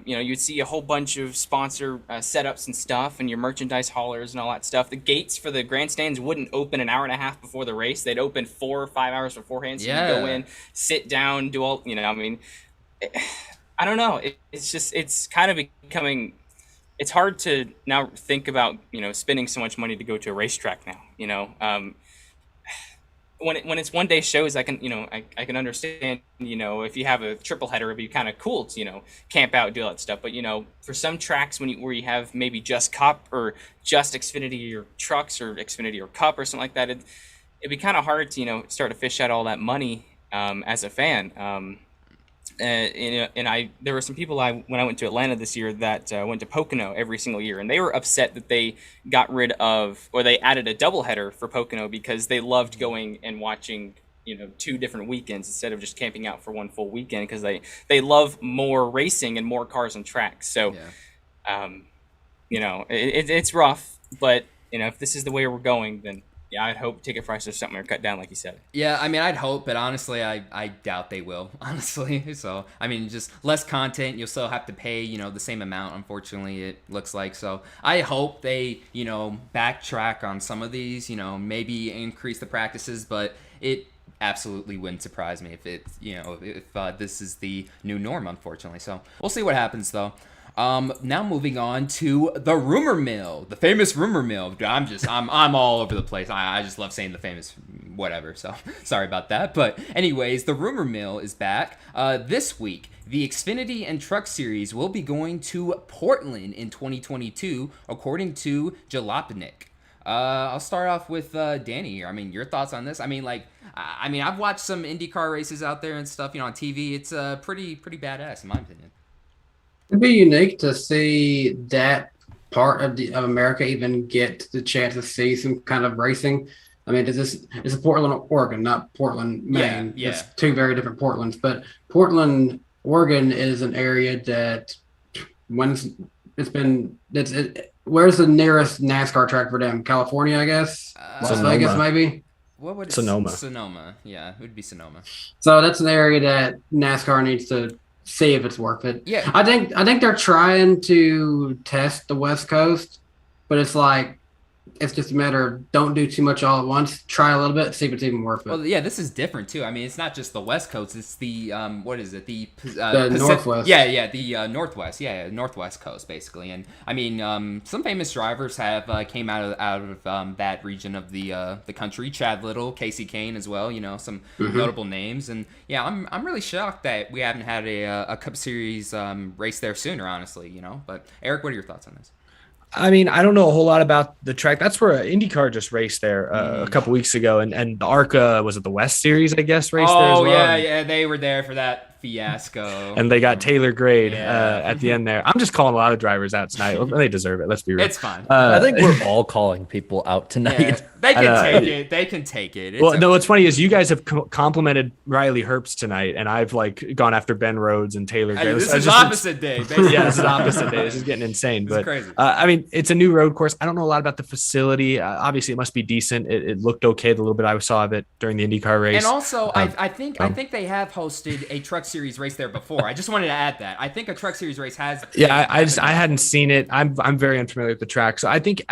S2: you'd see a whole bunch of sponsor setups and stuff, and your merchandise haulers and all that stuff. The gates for the grandstands wouldn't open an hour and a half before the race. They'd open 4 or 5 hours beforehand, so you go in, sit down, do all, I don't know. It's kind of becoming. It's hard to now think about spending so much money to go to a racetrack now. When it's 1 day shows, I can I can understand. If you have a triple header, it'd be kind of cool to camp out, do all that stuff. But for some tracks where you have maybe just Cup or just Xfinity or trucks or Xfinity or Cup or something like that, it'd be kind of hard to start to fish out all that money as a fan. And there were some people when I went to Atlanta this year that went to Pocono every single year, and they were upset that they got rid of, or they added a doubleheader for Pocono because they loved going and watching 2 different weekends instead of just camping out for 1 full weekend, because they love more racing and more cars and tracks. So it's rough, but if this is the way we're going, then yeah, I'd hope ticket prices or something are cut down, like you said.
S1: Yeah, I mean, I'd hope, but honestly, I doubt they will, honestly. So, I mean, just less content, you'll still have to pay, the same amount, unfortunately, it looks like. So, I hope they, backtrack on some of these, maybe increase the practices, but it absolutely wouldn't surprise me if if this is the new norm, unfortunately. So, we'll see what happens, though. Now moving on to the rumor mill, the famous rumor mill. I'm all over the place. I just love saying the famous whatever. So sorry about that. But anyways, the rumor mill is back. This week, the Xfinity and Truck Series will be going to Portland in 2022, according to Jalopnik. I'll start off with Danny here. I mean, your thoughts on this? I mean, I've watched some IndyCar races out there and stuff, on TV. It's pretty badass in my opinion.
S5: It'd be unique to see that part of America even get the chance to see some kind of racing. I mean, it's Portland, Oregon, not Portland, Maine.
S1: Yeah.
S5: It's 2 very different Portlands. But Portland, Oregon is an area that where's the nearest NASCAR track for them? California, I guess. Las Vegas, maybe.
S1: What would
S3: Sonoma?
S1: Sonoma, yeah, it would be Sonoma.
S5: So that's an area that NASCAR needs to see if it's worth it.
S1: Yeah,
S5: I think they're trying to test the West Coast, but it's just a matter of don't do too much all at once. Try a little bit, see if it's even worth it.
S1: Well, yeah, this is different too. I mean, it's not just the West Coast; it's the what is it? The
S5: Northwest.
S1: Yeah, the Northwest. Yeah, Northwest Coast basically. And I mean, some famous drivers have came out of that region of the country. Chad Little, Casey Kane as well. Some notable names. And yeah, I'm really shocked that we haven't had a Cup Series race there sooner. Honestly, But Eric, what are your thoughts on this?
S3: I mean, I don't know a whole lot about the track. That's where IndyCar just raced there a couple weeks ago, and the ARCA, was it the West Series, I guess, raced there as well?
S1: Yeah, they were there for that fiasco.
S3: And they got Taylor Grade at the end there. I'm just calling a lot of drivers out tonight. They deserve it. Let's be real.
S1: It's fine.
S4: I think we're all calling people out tonight.
S1: Yeah, they can take it. They can take it.
S3: No, what's funny is you guys have complimented Riley Herbst tonight, and I've gone after Ben Rhodes and Taylor Grade.
S1: This is opposite day.
S3: Yeah, this is opposite day. This is getting insane. But
S1: crazy.
S3: I mean, it's a new road course. I don't know a lot about the facility. Obviously, it must be decent. It looked okay the little bit I saw of it during the IndyCar race.
S1: And also, I think they have hosted a Truck Series race there before. I just wanted to add that. I think a Truck Series race has.
S3: Yeah, I hadn't seen it. I'm very unfamiliar with the track, so I think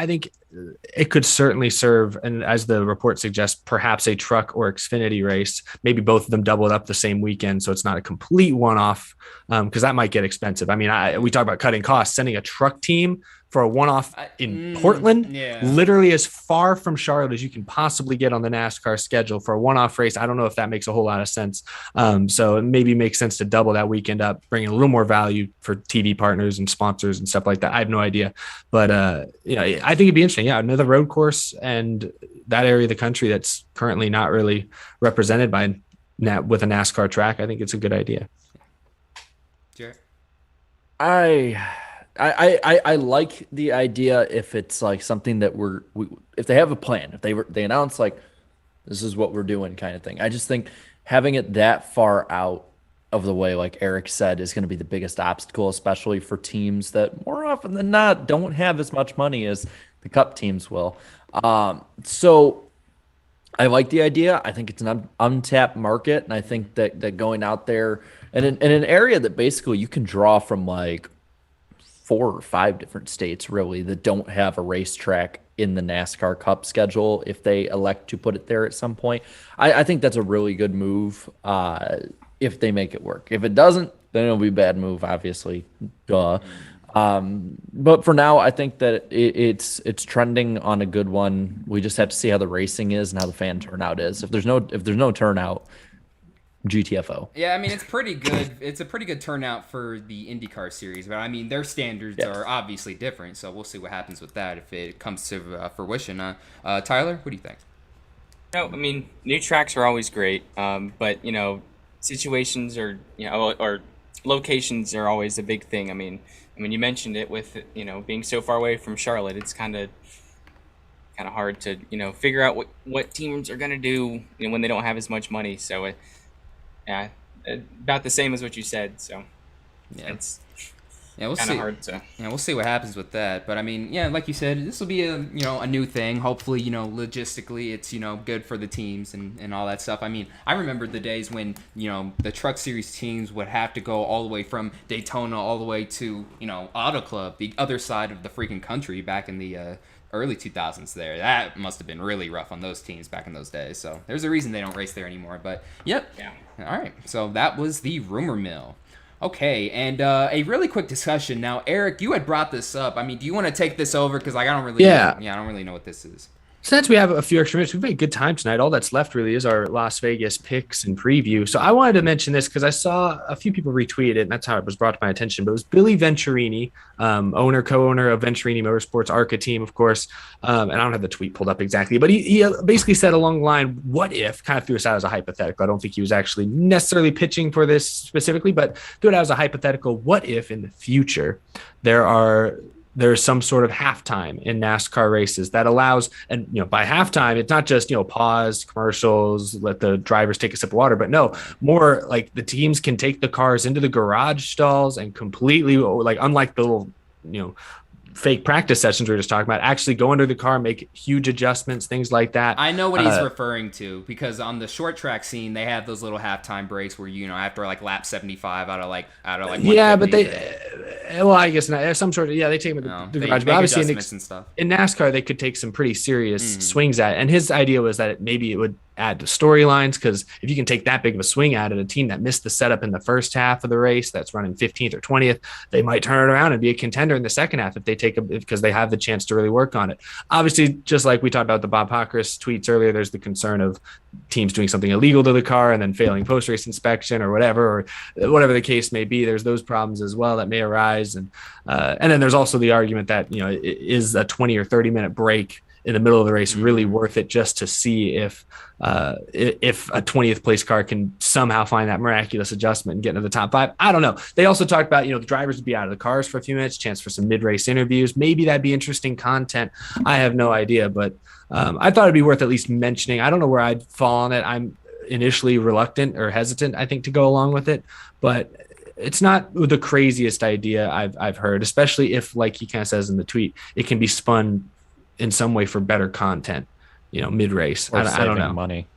S3: it could certainly serve, and as the report suggests, perhaps a truck or Xfinity race. Maybe both of them doubled up the same weekend, so it's not a complete one-off, because that might get expensive. I mean, we talk about cutting costs. Sending a truck team for a one-off in Portland,
S1: yeah.
S3: literally as far from Charlotte as you can possibly get on the NASCAR schedule for a one-off race. I don't know if that makes a whole lot of sense. So it maybe makes sense to double that weekend up, bringing a little more value for TV partners and sponsors and stuff like that. I have no idea, but I think it'd be interesting. Yeah, another road course and that area of the country that's currently not really represented by with a NASCAR track. I think it's a good idea.
S1: Jarrett?
S4: I like the idea if it's like something that if they have a plan, if they announce like this is what we're doing kind of thing. I just think having it that far out of the way, like Eric said, is going to be the biggest obstacle, especially for teams that more often than not don't have as much money as the Cup teams will. So I like the idea. I think it's an untapped market, and I think that going out there and in an area that basically you can draw from like 4 or 5 different states really that don't have a racetrack in the NASCAR Cup schedule if they elect to put it there at some point. I think that's a really good move if they make it work. If it doesn't, then it'll be a bad move, obviously. Duh. But for now, I think that it's trending on a good one. We just have to see how the racing is and how the fan turnout is. If there's no turnout, GTFO.
S1: Yeah, I mean, it's pretty good. It's a pretty good turnout for the IndyCar series, but I mean, their standards are obviously different, so we'll see what happens with that if it comes to fruition. Tyler, what do you think?
S2: No, I mean, new tracks are always great, but situations or or locations are always a big thing. I mean, you mentioned it with being so far away from Charlotte. It's kind of hard to figure out what teams are gonna do when they don't have as much money. So yeah, about the same as what you said. So it's
S1: we'll
S2: kind
S1: see.
S2: of hard to.
S1: Yeah, we'll see what happens with that. But I mean, yeah, like you said, this will be a new thing. Hopefully, logistically, it's good for the teams and all that stuff. I mean, I remember the days when the Truck Series teams would have to go all the way from Daytona all the way to Auto Club, the other side of the freaking country, back in the early 2000s there. That must have been really rough on those teams back in those days. So there's a reason they don't race there anymore. But yep.
S2: Yeah.
S1: All right. So that was the rumor mill. Okay, and a really quick discussion now. Eric, you had brought this up. I mean, do you want to take this over? Because I don't really know. I don't really know what this is.
S3: Since we have a few extra minutes, we've made good time tonight. All that's left really is our Las Vegas picks and preview. So I wanted to mention this because I saw a few people retweet it, and that's how it was brought to my attention. But it was Billy Venturini, co-owner of Venturini Motorsports, ARCA team, of course. And I don't have the tweet pulled up exactly, but he basically said along the line, what if, kind of threw us out as a hypothetical. I don't think he was actually necessarily pitching for this specifically, but threw it out as a hypothetical. What if in the future there's some sort of halftime in NASCAR races that allows, and by halftime, it's not just pause commercials, let the drivers take a sip of water, but no, more like the teams can take the cars into the garage stalls and completely, like, unlike the little fake practice sessions we were just talking about, actually go under the car, make huge adjustments, things like that.
S1: I know what he's referring to, because on the short track scene they have those little halftime breaks where after like lap 75 out of like
S3: yeah, but I guess not some sort of they take them to the garage, but obviously
S1: and stuff.
S3: In NASCAR they could take some pretty serious swings at it. And his idea was that maybe it would add to storylines, because if you can take that big of a swing at it, a team that missed the setup in the first half of the race that's running 15th or 20th, they might turn it around and be a contender in the second half if they because they have the chance to really work on it. Obviously, just like we talked about the Bob Hockrus tweets earlier, there's the concern of teams doing something illegal to the car and then failing post-race inspection or whatever the case may be. There's those problems as well that may arise. And then there's also the argument that, is a 20 or 30 minute break in the middle of the race really worth it, just to see if a 20th place car can somehow find that miraculous adjustment and get into the top 5. I don't know. They also talked about, the drivers would be out of the cars for a few minutes, chance for some mid-race interviews. Maybe that'd be interesting content. I have no idea, but I thought it'd be worth at least mentioning. I don't know where I'd fall on it. I'm initially reluctant or hesitant, I think, to go along with it, but it's not the craziest idea I've heard, especially if, like he kind of says in the tweet, it can be spun in some way for better content, mid-race. I don't know.
S4: Money.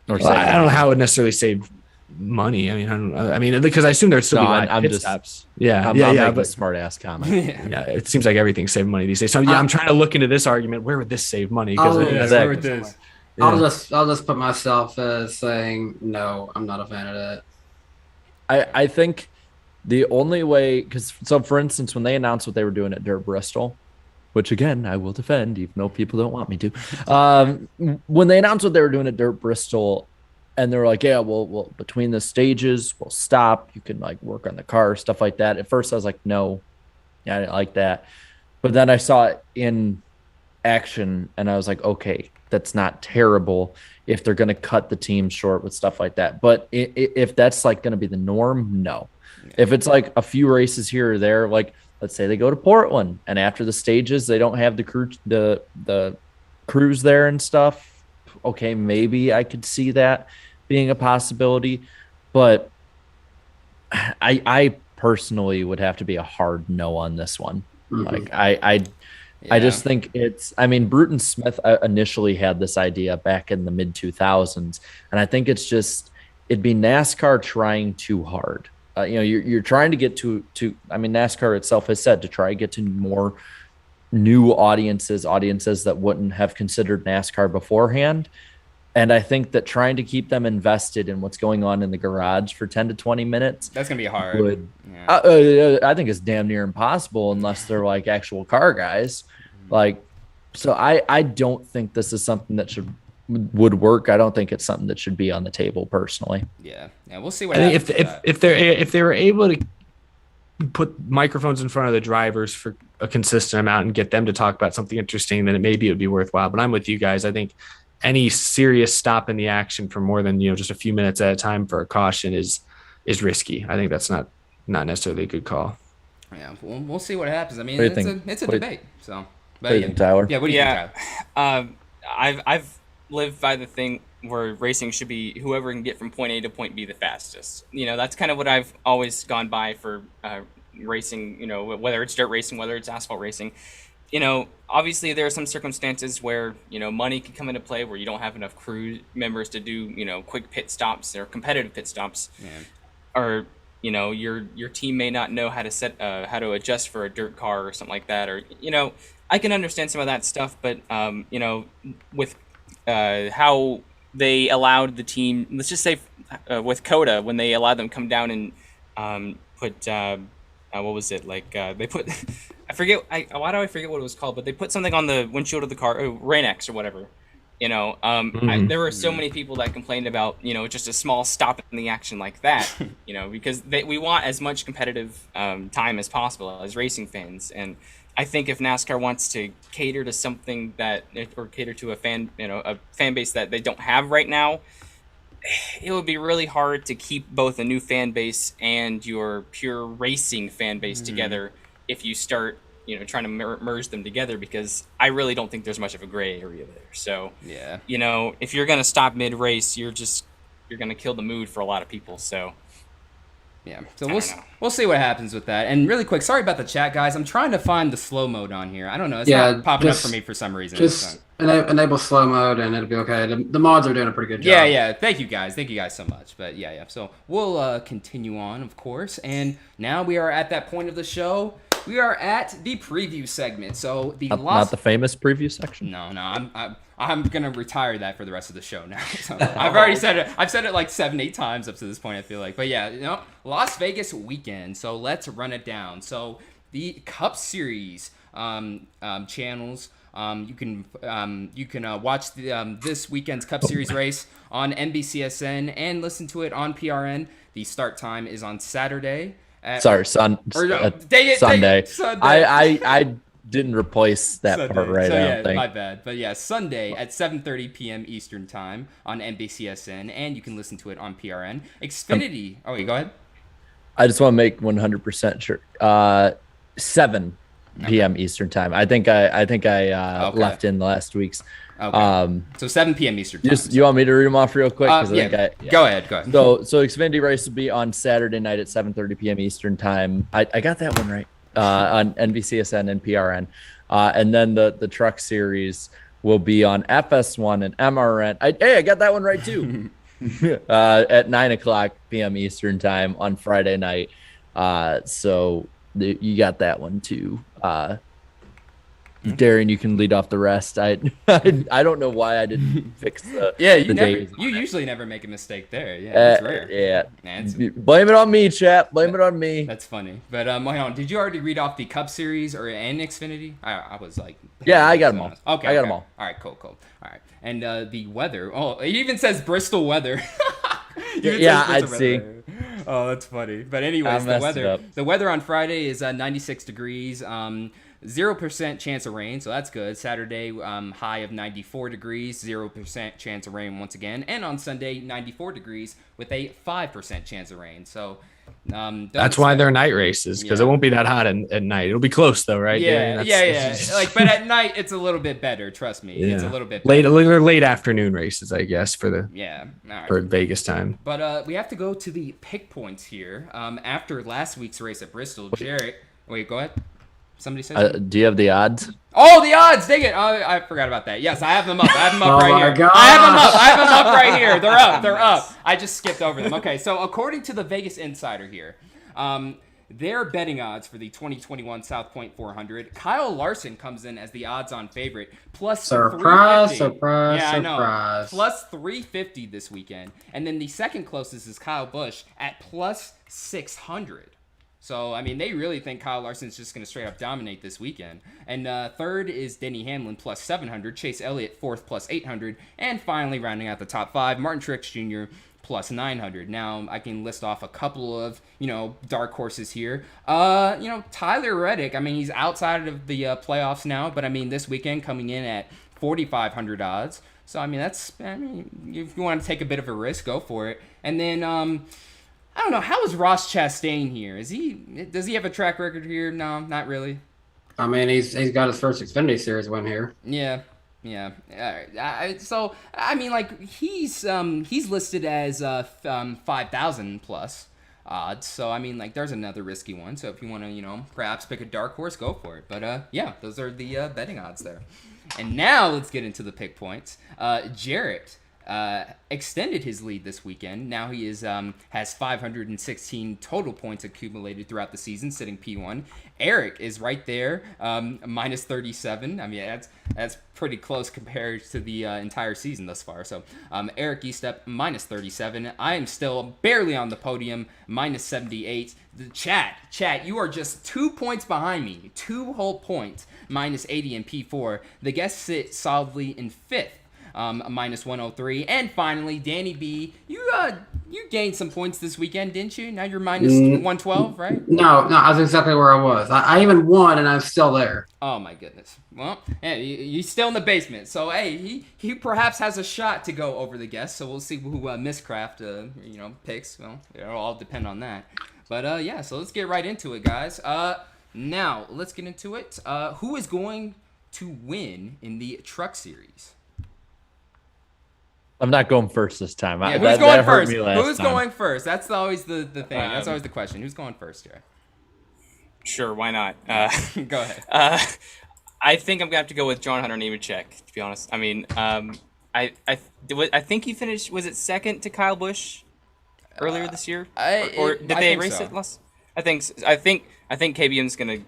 S3: I don't know how it would necessarily save money. I mean, because I assume there'd still be
S4: I'm
S3: pit
S4: just
S3: stops.
S4: I'm
S3: but
S4: a smart ass comment.
S3: Yeah, it seems like everything's saving money these days. So I'm trying to look into this argument. Where would this save money?
S5: I'll just put myself as saying no. I'm not a fan of that.
S4: I think The only way, so for instance, when they announced what they were doing at Dirt Bristol, which again I will defend, even though people don't want me to, when they announced what they were doing at Dirt Bristol, and they were like, yeah, well, between the stages, we'll stop. You can like work on the car, stuff like that. At first, I was like, no, yeah, I didn't like that. But then I saw it in action, and I was like, okay, that's not terrible if they're going to cut the team short with stuff like that. But if that's like going to be the norm, no. If it's like a few races here or there, like let's say they go to Portland and after the stages they don't have the crews there and stuff, okay, maybe I could see that being a possibility. But I personally would have to be a hard no on this one. Like I just think Bruton Smith initially had this idea back in the mid 2000s, and I think it'd be NASCAR trying too hard. You're trying to get to NASCAR itself has said to try to get to more new audiences that wouldn't have considered NASCAR beforehand. And I think that trying to keep them invested in what's going on in the garage for 10 to 20 minutes,
S1: that's going to be hard.
S4: I think it's damn near impossible unless they're like actual car guys. Like, so I don't think this is something that would work. I don't think it's something that should be on the table personally.
S1: Yeah. We'll see what happens.
S3: If they were able to put microphones in front of the drivers for a consistent amount and get them to talk about something interesting, then maybe it would be worthwhile. But I'm with you guys. I think any serious stop in the action for more than just a few minutes at a time for a caution is risky. I think that's not necessarily a good call.
S1: Yeah, we'll see what happens. I mean, it's a debate. So,
S4: what do you think, Tyler?
S1: Yeah, what do you think, Tyler?
S2: I've lived by the thing where racing should be whoever can get from point A to point B the fastest. That's kind of what I've always gone by for racing. Whether it's dirt racing, whether it's asphalt racing. Obviously there are some circumstances where, money can come into play where you don't have enough crew members to do, quick pit stops or competitive pit stops. Yeah. Or, your team may not know how to adjust for a dirt car or something like that. Or, I can understand some of that stuff, but, with how they allowed the team, let's just say with COTA, when they allowed them to come down and put, what was it? Like, they put... why do I forget what it was called? But they put something on the windshield of the car, Rain-X or whatever. There were so many people that complained about, just a small stop in the action like that, because we want as much competitive time as possible as racing fans. And I think if NASCAR wants to cater to something or cater to a fan base that they don't have right now, it would be really hard to keep both a new fan base and your pure racing fan base together if you start, trying to merge them together, because I really don't think there's much of a gray area there. So,
S1: yeah,
S2: if you're going to stop mid-race, you're going to kill the mood for a lot of people. So,
S1: yeah. So we'll see what happens with that. And really quick, sorry about the chat, guys. I'm trying to find the slow mode on here. I don't know. It's not popping up for me for some reason.
S5: Just enable slow mode and it'll be okay. The mods are doing a pretty good job.
S1: Yeah. Thank you guys so much. But yeah. So we'll continue on, of course. And now we are at that point of the show. We are at the preview segment. So
S4: not the famous preview section.
S1: No. I'm gonna retire that for the rest of the show now. So I've already said it. I've said it like 7-8 times up to this point, I feel like. But yeah, Las Vegas weekend. So let's run it down. So the Cup Series channels. You can watch this weekend's Cup Series race on NBCSN and listen to it on PRN. The start time is on Saturday. Sunday.
S4: Sunday. I didn't replace that
S1: Sunday.
S4: part right.
S1: So,
S4: I don't think.
S1: My bad. But yeah, Sunday at 7:30 p.m. Eastern time on NBCSN, and you can listen to it on PRN. Xfinity. Oh, wait, go ahead.
S4: I just want to make 100% sure. 7 p.m. Eastern time. I think I left in the last week's.
S1: Okay. So 7 p.m. Eastern time.
S4: You want me to read them off real quick?
S1: Go ahead.
S4: So Xfinity race will be on Saturday night at 7:30 p.m. Eastern time. I got that one right on NBCSN and PRN. And then the Truck Series will be on FS1 and MRN. I got that one right too. At 9:00 p.m. Eastern time on Friday night. So you got that one too. Darian, you can lead off the rest. I don't know why I didn't fix the
S1: Yeah,
S4: the days
S1: you
S4: on it.
S1: usually never make a mistake there. Yeah, it's rare.
S4: Yeah.
S1: Man,
S4: Blame it on me, chap. Blame it on me.
S1: that's funny. But hold on, did you already read off the Cup Series or and Xfinity? I was like,
S4: Yeah, I got them all.
S1: Okay,
S4: I got them all.
S1: All right, cool. All right, and the weather. Oh, it even says Bristol weather.
S4: Yeah, I'd see.
S1: Oh, that's funny. But anyways,
S4: I
S1: the
S4: messed it
S1: weather.
S4: up.
S1: The weather on Friday is 96 degrees. 0% chance of rain, so that's good. Saturday, high of 94 degrees, 0% chance of rain once again. And on Sunday, 94 degrees with a 5% chance of rain. So
S3: That's why they're night races, because it won't be that hot at night. It'll be close though, right?
S1: Yeah,
S3: Yeah.
S1: Like, but at night it's a little bit better. Trust me, it's a little bit
S3: late,
S1: better.
S3: late afternoon races, I guess, for the
S1: All right.
S3: for Vegas time.
S1: But we have to go to the pick points here. After last week's race at Bristol, Jarrett. Wait, go ahead. Somebody said.
S4: Do you have the odds?
S1: Oh, the odds! Dang it! Oh, I forgot about that. Yes, I have them up.
S5: Oh
S1: right
S5: my
S1: here.
S5: God.
S1: I have them up right here. They're up. They're up. I just skipped over them. Okay, so according to the Vegas Insider here, their betting odds for the 2021 South Point 400, Kyle Larson comes in as the odds-on favorite, plus
S5: Surprise,
S1: 350.
S5: surprise,
S1: Yeah, I know.
S5: surprise.
S1: Plus 350 this weekend, and then the second closest is Kyle Busch at plus 600. So, I mean, they really think Kyle Larson's just going to straight up dominate this weekend. And third is Denny Hamlin, plus 700. Chase Elliott, fourth, plus 800. And finally, rounding out the top five, Martin Truex Jr., plus 900. Now, I can list off a couple of, dark horses here. Tyler Reddick, I mean, he's outside of the playoffs now. But, I mean, this weekend coming in at 4,500 odds. So, I mean, if you want to take a bit of a risk, go for it. And then, I don't know. How is Ross Chastain here? Does he have a track record here? No, not really.
S5: I mean, he's got his first Xfinity Series win here.
S1: Yeah. So I mean, like he's listed as 5,000 plus odds. So I mean, like there's another risky one. So if you want to, perhaps pick a dark horse, go for it. But yeah, those are the betting odds there. And now let's get into the pick points. Jarrett extended his lead this weekend. Now he has 516 total points accumulated throughout the season, sitting P1. Eric is right there, minus 37. I mean, that's pretty close compared to the entire season thus far. So Eric Eastep, minus 37. I am still barely on the podium, minus 78. The chat, you are just 2 points behind me, 2 whole points, minus 80 in P4. The guests sit solidly in 5th. Minus 103. And finally, Danny B, you gained some points this weekend, didn't you? Now you're minus 112, right?
S5: No, that's exactly where I was. I even won, and I'm still there.
S1: Oh my goodness. Well, yeah, he's still in the basement. So hey, he perhaps has a shot to go over the guests. So we'll see who Miscraft picks. Well, it'll all depend on that. But yeah, so let's get right into it, guys. Now let's get into it. Who is going to win in the Truck Series?
S4: I'm not going first this time.
S1: Yeah, who's going first? Who's going first? That's always the thing. That's always the question. Who's going first, Jerry?
S2: Sure, why not?
S1: Go ahead.
S2: I think I'm gonna have to go with John Hunter Nemechek, to be honest. I mean, I think he finished. Was it second to Kyle Busch earlier this year, or did they race it last? I think KBM's gonna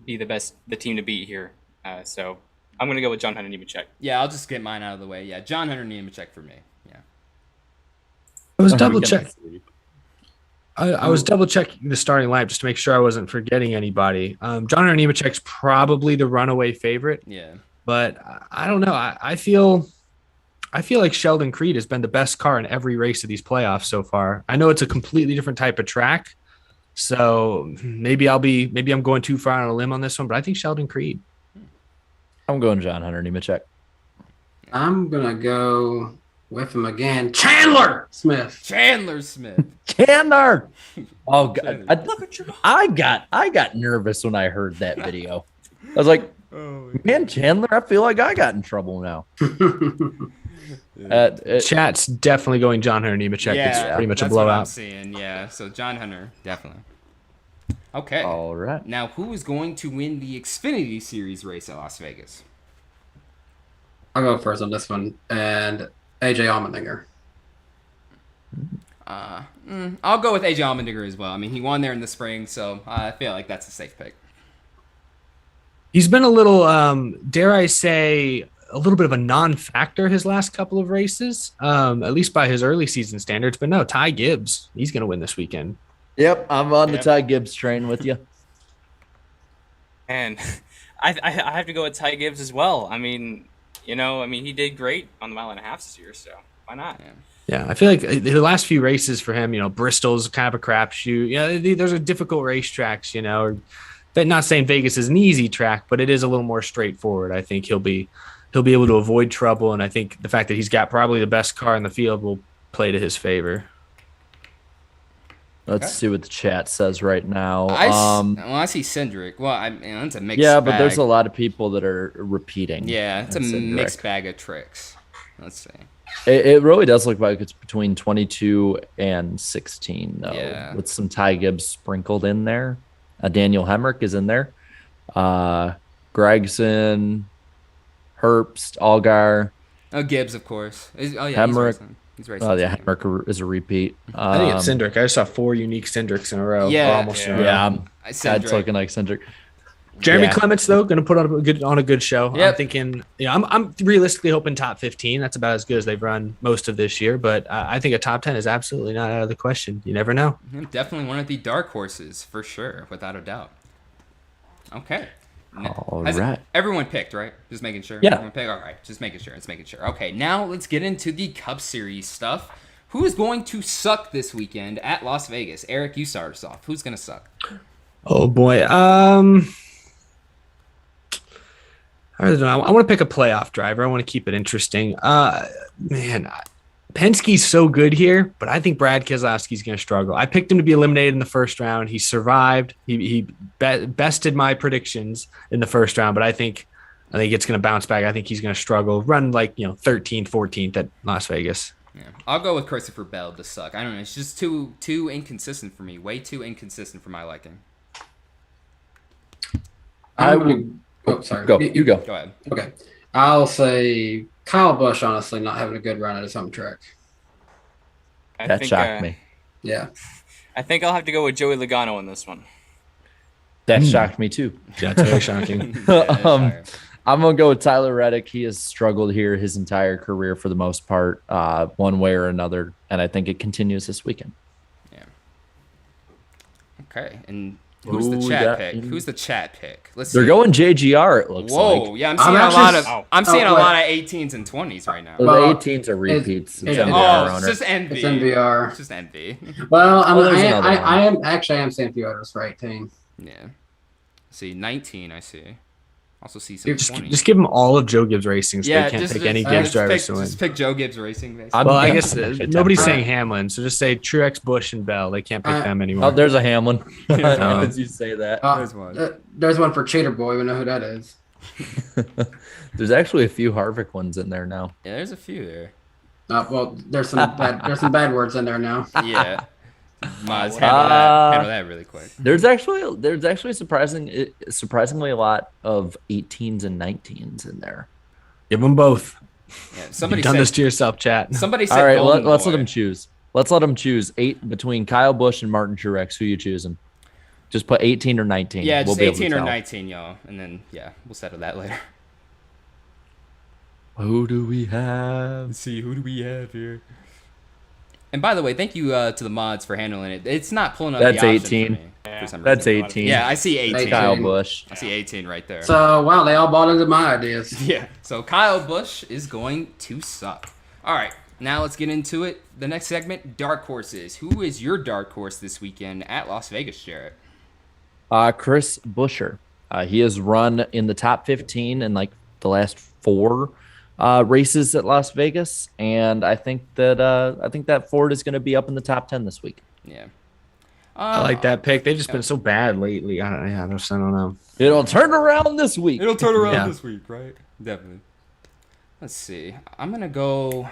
S2: be the team to beat here. So I'm gonna go with John Hunter Nemechek.
S1: Yeah, I'll just get mine out of the way. Yeah, John Hunter Nemechek for me. Yeah.
S3: I was double checking. I was double checking the starting lineup just to make sure I wasn't forgetting anybody. John Hunter Nemechek's probably the runaway favorite.
S1: Yeah.
S3: But I don't know. I feel like Sheldon Creed has been the best car in every race of these playoffs so far. I know it's a completely different type of track, so maybe I'm going too far on a limb on this one, but I think Sheldon Creed.
S4: I'm going John Hunter Nemechek.
S5: I'm gonna go with him again. Chandler Smith.
S1: Chandler!
S4: Oh God! I got nervous when I heard that video. I was like, man, Chandler, I feel like I got in trouble now.
S3: Chat's definitely going John Hunter Nemechek.
S1: Yeah,
S3: it's pretty much a
S1: that's what I'm
S3: blowout.
S1: seeing. Yeah, so John Hunter, definitely. Okay.
S4: All right.
S1: Now, who is going to win the Xfinity Series race at Las Vegas?
S5: I'll go first on this one, and AJ Allmendinger.
S1: I'll go with AJ Allmendinger as well. I mean, he won there in the spring, so I feel like that's a safe pick.
S3: He's been a little, dare I say, a little bit of a non-factor his last couple of races, at least by his early season standards. But no, Ty Gibbs, he's going to win this weekend.
S4: Yep, I'm on the
S2: Yep.
S4: Ty Gibbs train with you.
S2: And I have to go with Ty Gibbs as well. I mean, he did great on the 1.5 miles this year, so why not?
S3: Yeah, I feel like the last few races for him, Bristol's kind of a crapshoot. Yeah, those are difficult racetracks, But not saying Vegas is an easy track, but it is a little more straightforward. I think he'll be able to avoid trouble, and I think the fact that he's got probably the best car in the field will play to his favor.
S4: Let's see what the chat says right now.
S1: I see Cindric. Well, it's a mixed
S4: Yeah,
S1: bag.
S4: but there's a lot of people that are repeating.
S1: Yeah, it's a
S4: Cindric.
S1: mixed bag of tricks. Let's see.
S4: It really does look like it's between 22 and 16, though,
S1: Yeah.
S4: with some Ty Gibbs sprinkled in there. Daniel Hemrick is in there. Gregson, Herbst, Allgaier.
S1: Oh, Gibbs, of course.
S4: Hemrick.
S1: He's racing.
S4: Oh, yeah, Hemrick is a repeat.
S3: I think it's Cindric. I just saw 4 unique Cindrics in a row.
S1: Yeah,
S3: or almost in a row.
S4: Yeah,
S1: Cindric.
S4: that's looking like Cindric.
S3: Jeremy
S4: Yeah.
S3: Clements, though, going to put on a good show.
S1: Yep.
S3: I'm thinking, I'm realistically hoping top 15. That's about as good as they've run most of this year. But I think a top 10 is absolutely not out of the question. You never know.
S1: Definitely one of the dark horses, for sure, without a doubt. Okay.
S4: All
S1: Has
S4: right.
S1: everyone picked, right? Just making sure.
S4: Yeah.
S1: Everyone picked? All right. Just making sure. Okay, now let's get into the Cup Series stuff. Who is going to suck this weekend at Las Vegas? Eric, you start us off. Who's going to suck?
S3: Oh, boy. I don't know. I want to pick a playoff driver. I want to keep it interesting. Penske's so good here, but I think Brad Keselowski's going to struggle. I picked him to be eliminated in the first round. He survived. He bested my predictions in the first round, but I think it's going to bounce back. I think he's going to struggle, run 13th, 14th at Las Vegas.
S1: Yeah. I'll go with Christopher Bell to suck. I don't know. It's just too inconsistent for me. Way too inconsistent for my liking.
S5: Oh, sorry.
S4: Go. You go.
S1: Go ahead.
S5: Okay. I'll say Kyle Busch, honestly, not having a good run at his home track.
S4: That shocked me.
S5: Yeah.
S2: I think I'll have to go with Joey Logano on this one.
S4: That shocked me too.
S3: That's very shocking.
S4: I'm gonna go with Tyler Reddick. He has struggled here his entire career for the most part, one way or another, and I think it continues this weekend.
S1: Yeah. Okay. And who's the chat pick? Who's the chat pick? Let's see.
S4: They're going JGR. It looks
S1: Whoa,
S4: like.
S1: yeah, I'm seeing a lot of 18s and 20s right now.
S4: Well, the 18s are repeats. It's NVR
S1: It's
S4: owner.
S1: just envy.
S5: It's NVR.
S1: It's just envy.
S5: Well,
S4: there's another one.
S5: I am seeing a few others for 18.
S1: Yeah. See, 19, I see. Also see some 20s.
S3: Just give them all of Joe Gibbs Racing. So
S1: Yeah,
S3: they can't
S1: just-
S3: pick any
S1: just
S3: Gibbs
S1: pick-
S3: drivers to win.
S1: Just pick Joe Gibbs Racing, basically.
S3: Well, I
S4: Yeah.
S3: guess
S4: Actually,
S3: nobody's
S4: temporary.
S3: saying Hamlin, so just say Truex, Busch, and Bell. They can't pick them anymore.
S4: Oh, there's a Hamlin.
S3: Oh.
S4: As you say that.
S1: There's one.
S5: There's one for Cheater Boy. We know who that is.
S4: There's actually a few Harvick ones in there now.
S1: Yeah, there's a few there.
S5: Well, there's some bad words in there now.
S1: Yeah. Might handle that really quick.
S4: There's actually surprisingly a lot of 18s and 19s in there.
S3: Give them both.
S1: Yeah, somebody
S3: You've done
S1: said,
S3: this to yourself, chat.
S1: Somebody said
S4: All right,
S1: Golden
S4: let's
S1: Boy.
S4: let them choose. Let's let them choose 8 between Kyle Busch and Martin Truex. Who you choosing? Just put 18 or 19.
S1: Yeah,
S4: We'll
S1: just
S4: be able to
S1: 18 or
S4: tell.
S1: 19, y'all. And then, yeah, we'll settle that later.
S4: Who do we have?
S1: Let's see, who do we have here? And by the way, thank you to the mods for handling it. It's not pulling up
S4: That's
S1: the option
S4: 18.
S1: for me for some
S4: That's
S1: reason.
S4: 18.
S1: Yeah, I see 18.
S4: Kyle Busch.
S1: I see 18 right there.
S5: So, wow, they all bought into my ideas.
S1: Yeah, so Kyle Busch is going to suck. All right, now let's get into it. The next segment, dark horses. Who is your dark horse this weekend at Las Vegas, Jarrett?
S4: Chris Buescher. He has run in the top 15 in like the last 4 races at Las Vegas, and I think that Ford is going to be up in the top 10 this week.
S1: Yeah.
S3: I like that pick. They've just been so bad lately. I don't know.
S4: It'll turn around this week.
S1: It'll turn around
S3: Yeah.
S1: this week, right? Definitely. Let's see. I'm going to go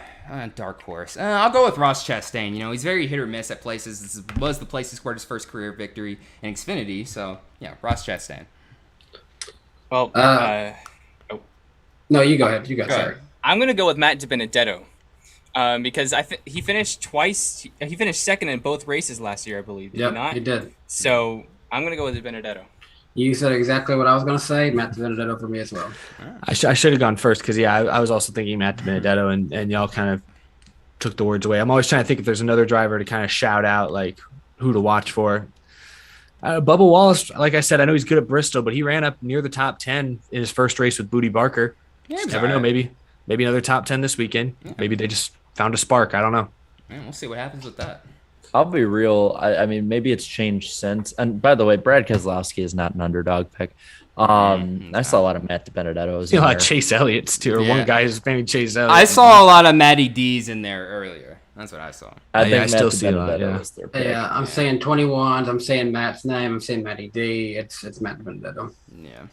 S1: dark horse. I'll go with Ross Chastain. You know, he's very hit or miss at places. This was the place he scored his first career victory in Xfinity. So, yeah, Ross Chastain.
S2: Well,
S5: No, you go ahead. You go.
S1: Go ahead.
S5: Sorry.
S2: I'm going to go with Matt DiBenedetto because he finished twice. He finished second in both races last year, I believe. Did he
S5: Yep,
S2: not?
S5: he did.
S2: So I'm going to go with DiBenedetto.
S5: You said exactly what I was going to say. Matt Benedetto for me as well.
S3: I should have gone first because, I was also thinking Matt Benedetto, and y'all kind of took the words away. I'm always trying to think if there's another driver to kind of shout out, like, who to watch for. Bubba Wallace, like I said, I know he's good at Bristol, but he ran up near the top 10 in his first race with Booty Barker. Yeah, never know. Maybe another top 10 this weekend. Yeah. Maybe they just found a spark. I don't know.
S1: Man, we'll see what happens with that.
S4: I'll be real. I mean, maybe it's changed since. And by the way, Brad Keselowski is not an underdog pick. I saw a lot of Matt Benedetto's.
S3: A lot of Chase Elliott's too, or one guy who's maybe Chase Elliott.
S1: I saw a lot of Matty D's in there earlier. That's what I saw.
S4: I think
S3: I still see a lot.
S5: Yeah, I'm saying 21s. I'm saying Matt's name. I'm saying Matty D. It's Matt Benedetto.
S1: Yeah.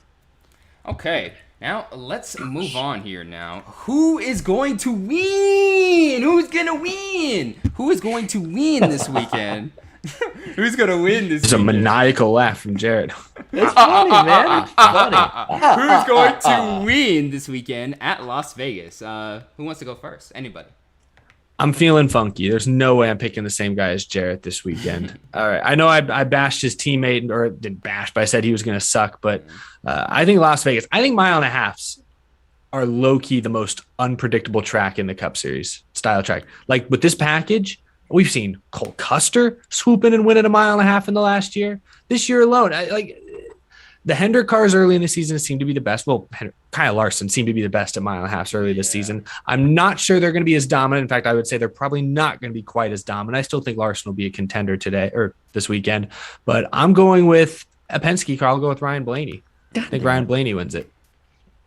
S1: Okay. Now let's move on here. Now, who is going to win? Who's gonna win? Who is going to win this weekend? Who's gonna win this?
S3: There's a maniacal laugh from Jared.
S4: It's funny, man. It's funny.
S1: Who's going to win this weekend at Las Vegas? Who wants to go first? Anybody?
S3: I'm feeling funky. There's no way I'm picking the same guy as Jarrett this weekend. All right. I know I bashed his teammate, or didn't bash, but I said he was going to suck. But I think Las Vegas, I think mile and a halves are low-key the most unpredictable track in the Cup Series, style track. Like with this package, we've seen Cole Custer swoop in and win at a mile and a half in the last year. This year alone, the Hendrick cars early in the season seem to be the best. Well, Kyle Larson seemed to be the best at mile and a half early this season. I'm not sure they're going to be as dominant. In fact, I would say they're probably not going to be quite as dominant. I still think Larson will be a contender today or this weekend, but I'm going with a Penske car. I'll go with Ryan Blaney. I think Ryan Blaney wins it.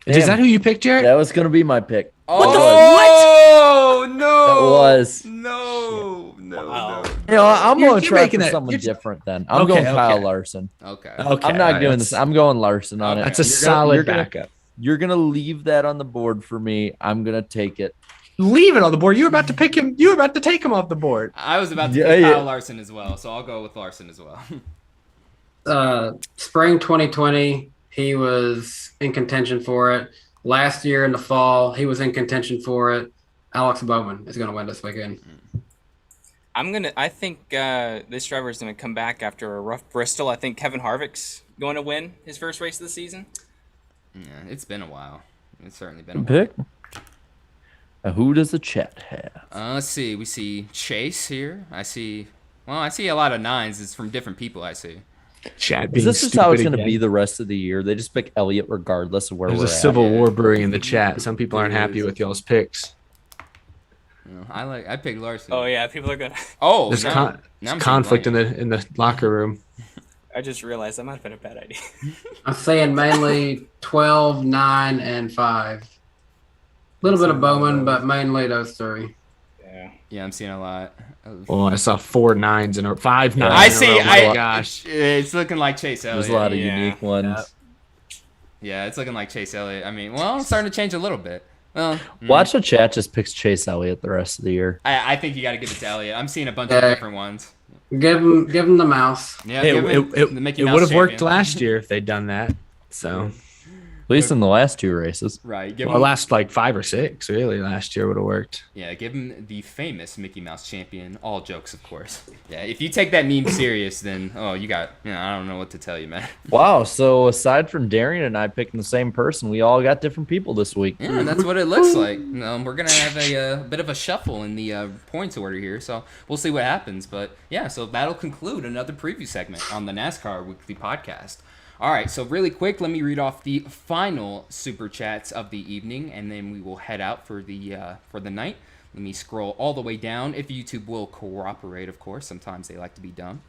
S3: Damn. Is that who you picked, Jared?
S4: That was going to be my pick.
S1: Oh, no.
S4: That was.
S1: No.
S4: Wow. I'm going to try for someone different then. I'm going Kyle Larson.
S1: Okay.
S4: I'm not doing this. I'm going Larson on it.
S3: That's a solid backup.
S4: You're going to leave that on the board for me. I'm going to take it.
S3: Leave it on the board. You were about to pick him. You were about to take him off the board.
S1: I was about to pick Kyle Larson as well, so I'll go with Larson as well.
S5: Spring 2020, he was in contention for it. Last year in the fall, he was in contention for it. Alex Bowman is going to win this weekend.
S2: I think this driver is gonna come back after a rough Bristol. I think Kevin Harvick's going to win his first race of the season.
S1: Yeah, it's been a while. It's certainly been a while.
S4: Pick. Who does the chat have?
S1: Let's see. We see Chase here. I see a lot of 9s. It's from different people. I see.
S3: Chat.
S4: Is this just how it's going to be the rest of the year? They just pick Elliott regardless of where
S3: There's
S4: we're
S3: a civil war brewing in the chat. Some people aren't happy with y'all's picks.
S1: I picked Larson.
S2: Oh yeah, people are gonna.
S1: Oh,
S3: there's conflict in the locker room.
S2: I just realized that might have been a bad idea.
S5: I'm saying mainly 12, 9, and 5. A little bit of Bowman, but mainly those three.
S1: Yeah, I'm seeing a lot.
S3: Oh, I saw 4 9s and 5 9s.
S1: I see.
S3: Oh my gosh,
S1: it's looking like Chase Elliott.
S4: There's a lot of unique ones.
S1: Yeah, it's looking like Chase Elliott. I mean, well, it's starting to change a little bit. Well,
S4: watch the chat just picks Chase Elliott the rest of the year.
S1: I think you got to give it to Elliott. I'm seeing a bunch of different ones.
S5: Give him the mouse.
S1: Yeah,
S3: it would have worked last year if they'd done that. So
S4: at least in the last 2 races.
S1: Right.
S3: Last like 5 or 6 really last year would have worked.
S1: Yeah, give him the famous Mickey Mouse champion. All jokes, of course. Yeah, if you take that meme serious, then I don't know what to tell you, man.
S4: Wow. So aside from Darian and I picking the same person, we all got different people this week.
S1: Yeah, that's what it looks like. We're gonna have a bit of a shuffle in the points order here, so we'll see what happens. But yeah, so that'll conclude another preview segment on the NASCAR Weekly Podcast. All right, so really quick, let me read off the final super chats of the evening, and then we will head out for the night. Let me scroll all the way down. If YouTube will cooperate, of course. Sometimes they like to be dumb.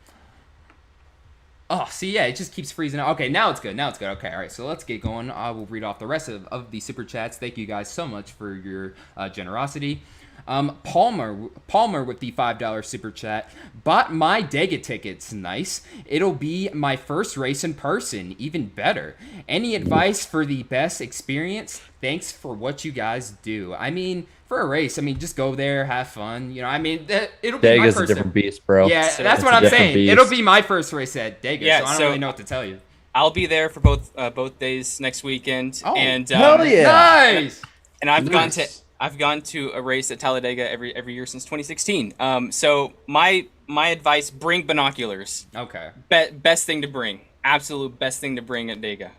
S1: Oh, see, yeah, it just keeps freezing out. Okay, now it's good. Okay, all right, so let's get going. I will read off the rest of the super chats. Thank you guys so much for your generosity. Palmer with the $5 super chat. Bought my Dega tickets. Nice. It'll be my first race in person. Even better. Any advice for the best experience? Thanks for what you guys do. I mean, for a race, just go there, have fun. It'll be
S4: Dega's
S1: my first.
S4: A different beast, bro.
S1: Yeah, that's what I'm saying. Beast. It'll be my first race at Dega, so I don't really know what to tell you.
S2: I'll be there for both days next weekend.
S1: Oh,
S2: and
S4: hell yeah!
S2: Nice. And I've gone to a race at Talladega every year since 2016. So my advice: bring binoculars.
S1: Okay.
S2: Best thing to bring. absolute best thing to bring at Dega.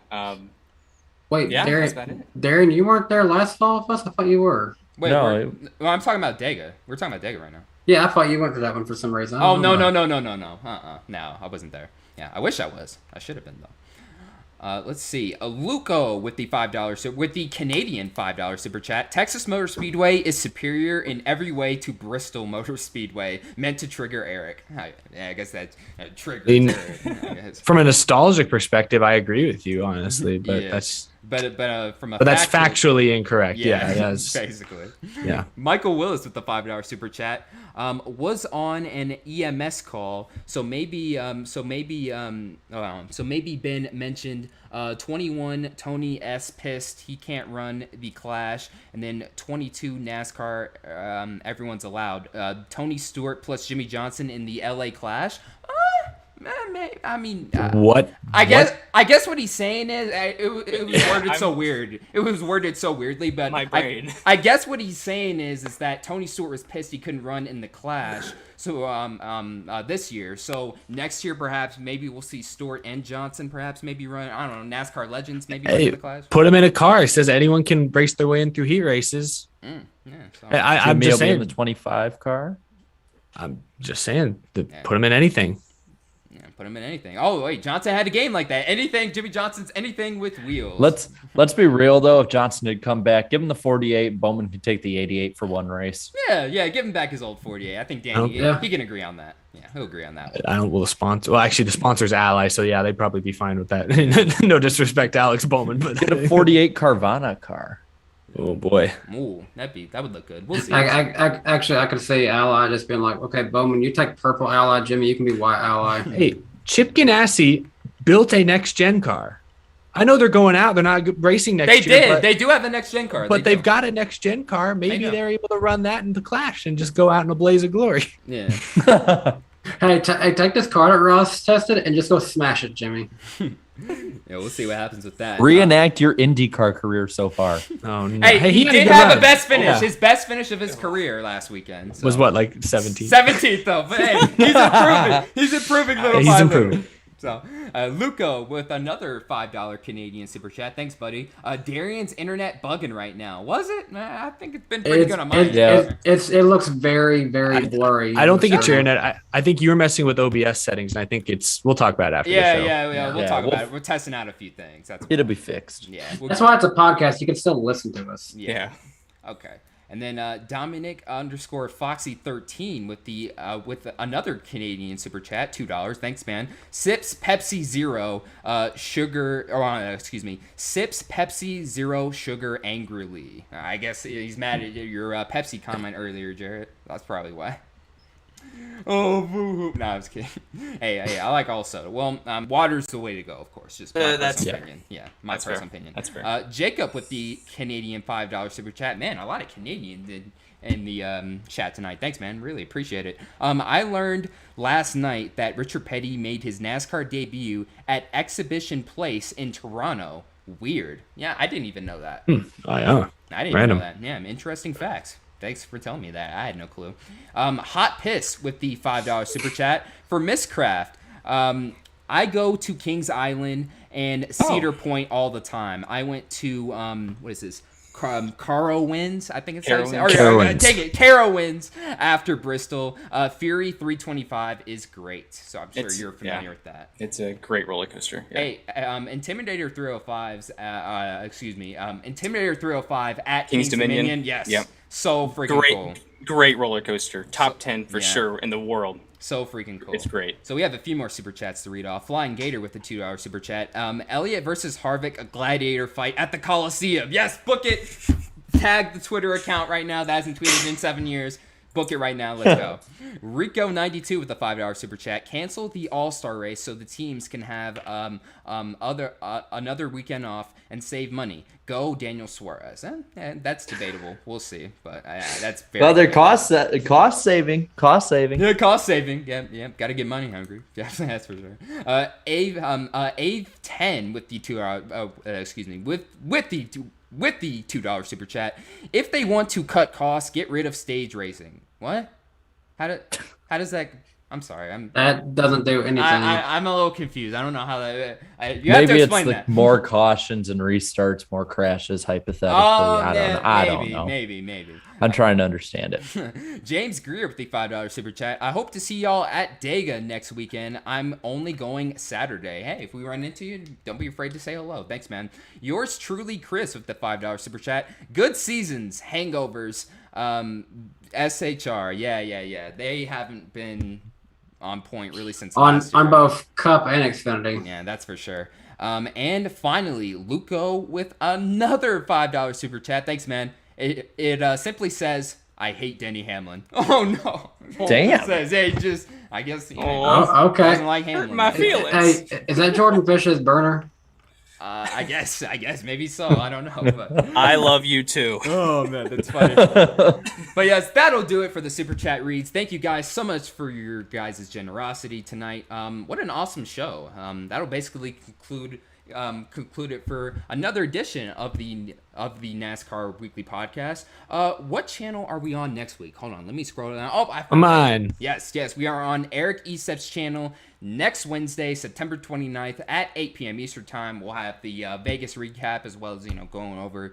S5: Wait,
S2: Yeah, that's about it.
S5: Darren, you weren't there last fall with us? I thought you were.
S1: Wait,
S4: No,
S1: I'm talking about Dega. We're talking about Dega right now.
S5: Yeah, I thought you went to that one for some reason. I
S1: Oh,
S5: don't
S1: no,
S5: know
S1: no,
S5: why.
S1: no, no, no, no. No, I wasn't there. Yeah, I wish I was. I should have been, though. Let's see. Luco with the $5 with the Canadian $5 super chat. Texas Motor Speedway is superior in every way to Bristol Motor Speedway. Meant to trigger Eric. I guess that triggers Eric. I guess.
S3: From a nostalgic perspective, I agree with you, honestly, but
S1: Yeah.
S3: that's
S1: from a
S3: that's factually incorrect. Yeah, yes.
S1: basically.
S3: Yeah.
S1: Michael Willis with the $5 super chat was on an EMS call, so maybe Ben mentioned 21 Tony S pissed he can't run the Clash, and then 22 NASCAR everyone's allowed. Tony Stewart plus Jimmy Johnson in the LA Clash. I mean,
S3: What?
S1: I guess what he's saying is it was worded so weird. It was worded so weirdly, but
S2: My brain.
S1: I guess what he's saying is that Tony Stewart was pissed he couldn't run in the Clash. So this year, so next year perhaps maybe we'll see Stewart and Johnson perhaps maybe run. I don't know, NASCAR legends maybe run in the Clash.
S3: Put him in a car. It says anyone can race their way in through heat races.
S1: Yeah, so.
S3: I'm
S4: Jimmy
S3: just
S4: will be in
S3: saying.
S4: the 25 car.
S3: I'm just saying. Put him in anything.
S1: Yeah, put him in anything. Oh wait, Johnson had a game like that. Anything, Jimmy Johnson's anything with wheels.
S4: Let's be real though. If Johnson did come back, give him the 48. Bowman can take the 88 for one race.
S1: Yeah, give him back his old 48. I think Danny, he can agree on that. Yeah, he'll agree on that.
S3: I don't. Well, the sponsor. Well, actually, the sponsor's Ally. So yeah, they'd probably be fine with that. No disrespect to Alex Bowman, but
S4: Get a 48 Carvana car.
S3: Oh boy.
S1: Ooh, that would look good. We'll see.
S5: I could see Ally just being like, okay, Bowman, you take purple Ally, Jimmy, you can be white Ally.
S3: Hey, Chip Ganassi built a next gen car. I know they're going out. They're not racing next year.
S1: They do have a next gen car.
S3: But they've got a next gen car. Maybe they're able to run that in the Clash and just go out in a blaze of glory.
S1: Yeah.
S5: Hey, take this car that Ross tested and just go smash it, Jimmy.
S1: Yeah, we'll see what happens with that.
S4: Reenact your IndyCar career so far.
S3: Oh no!
S1: Hey, he
S3: had a
S1: did
S3: good
S1: have
S3: run.
S1: a best finish.
S3: Yeah.
S1: His best finish of his career last weekend. So.
S3: Was what, like 17th?
S1: 17th though. But hey, he's improving. He's improving little
S3: He's
S1: by
S3: improving.
S1: little. So, Luco with another $5 Canadian super chat. Thanks, buddy. Darian's internet bugging right now. Was it? I think it's been pretty good on mine.
S5: It looks very, very blurry.
S3: I don't think it's your internet. I think you're messing with OBS settings, and I think we'll talk about it after the show.
S1: Yeah. We'll talk about it. We're testing out a few things.
S4: It'll be fixed.
S1: Yeah.
S5: That's why it's a podcast. You can still listen to us.
S2: Yeah.
S1: Okay. And then Dominic _Foxy13 with another Canadian super chat, $2. Thanks, man. Sips Pepsi Zero Sips Pepsi Zero sugar angrily. I guess he's mad at your Pepsi comment earlier, Jarrett. That's probably why. Oh, boo-hoo. No, I was kidding. Hey, I like all soda. Well, water's the way to go, of course. Just my personal opinion. Yeah, my personal opinion.
S2: That's fair.
S1: Jacob with the Canadian $5 super chat. Man, a lot of Canadians in the chat tonight. Thanks, man. Really appreciate it. I learned last night that Richard Petty made his NASCAR debut at Exhibition Place in Toronto. Weird. Yeah, I didn't even know that.
S3: I
S1: didn't even know that. Yeah, interesting facts. Thanks for telling me that. I had no clue. Hot Piss with the $5 super chat for Miscraft. I go to Kings Island and Cedar Point all the time. I went to what is this? Carowinds, I think it's
S3: Carowinds.
S1: Take it, Carowinds after Bristol. Fury 325 is great, so I'm sure you're familiar with that.
S2: It's a great roller coaster. Yeah.
S1: Hey, Intimidator 305's, Intimidator 305 at Kings Dominion. Yes. Yep. So freaking cool.
S2: Great roller coaster. Top 10 for sure in the world.
S1: So freaking cool.
S2: It's great.
S1: So we have a few more super chats to read off. Flying Gator with the $2 super chat. Elliott versus Harvick, a gladiator fight at the Coliseum. Yes, book it. Tag the Twitter account right now. That hasn't tweeted in 7 years. Book it right now. Let's go. Rico92 with the $5 super chat. Cancel the All-Star race so the teams can have another weekend off and save money. Go Daniel Suarez. That's debatable. We'll see. But that's very
S4: Well, they're cost saving.
S1: Yeah, cost saving. Yeah. Got to get money hungry. Yeah, that's for sure. Ave 10 with the with the $2 super chat. If they want to cut costs, get rid of stage racing. What? How does that? I'm sorry.
S5: That doesn't do anything.
S1: I'm a little confused. I don't know how that. You have
S4: Maybe
S1: to
S4: it's
S1: explain
S4: like
S1: that.
S4: more cautions and restarts, more crashes. Hypothetically, I don't know.
S1: Maybe.
S4: I'm trying to understand it.
S1: James Greer with the $5 super chat. I hope to see y'all at Dega next weekend. I'm only going Saturday. Hey, if we run into you, don't be afraid to say hello. Thanks, man. Yours truly, Chris, with the $5 super chat. Good seasons, hangovers, SHR. Yeah. They haven't been on point really since last year.
S5: On both Cup and Xfinity.
S1: Yeah, that's for sure. And finally, Luco with another $5 super chat. Thanks, man. It simply says, "I hate Denny Hamlin." Oh no!
S4: Damn.
S1: It says, hey, just I guess.
S5: Okay.
S1: Doesn't like Hamlin.
S2: Hurt my feelings.
S5: Hey, is that Jordan Fish's burner?
S1: I guess maybe so. I don't know. But
S2: I love you too.
S1: oh man, that's funny. But yes, that'll do it for the super chat reads. Thank you guys so much for your guys' generosity tonight. What an awesome show. That'll basically conclude it for another edition of the NASCAR Weekly Podcast. What channel are we on next week? Hold on, let me scroll down. Oh,
S3: I'm on.
S1: Yes, we are on Eric Estep's channel next Wednesday, September 29th at 8 p.m. Eastern Time. We'll have the Vegas recap as well as, going over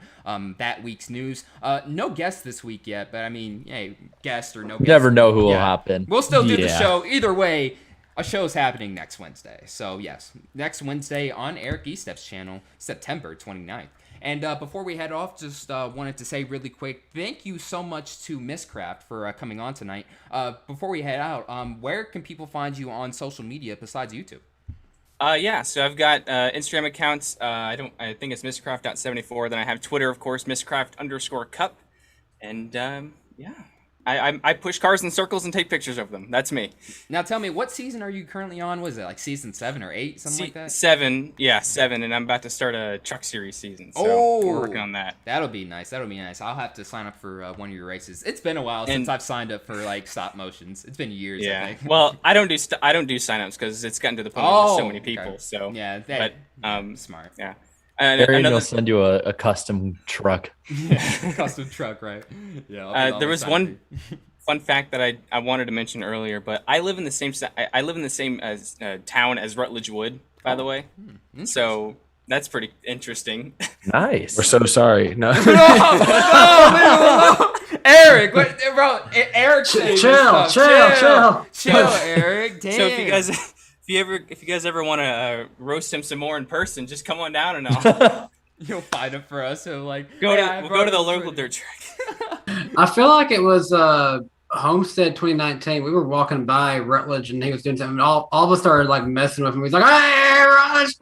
S1: that week's news. No guest this week yet, but I mean, hey, guest or no guest.
S4: Never know who will hop in.
S1: We'll still do the show. Either way, a show's happening next Wednesday. So, yes, next Wednesday on Eric Estep's channel, September 29th. And before we head off, just wanted to say really quick, thank you so much to Miscraft for coming on tonight. Before we head out, where can people find you on social media besides YouTube?
S2: So I've got Instagram accounts. I think it's Miscraft.74. Then I have Twitter, of course, Miscraft_Cup. And I push cars in circles and take pictures of them. That's me.
S1: Now tell me, what season are you currently on? Was it like season 7 or 8, something like that?
S2: 7, and I'm about to start a truck series season. So we're working on that.
S1: That'll be nice. I'll have to sign up for one of your races. It's been a while since I've signed up for like stop motions. It's been years.
S2: Yeah.
S1: I think.
S2: Well, I don't do signups because it's gotten to the point where there's so many people.
S1: Okay.
S2: So
S1: yeah, smart.
S2: Yeah.
S4: Aaron will send you a custom truck.
S1: Custom truck, right? Yeah.
S2: There was one fun fact that I wanted to mention earlier, but I live in the same town as Rutledge Wood, by the way. So that's pretty interesting.
S4: Nice.
S3: We're so sorry. No.
S1: Eric, bro? Eric, chill, Eric. Damn.
S2: So if you guys ever want to roast him some more in person, just come on down and
S1: you'll find him for us. So like,
S2: we'll go to the local dirt track.
S5: I feel like it was Homestead 2019. We were walking by Rutledge and he was doing something. All of us started like messing with him. He's like, "Hey, Rutledge!"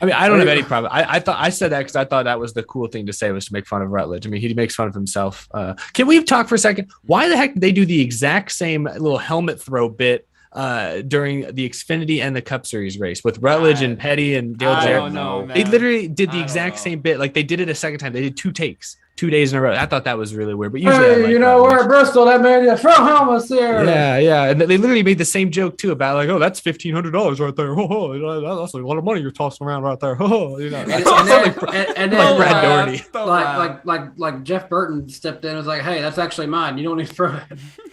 S3: I mean, I don't have any problem. I thought I said that because I thought that was the cool thing to say, was to make fun of Rutledge. I mean, he makes fun of himself. Can we talk for a second? Why the heck did they do the exact same little helmet throw bit during the Xfinity and the Cup Series race with Rutledge and Petty and Dale Jarrett?
S1: I don't know, man.
S3: They literally did the exact same bit. Like they did it a second time. They did 2 takes, 2 days in a row. I thought that was really weird. But usually,
S5: we're at Bristol. That man, you throw helmets there.
S3: Yeah. And they literally made the same joke too about like, oh, that's $1,500 right there. Oh, that's a lot of money you're tossing around right there. Oh,
S5: And then
S3: Brad Doherty.
S5: like Jeff Burton stepped in and was like, "Hey, that's actually mine. You don't need to throw it."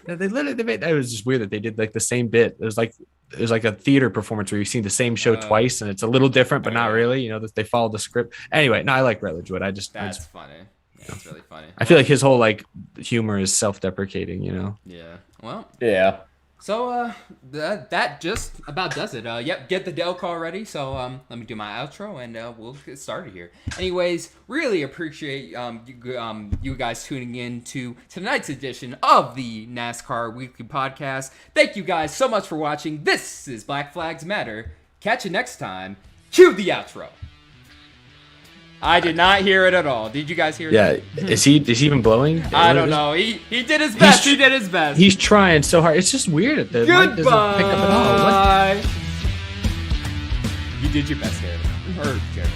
S3: They made it was just weird that they did like the same bit. It was like a theater performance where you've seen the same show twice and it's a little different, but not really. That they followed the script. Anyway, no, I like Rutledge Wood.
S1: That's funny. Yeah, that's really funny.
S3: I feel like his whole like humor is self-deprecating.
S1: Yeah. Well.
S4: Yeah.
S1: So that just about does it. Get the Dell call ready. So let me do my outro and we'll get started here. Anyways, really appreciate you guys tuning in to tonight's edition of the NASCAR Weekly Podcast. Thank you guys so much for watching. This is Black Flags Matter. Catch you next time. Cue the outro. I did not hear it at all. Did you guys hear it?
S3: Yeah. Is he even blowing?
S1: I don't know. He did his best. He did his best.
S3: He's trying so hard. It's just weird that the mic doesn't pick up at all. What?
S1: You did your best, Jared. Or Jared.